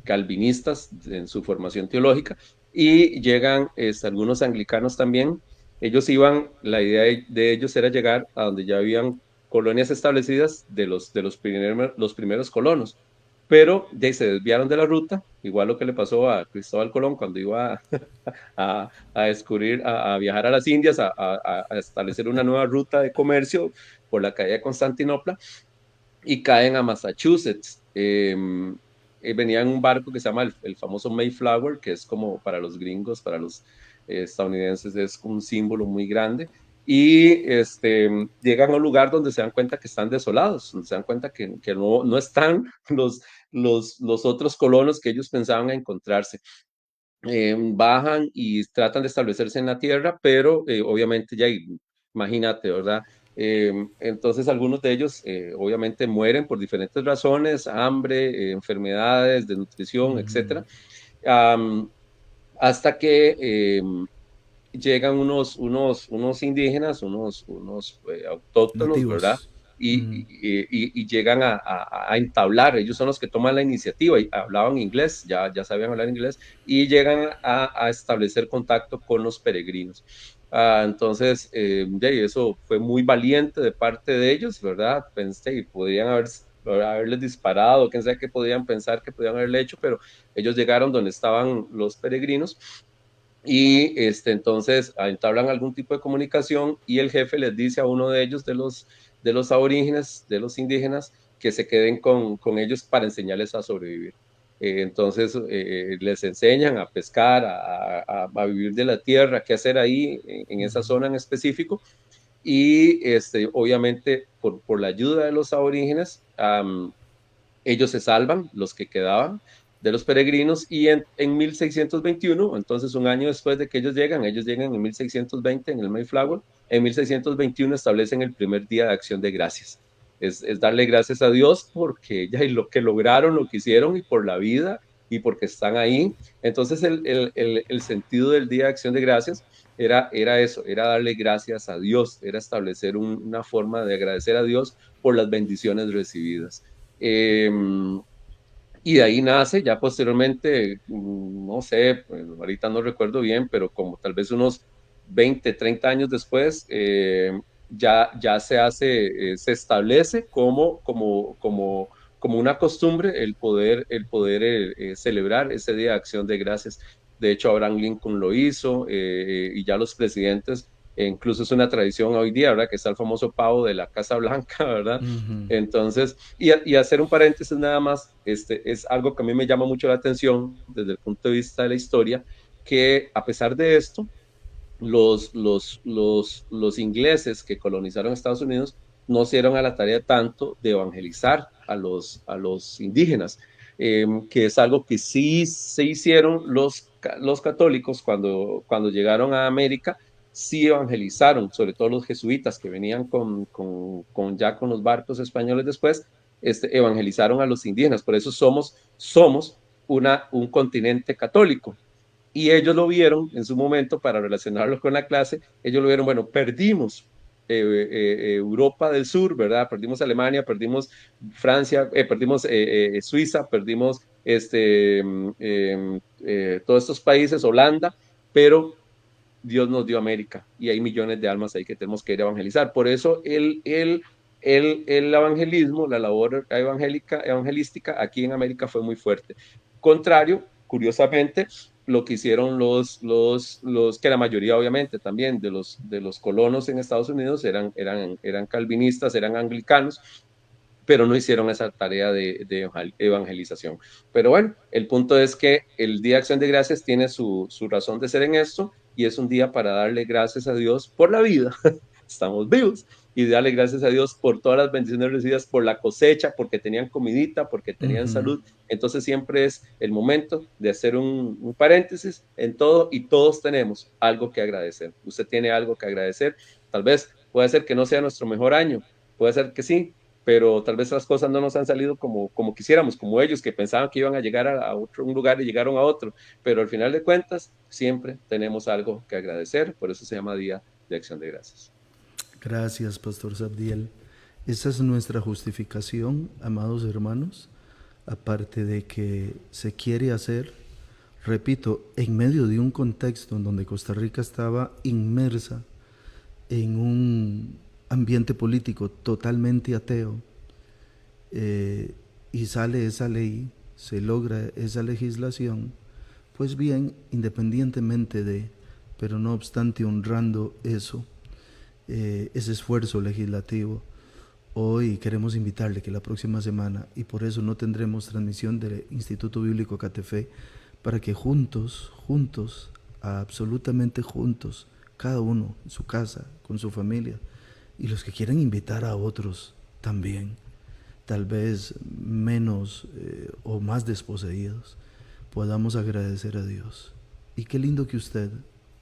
calvinistas en su formación teológica, y llegan algunos anglicanos también. Ellos iban, la idea de ellos era llegar a donde ya habían colonias establecidas los primeros colonos, pero ya se desviaron de la ruta, igual lo que le pasó a Cristóbal Colón cuando iba a descubrir, a viajar a las Indias, a establecer una nueva ruta de comercio por la calle de Constantinopla, y caen a Massachusetts. Venía en un barco que se llama el famoso Mayflower, que es como para los gringos, para los estadounidenses, es un símbolo muy grande. Y llegan a un lugar donde se dan cuenta que están desolados, donde se dan cuenta que no están los otros colonos que ellos pensaban encontrarse. Bajan y tratan de establecerse en la tierra, pero obviamente ya imagínate, ¿verdad? Entonces algunos de ellos obviamente mueren por diferentes razones, hambre, enfermedades, desnutrición, etcétera, um, hasta que llegan unos indígenas, unos autóctonos, ¿verdad? Nativos. Y llegan a entablar, ellos son los que toman la iniciativa, y hablaban inglés, ya sabían hablar inglés, y llegan a establecer contacto con los peregrinos. Entonces, eso fue muy valiente de parte de ellos, ¿verdad? Pensé, y podrían haberles disparado, quién sabe qué podían pensar que podían haberle hecho, pero ellos llegaron donde estaban los peregrinos, y entonces entablan algún tipo de comunicación, y el jefe les dice a uno de ellos, de los aborígenes, de los indígenas, que se queden con ellos para enseñarles a sobrevivir. Entonces les enseñan a pescar, a vivir de la tierra, qué hacer ahí en esa zona en específico, y obviamente por la ayuda de los aborígenes, ellos se salvan, los que quedaban de los peregrinos, y en 1621, entonces un año después de que ellos llegan en 1620 en el Mayflower, en 1621 establecen el primer día de acción de gracias. Es darle gracias a Dios porque ya lo que lograron, lo que hicieron, y por la vida, y porque están ahí. Entonces el sentido del día de acción de gracias era eso, era darle gracias a Dios, era establecer una forma de agradecer a Dios por las bendiciones recibidas. Eh, y de ahí nace, ya posteriormente, no sé, pues, ahorita no recuerdo bien, pero como tal vez unos 20, 30 años después, ya se establece como una costumbre el poder celebrar ese Día de Acción de Gracias. De hecho, Abraham Lincoln lo hizo, y ya los presidentes, incluso es una tradición hoy día, ¿verdad? Que está el famoso pavo de la Casa Blanca, ¿verdad? Entonces, y hacer un paréntesis nada más, es algo que a mí me llama mucho la atención desde el punto de vista de la historia, que a pesar de esto, los ingleses que colonizaron Estados Unidos no se dieron a la tarea tanto de evangelizar a los indígenas, que es algo que sí se hicieron los católicos cuando llegaron a América. Sí evangelizaron, sobre todo los jesuitas que venían ya con los barcos españoles después, evangelizaron a los indígenas. Por eso somos un continente católico. Y ellos lo vieron en su momento, para relacionarlo con la clase, ellos lo vieron, bueno, perdimos Europa del Sur, ¿verdad? Perdimos Alemania, perdimos Francia, perdimos Suiza, perdimos todos estos países, Holanda, pero Dios nos dio América, y hay millones de almas ahí que tenemos que ir a evangelizar. Por eso el evangelismo, la labor evangelística aquí en América fue muy fuerte. Contrario, curiosamente, lo que hicieron que la mayoría obviamente también de los colonos en Estados Unidos eran calvinistas, eran anglicanos, pero no hicieron esa tarea de evangelización. Pero bueno, el punto es que el Día de Acción de Gracias tiene su razón de ser en esto, y es un día para darle gracias a Dios por la vida. Estamos vivos, y darle gracias a Dios por todas las bendiciones recibidas, por la cosecha, porque tenían comidita, porque tenían salud. Entonces siempre es el momento de hacer un paréntesis en todo, y todos tenemos algo que agradecer. Usted tiene algo que agradecer. Tal vez puede ser que no sea nuestro mejor año, puede ser que sí, pero tal vez las cosas no nos han salido como quisiéramos, como ellos que pensaban que iban a llegar a un lugar y llegaron a otro, pero al final de cuentas siempre tenemos algo que agradecer, por eso se llama Día de Acción de Gracias. Gracias, Pastor Sabdiel. Esa es nuestra justificación, amados hermanos, aparte de que se quiere hacer, repito, en medio de un contexto en donde Costa Rica estaba inmersa en un ambiente político totalmente ateo, y sale esa ley, se logra esa legislación, pues bien, independientemente de, pero no obstante honrando eso, ese esfuerzo legislativo, hoy queremos invitarle que la próxima semana, y por eso no tendremos transmisión del Instituto Bíblico Catefe, para que juntos, absolutamente juntos, cada uno en su casa, con su familia, y los que quieran invitar a otros también, tal vez menos o más desposeídos, podamos agradecer a Dios. Y qué lindo que usted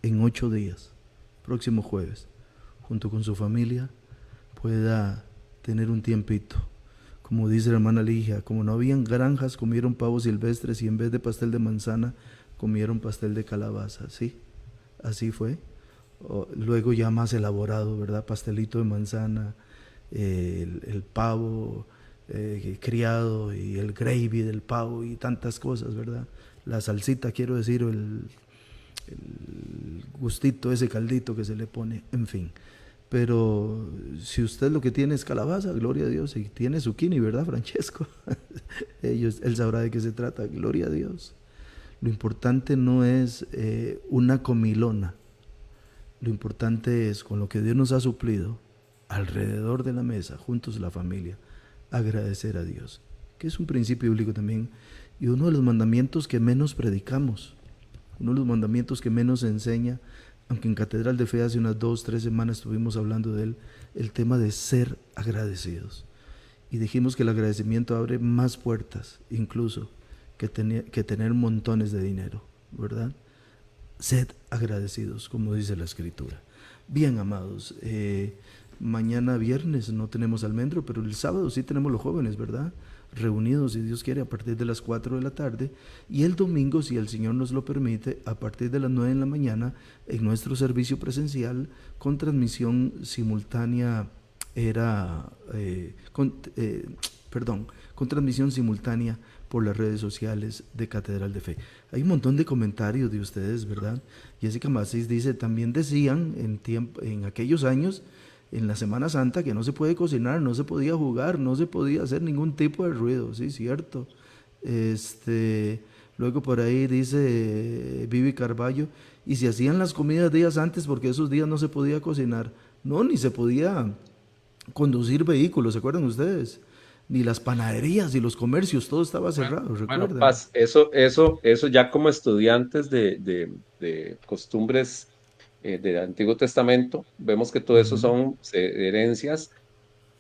en 8 días, próximo jueves, junto con su familia, pueda tener un tiempito. Como dice la hermana Ligia, como no habían granjas, comieron pavos silvestres, y en vez de pastel de manzana, comieron pastel de calabaza. Sí, así fue. Luego ya más elaborado, ¿verdad? Pastelito de manzana, el pavo criado, y el gravy del pavo, y tantas cosas, ¿verdad? La salsita, quiero decir, o el gustito, ese caldito que se le pone, en fin. Pero si usted lo que tiene es calabaza, gloria a Dios, y tiene zucchini, ¿verdad, Francesco? Él sabrá de qué se trata, gloria a Dios. Lo importante no es una comilona. Lo importante es, con lo que Dios nos ha suplido, alrededor de la mesa, juntos la familia, agradecer a Dios, que es un principio bíblico también, y uno de los mandamientos que menos predicamos, uno de los mandamientos que menos se enseña, aunque en Catedral de Fe hace unas 2-3 semanas estuvimos hablando de él, el tema de ser agradecidos. Y dijimos que el agradecimiento abre más puertas, incluso, que tener montones de dinero, ¿verdad? Sed agradecidos, como dice la Escritura. Bien, amados, mañana viernes no tenemos almendro, pero el sábado sí tenemos los jóvenes, ¿verdad? Reunidos, si Dios quiere, a partir de las 4 de la tarde, y el domingo, si el Señor nos lo permite, a partir de las 9 de la mañana, en nuestro servicio presencial, con transmisión simultánea, con transmisión simultánea por las redes sociales de Catedral de Fe. Hay un montón de comentarios de ustedes, ¿verdad? Jessica Macis dice, también decían en aquellos años, en la Semana Santa, que no se puede cocinar, no se podía jugar, no se podía hacer ningún tipo de ruido, sí, cierto. Luego por ahí dice Vivi Carballo, y se hacían las comidas días antes porque esos días no se podía cocinar. No, ni se podía conducir vehículos, ¿se acuerdan ustedes? Ni las panaderías y los comercios, todo estaba cerrado, ¿recuerdan? Bueno, Paz, eso ya como estudiantes de costumbres del Antiguo Testamento, vemos que todo eso son herencias,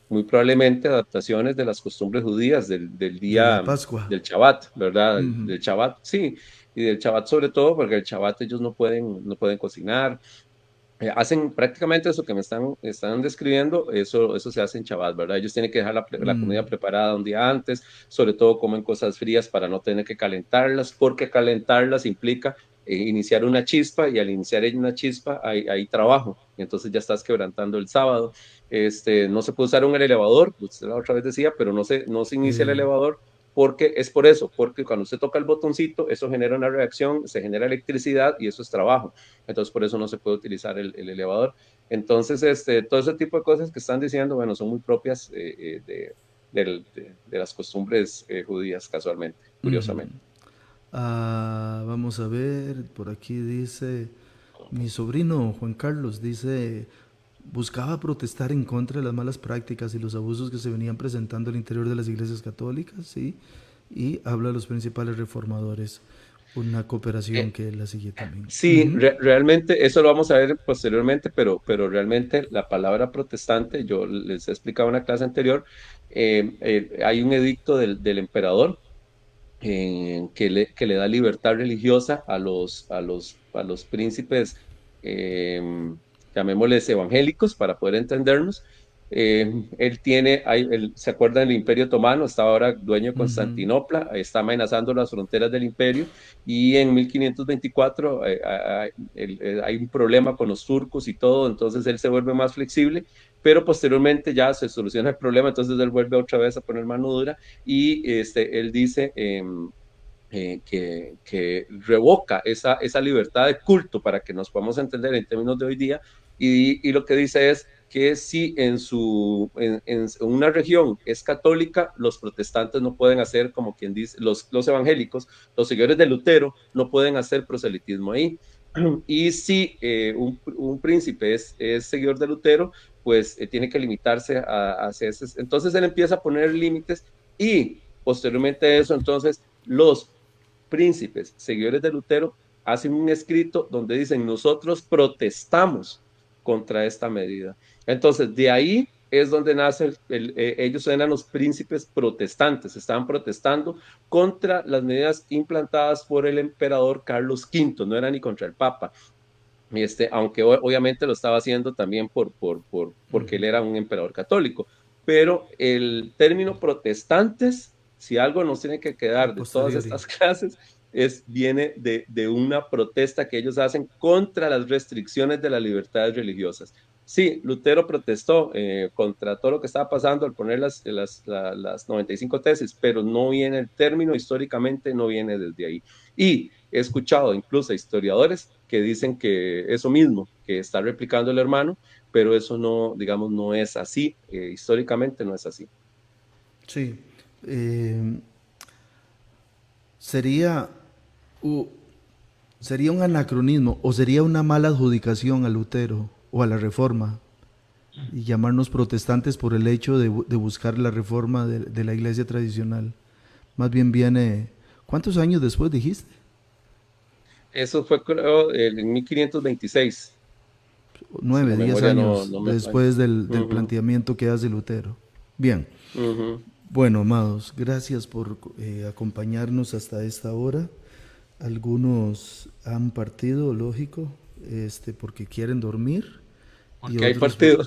muy probablemente adaptaciones de las costumbres judías del día de Pascua, del Shabbat, ¿verdad? Del Shabbat, sí, y del Shabbat sobre todo, porque el Shabbat ellos no pueden cocinar. Hacen prácticamente eso que me están describiendo, eso se hace en Shabbat, ¿verdad? Ellos tienen que dejar la comida preparada un día antes, sobre todo comen cosas frías para no tener que calentarlas, porque calentarlas implica iniciar una chispa, y al iniciar una chispa hay trabajo, y entonces ya estás quebrantando el sábado. No se puede usar un elevador, usted la otra vez decía, pero no se inicia el elevador, porque es por eso, porque cuando usted toca el botoncito, eso genera una reacción, se genera electricidad, y eso es trabajo. Entonces por eso no se puede utilizar el elevador. Entonces todo ese tipo de cosas que están diciendo, bueno, son muy propias de las costumbres judías, casualmente, curiosamente. Vamos a ver, por aquí dice, mi sobrino Juan Carlos dice, buscaba protestar en contra de las malas prácticas y los abusos que se venían presentando al interior de las iglesias católicas, ¿sí? Y habla de los principales reformadores. una cooperación que la sigue también. Sí, realmente eso lo vamos a ver posteriormente, pero realmente la palabra protestante, yo les he explicado en una clase anterior, hay un edicto del emperador que le da libertad religiosa a los príncipes, llamémosles evangélicos para poder entendernos. Él se acuerda del Imperio Otomano, estaba ahora dueño de Constantinopla, está amenazando las fronteras del imperio, y en 1524 hay un problema con los turcos y todo, entonces él se vuelve más flexible, pero posteriormente ya se soluciona el problema, entonces él vuelve otra vez a poner mano dura, y él dice que revoca esa libertad de culto, para que nos podamos entender en términos de hoy día, y lo que dice es que si en una región es católica, los protestantes no pueden hacer, como quien dice, los evangélicos, los seguidores de Lutero, no pueden hacer proselitismo ahí. Y si un príncipe es seguidor de Lutero, pues tiene que limitarse a ese. Entonces él empieza a poner límites, y posteriormente a eso, entonces los príncipes seguidores de Lutero hacen un escrito donde dicen: nosotros protestamos contra esta medida. Entonces de ahí es donde nace ellos eran los príncipes protestantes, estaban protestando contra las medidas implantadas por el emperador Carlos V, no era ni contra el Papa, aunque obviamente lo estaba haciendo también porque él era un emperador católico, pero el término protestantes, si algo nos tiene que quedar de todas estas clases, viene de una protesta que ellos hacen contra las restricciones de las libertades religiosas. Sí, Lutero protestó contra todo lo que estaba pasando al poner las 95 tesis, pero no viene el término, históricamente no viene desde ahí. Y he escuchado incluso a historiadores que dicen que eso mismo, que está replicando el hermano, pero eso no, digamos, no es así, históricamente no es así. Sí, sería un anacronismo, o sería una mala adjudicación a Lutero o a la Reforma, y llamarnos protestantes por el hecho de buscar la reforma de la iglesia tradicional. Más bien viene, ¿cuántos años después dijiste? Eso fue, creo, en 1526. 9, 10 años después del planteamiento que hace Lutero. Bien. Bueno, amados, gracias por acompañarnos hasta esta hora. Algunos han partido, lógico, porque quieren dormir. Porque hay partido.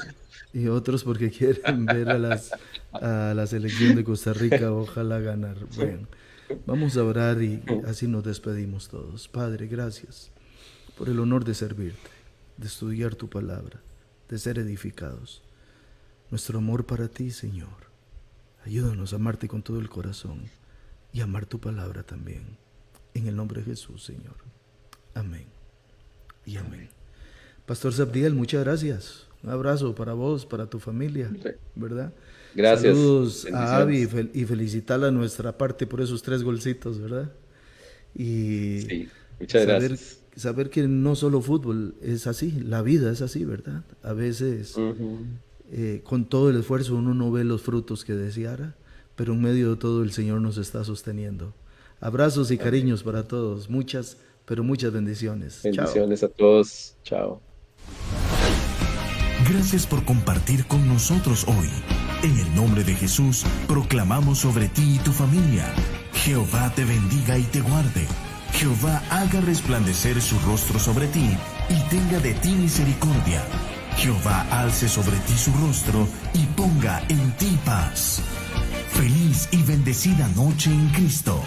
Y otros porque quieren ver a la selección de Costa Rica, ojalá ganar. Bueno, vamos a orar y así nos despedimos todos. Padre, gracias por el honor de servirte, de estudiar tu palabra, de ser edificados. Nuestro amor para ti, Señor. Ayúdanos a amarte con todo el corazón y amar tu palabra también. En el nombre de Jesús, Señor. Amén y amén. Pastor Zabdiel, muchas gracias. Un abrazo para vos, para tu familia, ¿verdad? Gracias. Saludos a Avi y felicitarla a nuestra parte por esos 3 golcitos, ¿verdad? Y sí, muchas gracias. Saber que no solo fútbol es así, la vida es así, ¿verdad? A veces con todo el esfuerzo uno no ve los frutos que deseara, pero en medio de todo el Señor nos está sosteniendo. Abrazos y cariños para todos, muchas, pero muchas bendiciones. Bendiciones a todos, chao. Gracias por compartir con nosotros hoy. En el nombre de Jesús, proclamamos sobre ti y tu familia. Jehová te bendiga y te guarde. Jehová haga resplandecer su rostro sobre ti y tenga de ti misericordia. Jehová alce sobre ti su rostro y ponga en ti paz. Feliz y bendecida noche en Cristo.